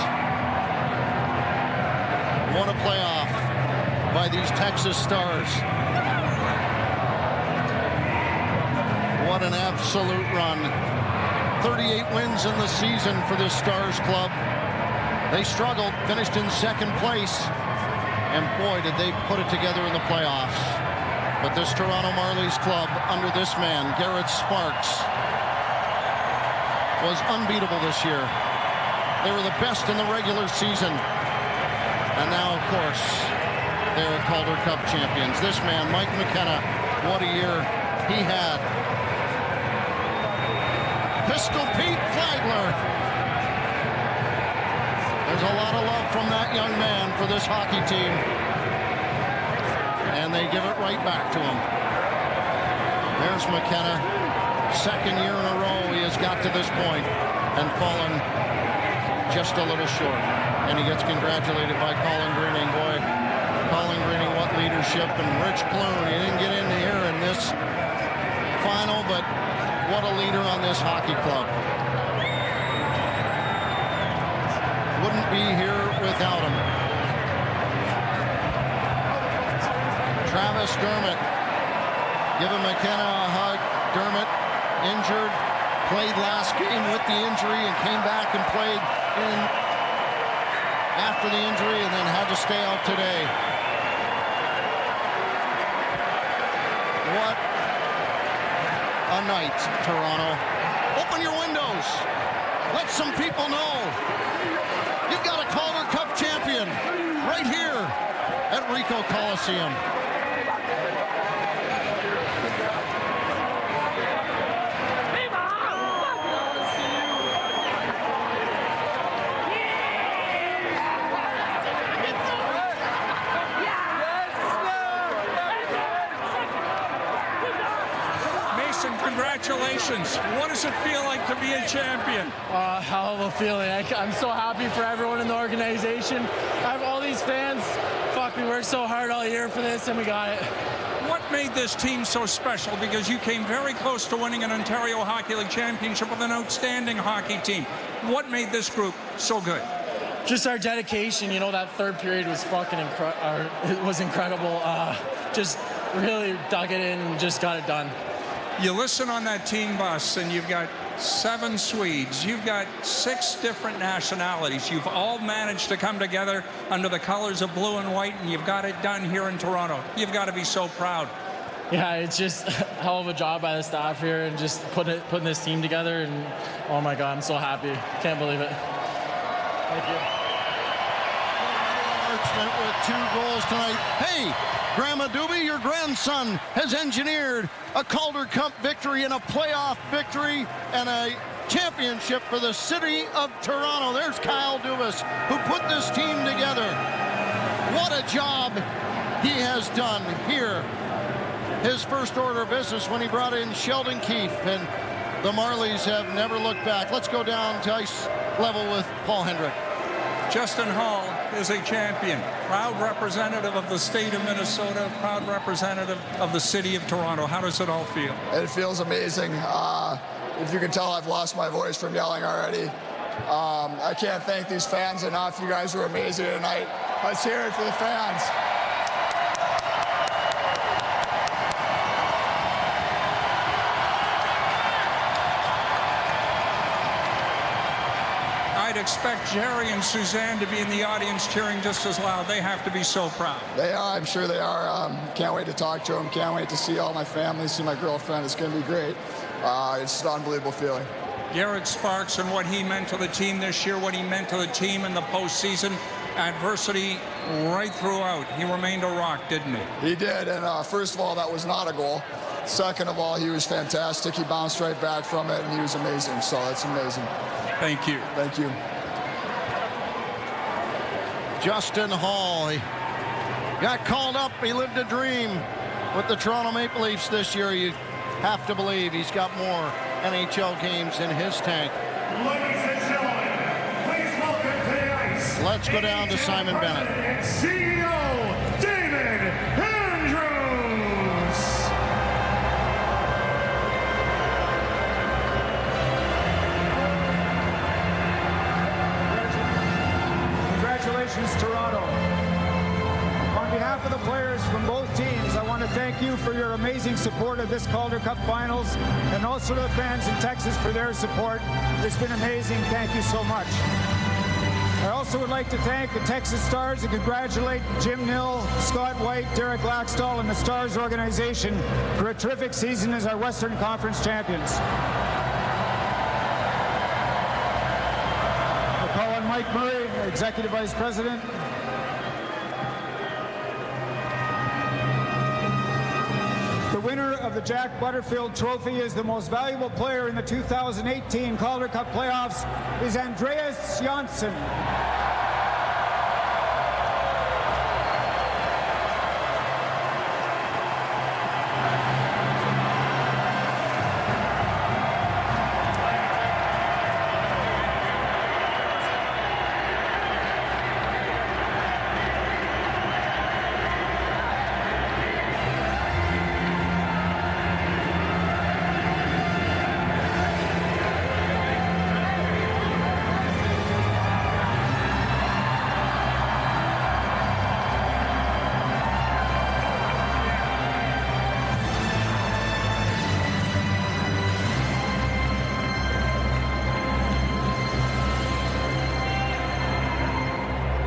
What a playoff by these Texas Stars. What an absolute run. 38 wins in the season for this Stars club. They struggled, finished in second place, and boy, did they put it together in the playoffs. But this Toronto Marlies club, under this man, Garrett Sparks, was unbeatable this year. They were the best in the regular season. And now, of course, they're Calder Cup champions. This man, Mike McKenna, what a year he had. Pistol Pete Flagler. There's a lot of love from that young man for this hockey team. And they give it right back to him. There's McKenna. Second year in a row he has got to this point and fallen just a little short. And he gets congratulated by Colin Greening. Boy, Colin Greening, what leadership. And Rich Clune, he didn't get in here in this final, but what a leader on this hockey club. Wouldn't be here without him. Travis Dermott giving McKenna a hug. Dermott injured, played last game with the injury and came back and played in after the injury and then had to stay out today. What a night, Toronto. Open your windows. Let some people know you've got a Calder Cup champion right here at Ricoh Coliseum. Congratulations. What does it feel like to be a champion? Hell of a feeling. I'm so happy for everyone in the organization. I have all these fans. Fuck, we worked so hard all year for this, and we got it. What made this team so special? Because you came very close to winning an Ontario Hockey League championship with an outstanding hockey team. What made this group so good? Just our dedication. You know, that third period was fucking incredible. Just really dug it in and just got it done. You listen on that team bus, and you've got 7 Swedes. You've got 6 different nationalities. You've all managed to come together under the colors of blue and white, and you've got it done here in Toronto. You've got to be so proud. Yeah, it's just a hell of a job by the staff here and just putting this team together. And oh my God, I'm so happy. Can't believe it. Thank you. Marchment with 2 goals tonight. Hey, Grandma Doobie, your grandson has engineered a Calder Cup victory and a playoff victory and a championship for the city of Toronto. There's Kyle Dubas, who put this team together. What a job he has done here. His first order of business when he brought in Sheldon Keefe, and the Marlies have never looked back. Let's go down to ice level with Paul Hendrick. Justin Hall is a champion, proud representative of the state of Minnesota, proud representative of the city of Toronto. How does it all feel? It feels amazing. If you can tell, I've lost my voice from yelling already. I can't thank these fans enough. You guys were amazing tonight. Let's hear it for the fans. I'd expect Jerry and Suzanne to be in the audience cheering just as loud. They have to be so proud. They are. I'm sure they are. Can't wait to talk to them. Can't wait to see all my family, see my girlfriend. It's going to be great. It's an unbelievable feeling. Garrett Sparks and what he meant to the team this year, what he meant to the team in the postseason. adversity right throughout. He remained a rock, didn't he? He did, and first of all, that was not a goal. Second of all, he was fantastic. He bounced right back from it, and he was amazing. So that's amazing. Thank you. Thank you. Justin Hall, he got called up. He lived a dream with the Toronto Maple Leafs this year. You have to believe he's got more NHL games in his tank. Ladies and gentlemen, please welcome to the ice. Let's go down to Simon Bennett. And CEO David Andrews. Congratulations, Toronto. On behalf of the players from both teams, I want to thank you for your amazing support of this Calder Cup Finals, and also to the fans in Texas for their support. It's been amazing. Thank you so much. I also would like to thank the Texas Stars and congratulate Jim Nill, Scott White, Derek Laxdal, and the Stars organization for a terrific season as our Western Conference champions. I call on Mike Murray, Executive Vice President. The winner of the Jack Butterfield Trophy is the most valuable player in the 2018 Calder Cup playoffs is Andreas Johnsson.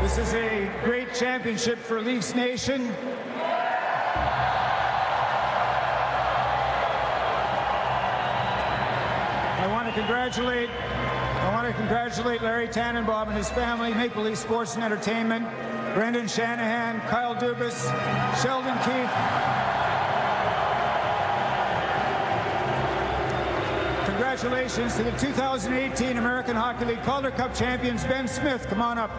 This is a great championship for Leafs Nation. I want to congratulate Larry Tannenbaum and his family, Maple Leaf Sports and Entertainment, Brendan Shanahan, Kyle Dubas, Sheldon Keefe. Congratulations to the 2018 American Hockey League Calder Cup champions, Ben Smith. Come on up.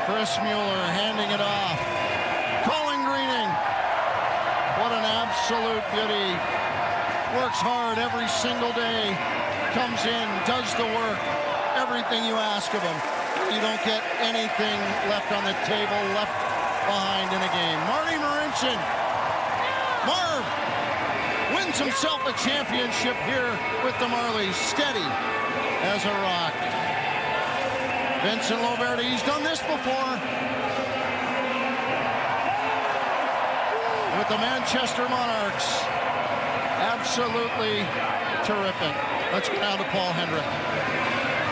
Chris Mueller handing it off. Colin Greening. What an absolute beauty. Works hard every single day. Comes in, does the work. Everything you ask of him. You don't get anything left on the table, left behind in a game. Marty Marincin. Marv wins himself a championship here with the Marlies. Steady as a rock. Vincent Loverty, he's done this before with the Manchester Monarchs. Absolutely terrific. Let's get down to Paul Hendrick.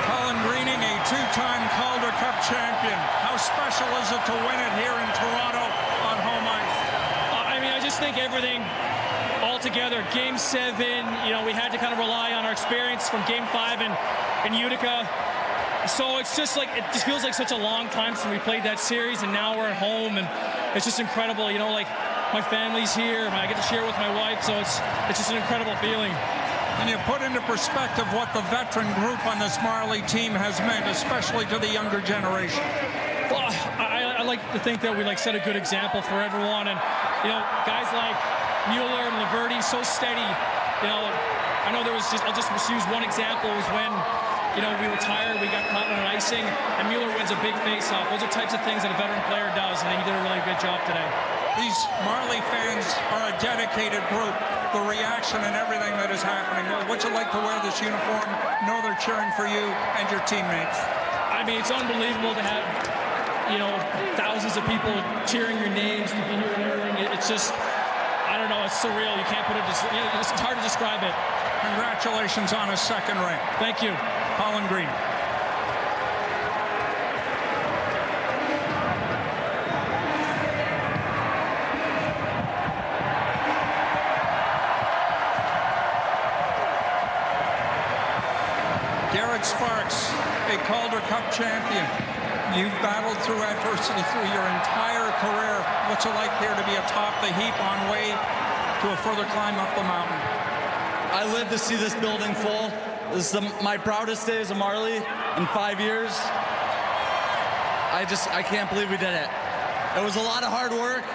Colin Greening, a two-time Calder Cup champion. How special is it to win it here in Toronto on home ice? I mean, I just think everything all together. Game 7, you know, we had to kind of rely on our experience from Game 5 in Utica. So it's just like, it just feels like such a long time since we played that series, and now we're at home, and it's just incredible. You know, like, my family's here, and I get to share with my wife, so it's just an incredible feeling. And you put into perspective what the veteran group on this Marley team has meant, especially to the younger generation. Well, I like to think that we set a good example for everyone, and you know, guys like Mueller and Laverty, so steady. You know, I know there was I'll just use one example. It was when, you know, we were tired, we got caught on an icing, and Mueller wins a big face-off. Those are types of things that a veteran player does, and he did a really good job today. These Marley fans are a dedicated group. The reaction and everything that is happening. What's it like to wear this uniform, know they're cheering for you and your teammates? I mean, it's unbelievable to have, you know, thousands of people cheering your names, to be here and everything. It's just, I don't know, it's surreal. You can't put it, it's hard to describe it. Congratulations on a second ring. Thank you. Colin Green. Garrett Sparks, a Calder Cup champion. You've battled through adversity through your entire career. What's it like here to be atop the heap on way to a further climb up the mountain? I live to see this building full. This is my proudest day as a Marley in 5 years. I can't believe we did it. It was a lot of hard work,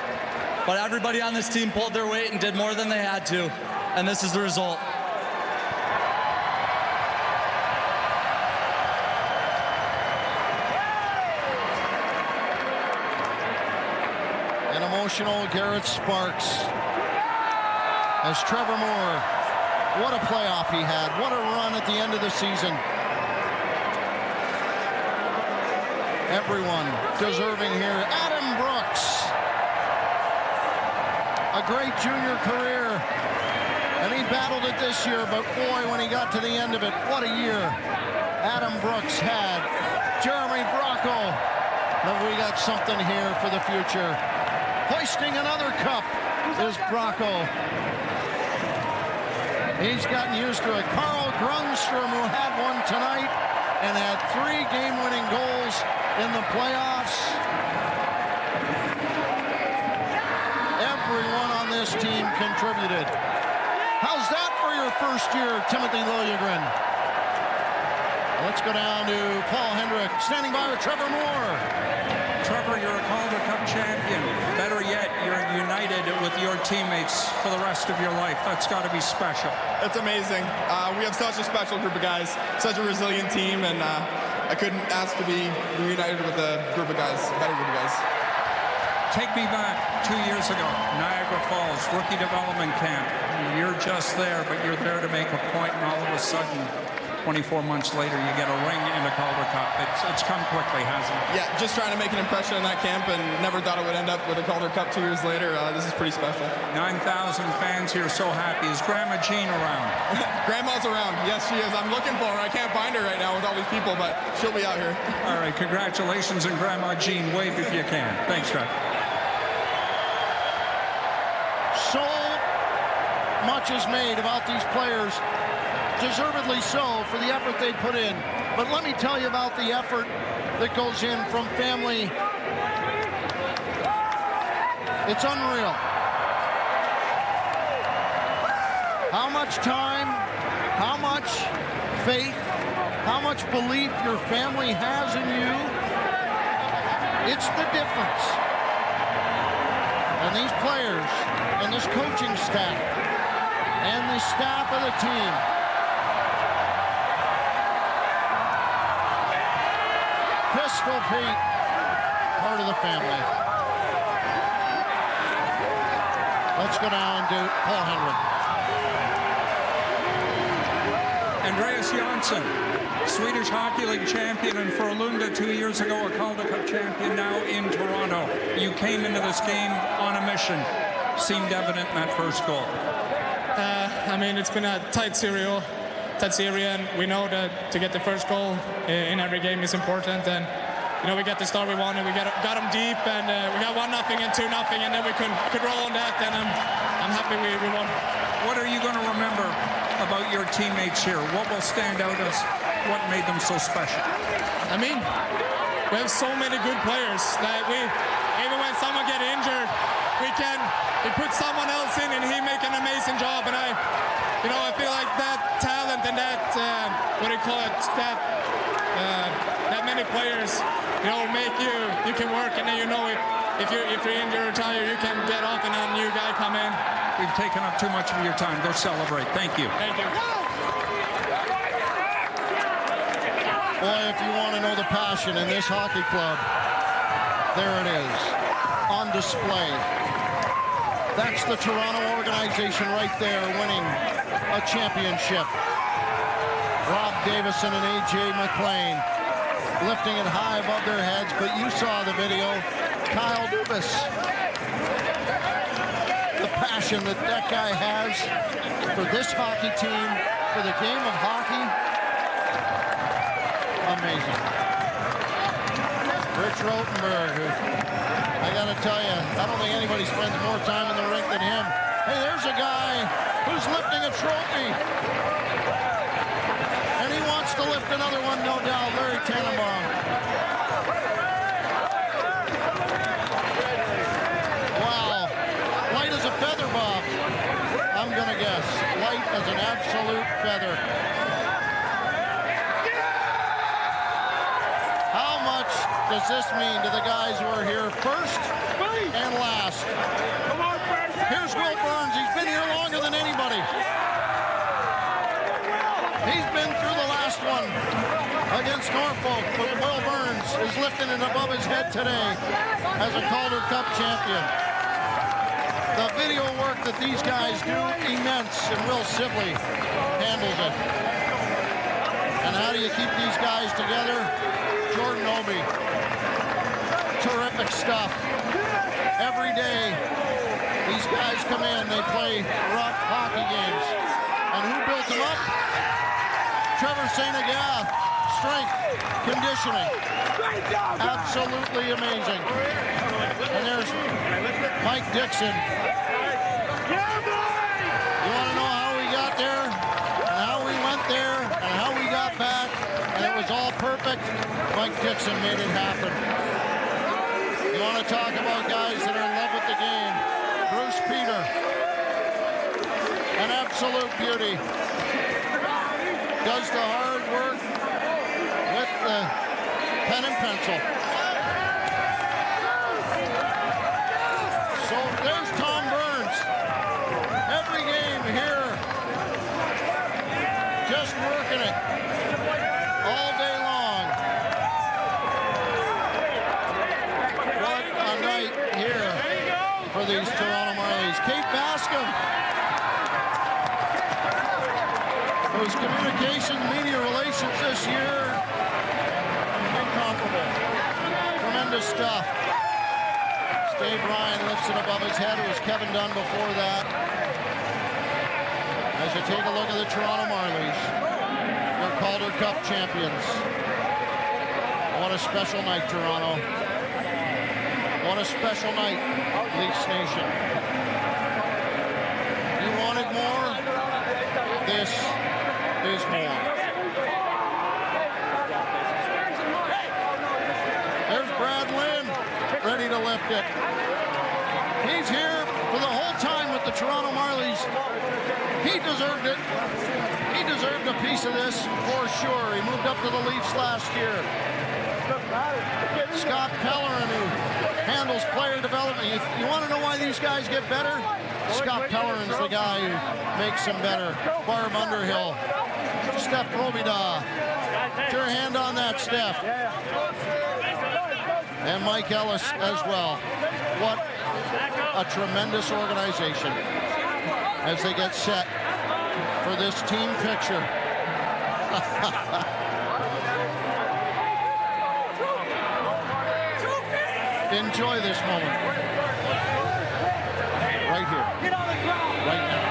but everybody on this team pulled their weight and did more than they had to, and this is the result. Emotional Garrett Sparks as Trevor Moore, what a playoff he had, what a run at the end of the season. Everyone deserving here. Adam Brooks, a great junior career, and he battled it this year, but boy, when he got to the end of it, what a year Adam Brooks had. Jeremy Bracco, and we got something here for the future. Hoisting another cup is Bracco. He's gotten used to it. Carl Grundstrom, who had one tonight and had 3 game-winning goals in the playoffs. Everyone on this team contributed. How's that for your first year, Timothy Liljegren? Let's go down to Paul Hendrick, standing by with Trevor Moore. Trevor, you're a Calder Cup champion. Better yet, you're united with your teammates for the rest of your life. That's got to be special. It's amazing. We have such a special group of guys, such a resilient team, and I couldn't ask to be reunited with a group of guys, a better group of guys. Take me back 2 years ago, Niagara Falls, rookie development camp. You're just there, but you're there to make a point, and all of a sudden, 24 months later, you get a ring in the Calder Cup. It's come quickly, hasn't it? Yeah, just trying to make an impression in that camp, and never thought it would end up with a Calder Cup 2 years later. This is pretty special. 9,000 fans here, so happy. Is Grandma Jean around? Grandma's around. Yes, she is. I'm looking for her. I can't find her right now with all these people, but she'll be out here. All right, congratulations, and Grandma Jean, wave if you can. Thanks, Trevor. So much is made about these players, deservedly so, for the effort they put in. But let me tell you about the effort that goes in from family. It's unreal. How much time, how much faith, how much belief your family has in you. It's the difference. And these players and this coaching staff and the staff of the team, Pistol Pete, part of the family. Let's go down to Paul Hendrick. Andreas Janssen, Swedish Hockey League champion, and for Frölunda 2 years ago, a Calder Cup champion, now in Toronto. You came into this game on a mission. Seemed evident in that first goal. I mean, it's been a tight series, and we know that to get the first goal in every game is important. And we got the start we wanted. We got them deep, and we got 1-0 and 2-0, and then we could roll on that, and I'm happy we won. What are you going to remember about your teammates here? What will stand out as what made them so special? I mean, we have so many good players that even when someone get injured, we put someone else in and he make an amazing job. And I feel like that talent and that that many players, make you can work, and then if you're injured or tired, you can get off and a new guy come in. We've taken up too much of your time. Go celebrate. Thank you. Thank you. Boy, if you want to know the passion in this hockey club, there it is, on display. That's the Toronto organization right there, winning a championship. Rob Davison and A.J. McLean lifting it high above their heads, but you saw the video. Kyle Dubas, the passion that guy has for this hockey team, for the game of hockey. Amazing. Rich Rotenberg, who, I gotta tell you, I don't think anybody spends more time in the rink than him. Hey, there's a guy who's lifting a trophy. And he wants to lift another one, no doubt, Larry Tannenbaum. Wow. Light as a feather, Bob. I'm gonna guess. Light as an absolute feather. Does this mean to the guys who are here first and last? Here's Will Burns. He's been here longer than anybody. He's been through the last one against Norfolk, but Will Burns is lifting it above his head today as a Calder Cup champion. The video work that these guys do, immense, and Will Sibley handles it. And how do you keep these guys together? Jordan Obi. Terrific stuff. Every day, these guys come in, they play rough hockey games. And who built them up? Trevor St. Agath. Strength, conditioning. Absolutely amazing. And there's Mike Dixon. You want to know how we got there, and how we went there, and how we got back, and it was all perfect? Mike Dixon made it happen. You want to talk about guys that are in love with the game? Bruce Peter, an absolute beauty. Does the hard work with the pen and pencil. So there's Tom Burns. Every game here, just working it all day long. What a night here for these Toronto Marlies. Kate Bascom, whose communication, media relations this year, incomparable. Tremendous stuff. Dave Ryan lifts it above his head. It was Kevin Dunn before that. As you take a look at the Toronto Marlies, your Calder Cup champions. What a special night, Toronto. What a special night, Leafs Nation. You wanted more? This is more. There's Brad Lynn, ready to lift it. He's here for the whole time with the Toronto Marlies. He deserved it. He deserved a piece of this for sure. He moved up to the Leafs last year. Scott Pellerin, who handles player development. You want to know why these guys get better? Scott Pellerin's the guy who makes them better. Barb Underhill, Steph Robida. Put your hand on that, Steph. And Mike Ellis as well. What a tremendous organization as they get set for this team picture. Enjoy this moment. Right here. Right now.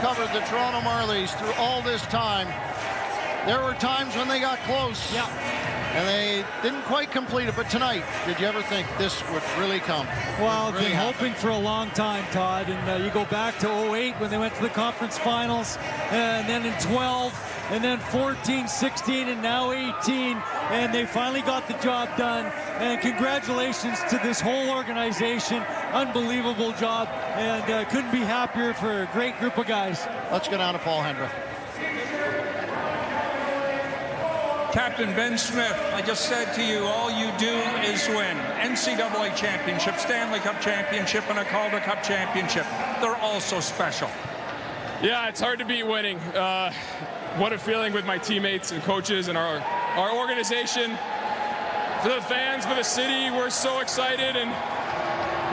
covered the Toronto Marlies through all this time, there were times when they got close. Yeah. And they didn't quite complete it. But tonight, did you ever think this would really come? Well, I've really been hoping for a long time, Todd. And you go back to 08 when they went to the conference finals, and then in 12, and then 14, 16, and now 18. And they finally got the job done. And congratulations to this whole organization. Unbelievable job. And couldn't be happier for a great group of guys. Let's go down to Paul Hendrick. Captain Ben Smith, I just said to you, all you do is win. NCAA championship, Stanley Cup championship, and a Calder Cup championship. They're all so special. Yeah, it's hard to beat winning. What a feeling with my teammates and coaches and our organization. For the fans, for the city, we're so excited, and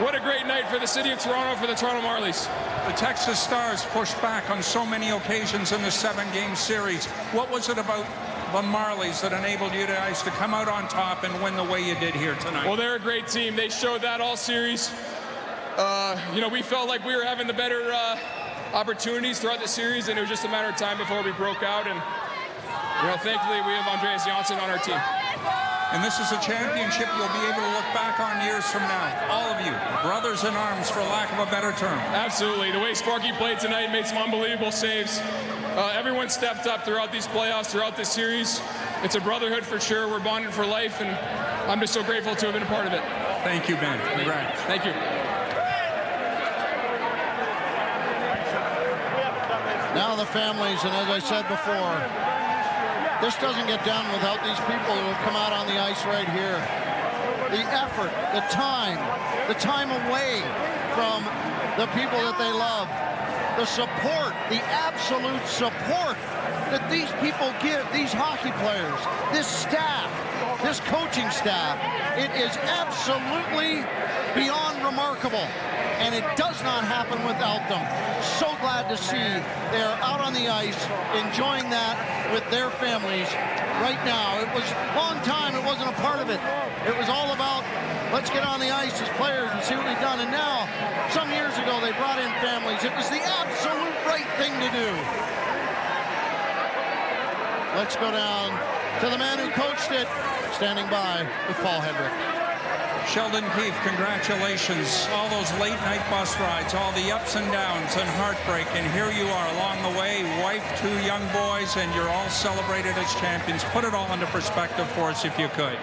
what a great night for the city of Toronto, for the Toronto Marlies. The Texas Stars pushed back on so many occasions in the 7-game series. What was it about the Marlies that enabled you guys to come out on top and win the way you did here tonight? Well, they're a great team. They showed that all series. We felt like we were having the better opportunities throughout the series, and it was just a matter of time before we broke out. And thankfully, we have Andreas Janssen on our team. And this is a championship you'll be able to look back on years from now. All of you, brothers in arms, for lack of a better term. Absolutely. The way Sparky played tonight, made some unbelievable saves. Everyone stepped up throughout these playoffs, throughout this series. It's a brotherhood for sure. We're bonded for life, and I'm just so grateful to have been a part of it. Thank you, Ben. Congrats. Thank you. Now the families, and as I said before, this doesn't get done without these people who have come out on the ice right here. The effort, the time away from the people that they love, the support, the absolute support that these people give, these hockey players, this staff, this coaching staff. It is absolutely beyond remarkable, and it does not happen without them. So glad to see they're out on the ice, enjoying that with their families right now. It was a long time, it wasn't a part of it. It was all about, let's get on the ice as players and see what we've done. And now, some years ago, they brought in families. It was the absolute right thing to do. Let's go down to the man who coached it, standing by with Paul Hendrick. Sheldon Keefe, congratulations. All those late night bus rides, all the ups and downs and heartbreak, and here you are along the way, wife, 2 young boys, and you're all celebrated as champions. Put it all into perspective for us if you could.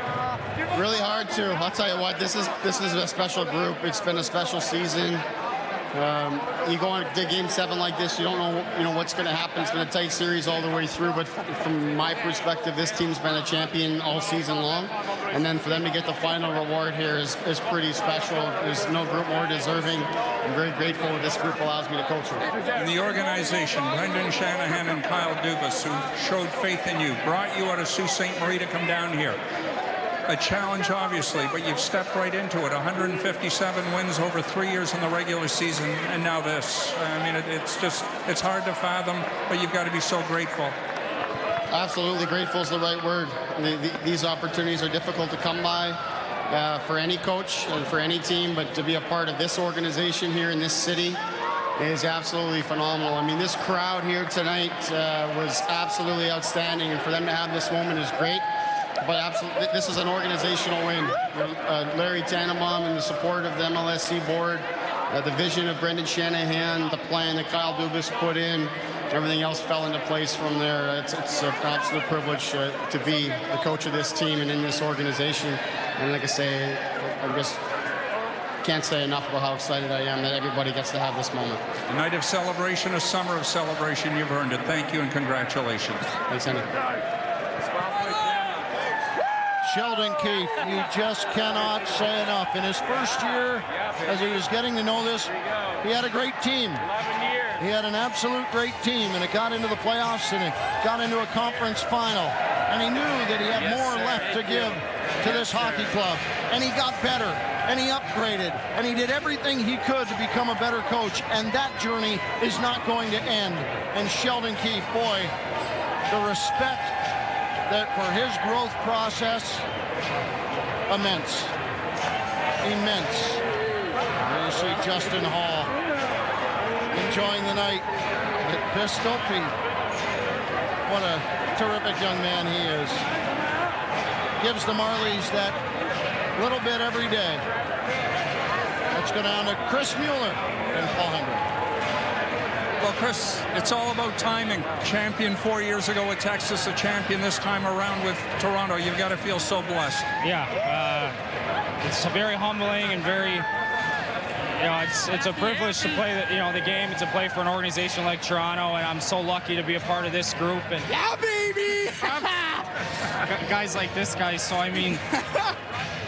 Really hard to. I'll tell you what, this is a special group. It's been a special season. You go into Game 7 like this, you don't know what's going to happen. It's been a tight series all the way through, but from my perspective, this team's been a champion all season long. And then for them to get the final reward here is pretty special. There's no group more deserving. I'm very grateful that this group allows me to coach them. And the organization, Brendan Shanahan and Kyle Dubas, who showed faith in you, brought you out of Sault Ste. Marie to come down here. A challenge, obviously, but you've stepped right into it. 157 wins over 3 years in the regular season, and now this. I mean, it's hard to fathom, but you've got to be so grateful. Absolutely, grateful is the right word. These opportunities are difficult to come by for any coach and for any team, but to be a part of this organization here in this city is absolutely phenomenal. I mean, this crowd here tonight was absolutely outstanding, and for them to have this moment is great. But absolutely, this is an organizational win. Larry Tannenbaum and the support of the MLSC board, the vision of Brendan Shanahan, the plan that Kyle Dubas put in, everything else fell into place from there. It's an absolute privilege to be the coach of this team and in this organization. And like I say, I just can't say enough about how excited I am that everybody gets to have this moment. A night of celebration, a summer of celebration. You've earned it. Thank you and congratulations. Thanks, Henry. Sheldon Keefe, you just cannot say enough. In his first year, as he was getting to know this, he had a great team. He had an absolute great team, and it got into the playoffs, and it got into a conference final. And he knew that he had more left to give to this hockey club. And he got better, and he upgraded, and he did everything he could to become a better coach. And that journey is not going to end. And Sheldon Keefe, boy, the respect that for his growth process, immense. There you see Justin Hall enjoying the night. Pistolpe. What a terrific young man he is. Gives the Marlies that little bit every day. Let's go down to Chris Mueller and Paul Hendrick. Well, Chris, it's all about timing. Champion 4 years ago with Texas, a champion this time around with Toronto. You've got to feel so blessed. Yeah, it's very humbling and very, it's a privilege to play the game and to play for an organization like Toronto, and I'm so lucky to be a part of this group. And yeah, baby! guys like this guy, so I mean...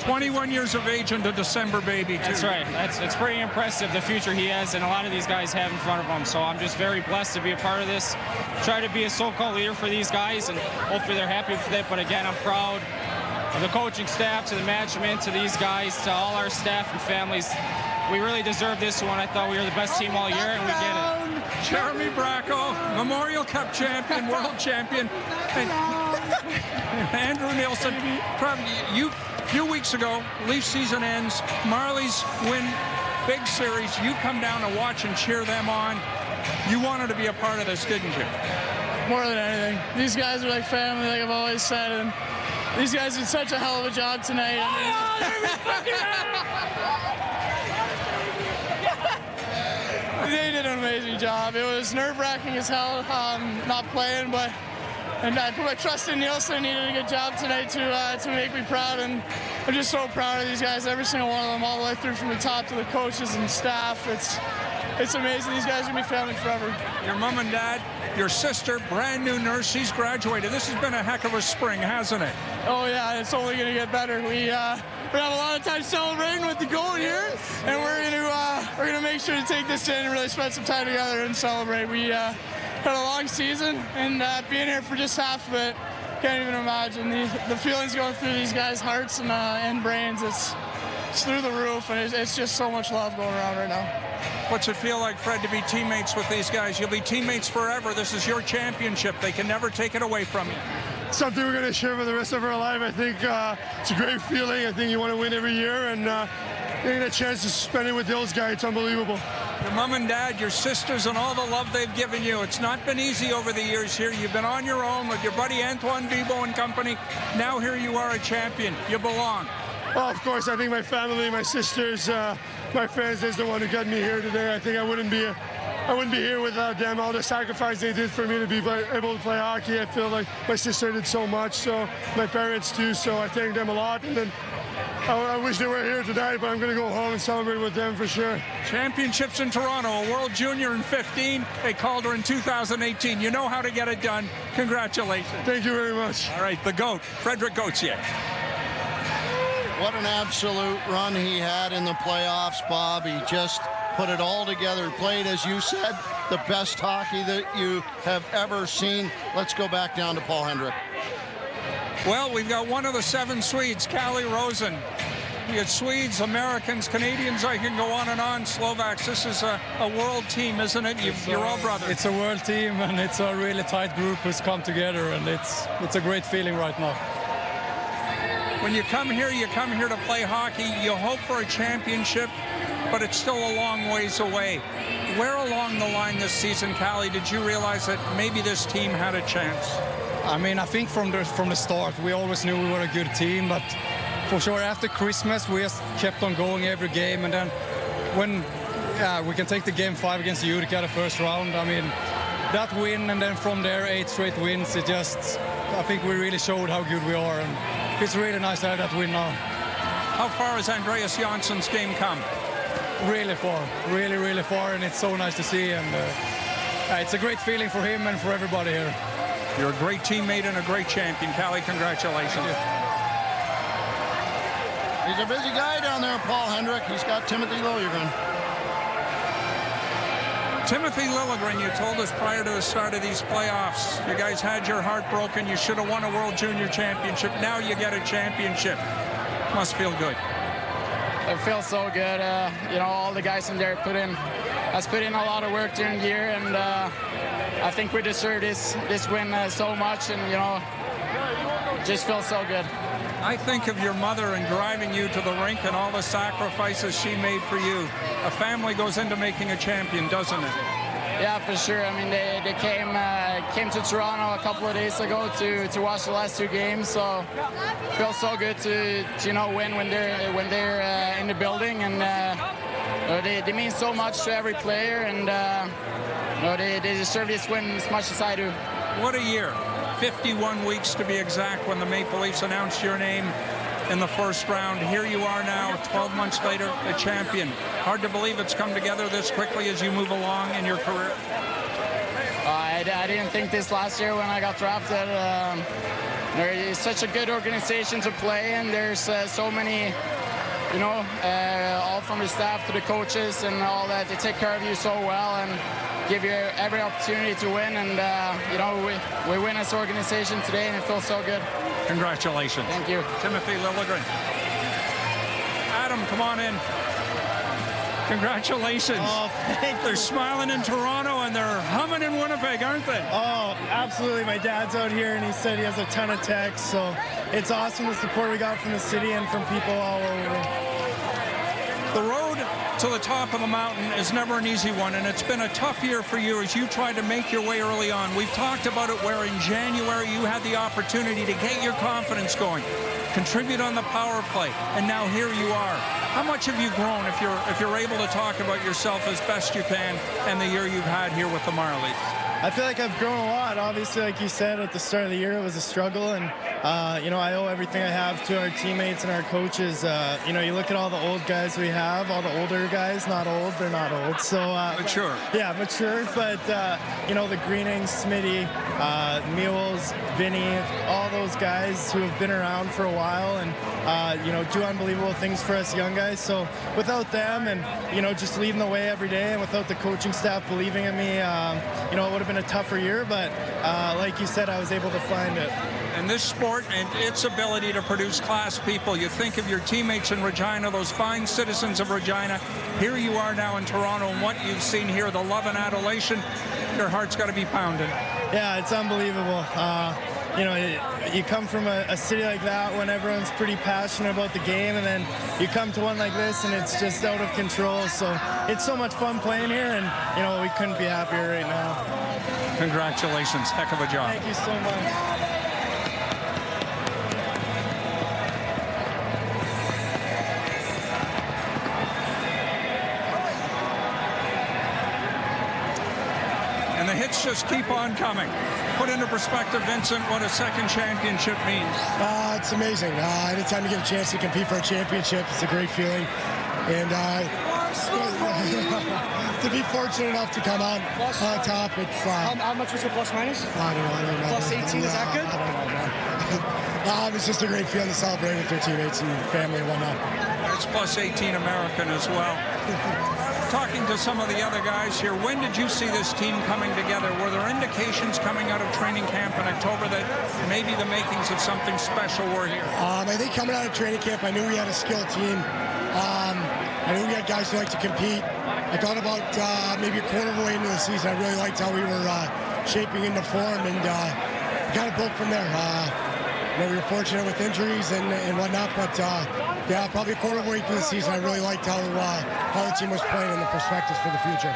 21 years of age and a December baby, too. That's right. It's pretty impressive, the future he has, and a lot of these guys have in front of him. So I'm just very blessed to be a part of this. Try to be a so-called leader for these guys, and hopefully they're happy with it. But again, I'm proud of the coaching staff, to the management, to these guys, to all our staff and families. We really deserve this one. I thought we were the best team all year, and we did it. Jeremy Bracco, Memorial Cup champion, world champion. And Andrew Nielsen, you... A few weeks ago, Leaf season ends, Marlies win big series. You come down to watch and cheer them on. You wanted to be a part of this, didn't you? More than anything. These guys are like family, like I've always said, and these guys did such a hell of a job tonight. They did an amazing job. It was nerve-wracking as hell not playing, but and I put my trust in Nielsen. He did a good job tonight to make me proud, and I'm just so proud of these guys, every single one of them, all the way through from the top to the coaches and staff. It's amazing. These guys are going to be family forever. Your mom and dad, your sister, brand new nurse, she's graduated. This has been a heck of a spring, hasn't it? Oh, yeah, it's only going to get better. We have a lot of time celebrating with the goal here, and we're going to make sure to take this in and really spend some time together and celebrate. We had a long season, and being here for just half of it, can't even imagine the feelings going through these guys' hearts and brains. It's through the roof, and it's just so much love going around right now. What's it feel like, Fred, to be teammates with these guys? You'll be teammates forever. This is your championship. They can never take it away from you. Something we're going to share for the rest of our life. I think it's a great feeling. I think you want to win every year, and getting a chance to spend it with those guys, it's unbelievable. Your mom and dad, your sisters, and all the love they've given you. It's not been easy over the years here. You've been on your own with your buddy Antoine Bibeau and company. Now here you are, a champion. You belong. Well, of course, I think my family, my sisters, my friends is the one who got me here today. I think I wouldn't be here without them. All the sacrifice they did for me to be able to play hockey. I feel like my sister did so much, so my parents too, so I thank them a lot. And then I wish they were here tonight, but I'm going to go home and celebrate with them for sure. Championships in Toronto, a World Junior in 15, a Calder in 2018. You know how to get it done. Congratulations. Thank you very much. All right, the GOAT, Frederick Gauthier. What an absolute run he had in the playoffs, Bob. He just put it all together. Played, as you said, the best hockey that you have ever seen. Let's go back down to Paul Hendrick. Well, we've got one of the 7 Swedes, Kalle Rosen. We had Swedes, Americans, Canadians, I can go on and on, Slovaks. This is a world team, isn't it? You're all brothers. It's a world team, and it's a really tight group who's come together, and it's a great feeling right now. When you come here to play hockey. You hope for a championship, but it's still a long ways away. Where along the line this season, Kalle, did you realize that maybe this team had a chance? I mean, I think from the start, we always knew we were a good team, but for sure after Christmas, we just kept on going every game, and then when we can take the game 5 against Utica the first round, I mean, that win, and then from there 8 straight wins, I think we really showed how good we are, and it's really nice to have that win now. How far has Andreas Jansson's game come? Really far, really far, and it's so nice to see, and it's a great feeling for him and for everybody here. You're a great teammate and a great champion, Kalle. Congratulations. He's a busy guy down there, Paul Hendrick. He's got Timothy Liljegren. Timothy Liljegren, you told us prior to the start of these playoffs, you guys had your heart broken. You should have won a World Junior Championship. Now you get a championship. Must feel good. It feels so good. All the guys in there put in a lot of work during the year, and I think we deserve this win so much, and just feels so good. I think of your mother and driving you to the rink and all the sacrifices she made for you. A family goes into making a champion, doesn't it? Yeah, for sure. I mean, they came to Toronto a couple of days ago to watch the last 2 games. So it feels so good to win when they're in the building, and they mean so much to every player, and they deserve this win as much as I do. What a year. 51 weeks to be exact when the Maple Leafs announced your name in the first round. Here you are now, 12 months later, a champion. Hard to believe it's come together this quickly as you move along in your career. I didn't think this last year when I got drafted. There is such a good organization to play in. There's so many, all from the staff to the coaches and all that. They take care of you so well and give you every opportunity to win. And, we win as an organization today, and it feels so good. Congratulations. Thank you. Timothy Liljegren. Adam, come on in. Congratulations. Oh, thank you. They're smiling in Toronto and they're humming in Winnipeg, aren't they? Oh, absolutely. My dad's out here and he said he has a ton of texts. So it's awesome the support we got from the city and from people all over. The road to the top of the mountain is never an easy one, and it's been a tough year for you as you tried to make your way early on. We've talked about it where in January you had the opportunity to get your confidence going, contribute on the power play, and now here you are. How much have you grown if you're able to talk about yourself as best you can and the year you've had here with the Marlies? I feel like I've grown a lot. Obviously, like you said, at the start of the year, it was a struggle. And, I owe everything I have to our teammates and our coaches. You look at all the old guys we have, all the older guys, not old, they're not old. So mature. Yeah, mature. But, the Greenings, Smitty, Mules, Vinny, all those guys who have been around for a while and, do unbelievable things for us young guys. So without them and, just leading the way every day and without the coaching staff believing in me, it would have been a tougher year, but like you said, I was able to find it. And this sport and its ability to produce class people, you think of your teammates in Regina, those fine citizens of Regina. Here you are now in Toronto, and what you've seen here, the love and adulation, your heart's got to be pounding. Yeah, it's unbelievable. You come from a city like that when everyone's pretty passionate about the game, and then you come to one like this and it's just out of control. So it's so much fun playing here, and we couldn't be happier right now. Congratulations, heck of a job. Thank you so much. And the hits just keep on coming. Put into perspective, Vincent, what a second championship means. It's amazing. Anytime you get a chance to compete for a championship, it's a great feeling. And to be fortunate enough to come out on top, it's... how much was your plus minus? I don't know. Plus 18, is that good? I don't know, man. It's just a great feeling to celebrate with your teammates and family and whatnot. It's plus 18 American as well. Talking to some of the other guys here, when did you see this team coming together? Were there indications coming out of training camp in October that maybe the makings of something special were here? I think coming out of training camp, I knew we had a skilled team. I knew we had guys who like to compete. I thought about maybe a quarter of the way into the season, I really liked how we were shaping into form, and kind of built from there. We were fortunate with injuries and whatnot, but yeah, probably a quarter of the way through the season, I really liked how the team was playing and the perspectives for the future.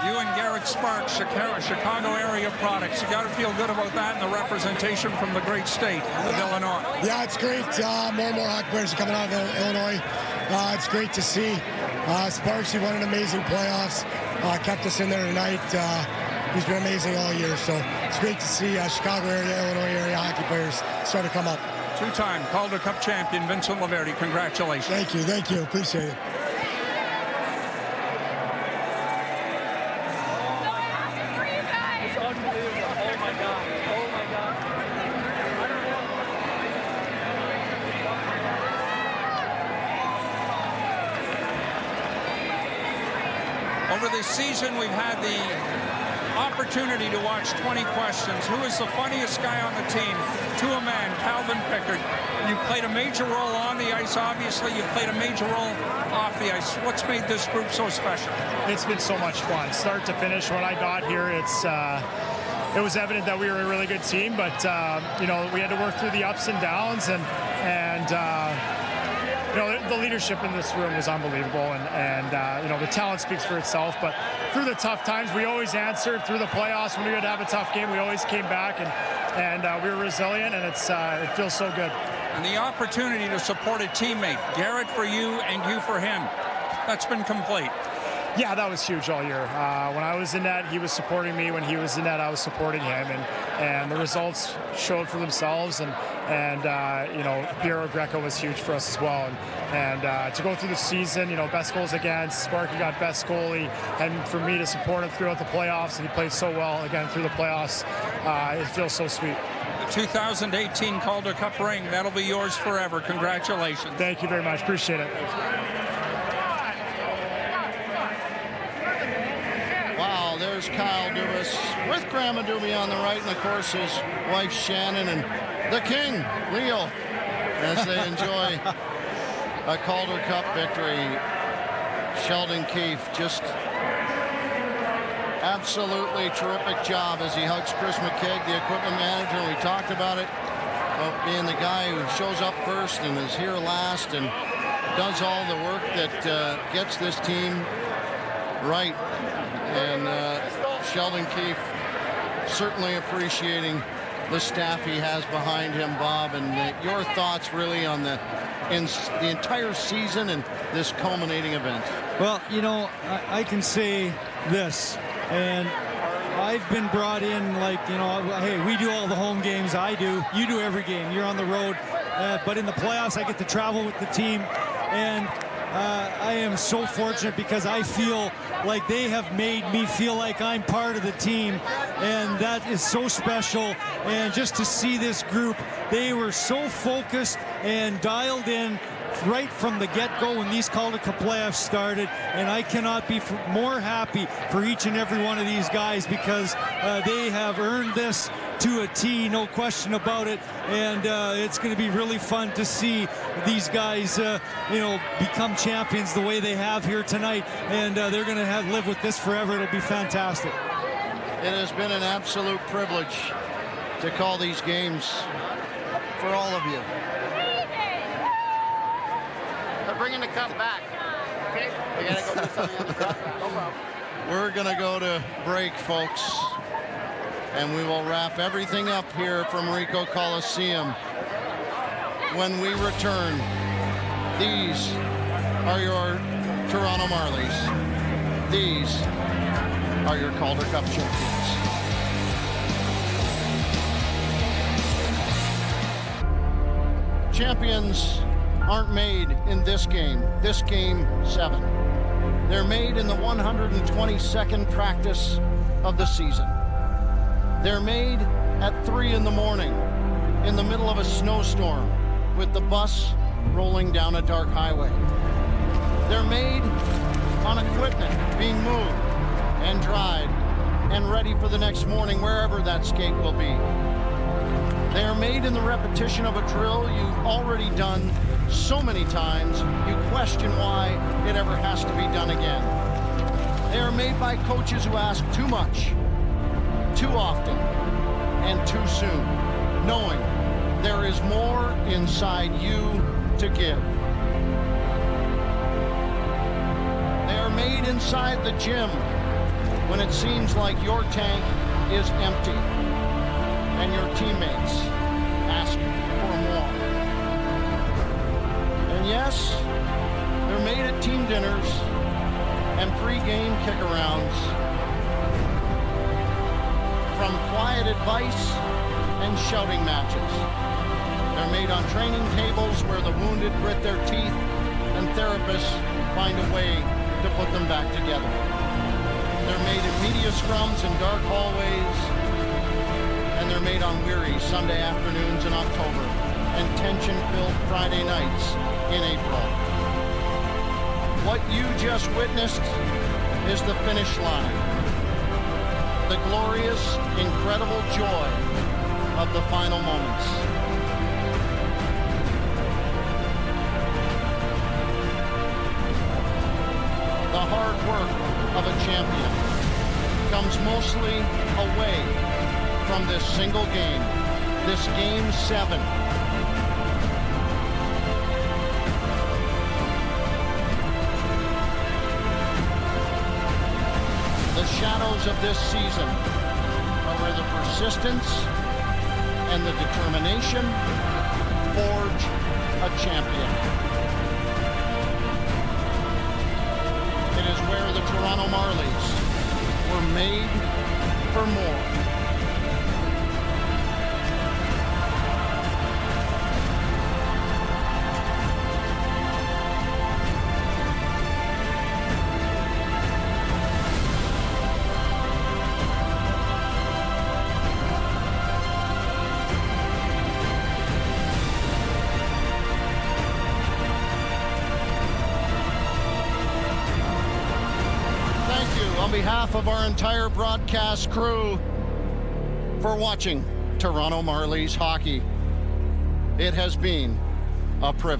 You and Garrett Sparks, Chicago area products. You got to feel good about that and the representation from the great state of Illinois. Yeah, it's great. More and more hockey players are coming out of Illinois. It's great to see. Sparks, he won an amazing playoffs. Kept us in there tonight. He's been amazing all year. So it's great to see Chicago area, Illinois area hockey players start to come up. Two-time Calder Cup champion, Vincent Laverty. Congratulations. Thank you. Appreciate it. Over this season, we've had the opportunity to watch 20 questions. Who is the funniest guy on the team? To a man, Calvin Pickard. You played a major role on the ice, obviously. You played a major role off the ice. What's made this group so special? It's been so much fun. Start to finish, when I got here, it was evident that we were a really good team, but we had to work through the ups and downs, and the leadership in this room was unbelievable, and the talent speaks for itself. But through the tough times, we always answered. Through the playoffs, when we would have a tough game, we always came back, and we were resilient, and it feels so good. And the opportunity to support a teammate, Garrett for you and you for him, that's been complete. Yeah, that was huge all year. When I was in net, he was supporting me. When he was in net, I was supporting him, and the results showed for themselves. And Bureau Greco was huge for us as well. And to go through the season, best goals against, Sparky got best goalie, and for me to support him throughout the playoffs, and he played so well again through the playoffs. It feels so sweet. The 2018 Calder Cup ring, that'll be yours forever. Congratulations. Thank you very much. Appreciate it. Wow, there's Kyle Dubas with Grandma Doobie on the right, and of course his wife Shannon and the king, Leo, as they enjoy a Calder Cup victory. Sheldon Keefe, just absolutely terrific job as he hugs Chris McKegg, the equipment manager, and we talked about it, being the guy who shows up first and is here last and does all the work that gets this team right. And Sheldon Keefe certainly appreciating the staff he has behind him, Bob, and your thoughts really on the entire season and this culminating event. Well, I can say this, and I've been brought in hey, we do all the home games. I do. You do every game. You're on the road. But in the playoffs, I get to travel with the team, and I am so fortunate because I feel like they have made me feel like I'm part of the team, and that is so special. And just to see this group, they were so focused and dialed in right from the get-go when these Calder Cup playoffs started, and I cannot be more happy for each and every one of these guys because they have earned this to a T, no question about it, and it's going to be really fun to see these guys become champions the way they have here tonight, and they're going to live with this forever. It'll be fantastic. It has been an absolute privilege to call these games for all of you. They're bringing the cup back. Okay? We gotta go do something on the truck. No problem. We're gonna go to break, folks, and we will wrap everything up here from Ricoh Coliseum. When we return, these are your Toronto Marlies. These are your Calder Cup champions. Champions aren't made in this game 7. They're made in the 122nd practice of the season. They're made at 3 in the morning in the middle of a snowstorm with the bus rolling down a dark highway. They're made on equipment being moved and dried and ready for the next morning wherever that skate will be. They are made in the repetition of a drill you've already done so many times you question why it ever has to be done again. They are made by coaches who ask too much, too often, and too soon, knowing there is more inside you to give. They are made inside the gym when it seems like your tank is empty and your teammates ask for more. And yes, they're made at team dinners and pre-game kick-arounds. From quiet advice and shouting matches. They're made on training tables where the wounded grit their teeth and therapists find a way to put them back together. They're made in media scrums and dark hallways, and they're made on weary Sunday afternoons in October and tension-filled Friday nights in April. What you just witnessed is the finish line. The glorious, incredible joy of the final moments. The hard work of a champion comes mostly away from this single game, this Game 7. heroes of this season are where the persistence and the determination forge a champion. It is where the Toronto Marlies were made for more. On behalf of our entire broadcast crew for watching Toronto Marlies hockey. It has been a privilege.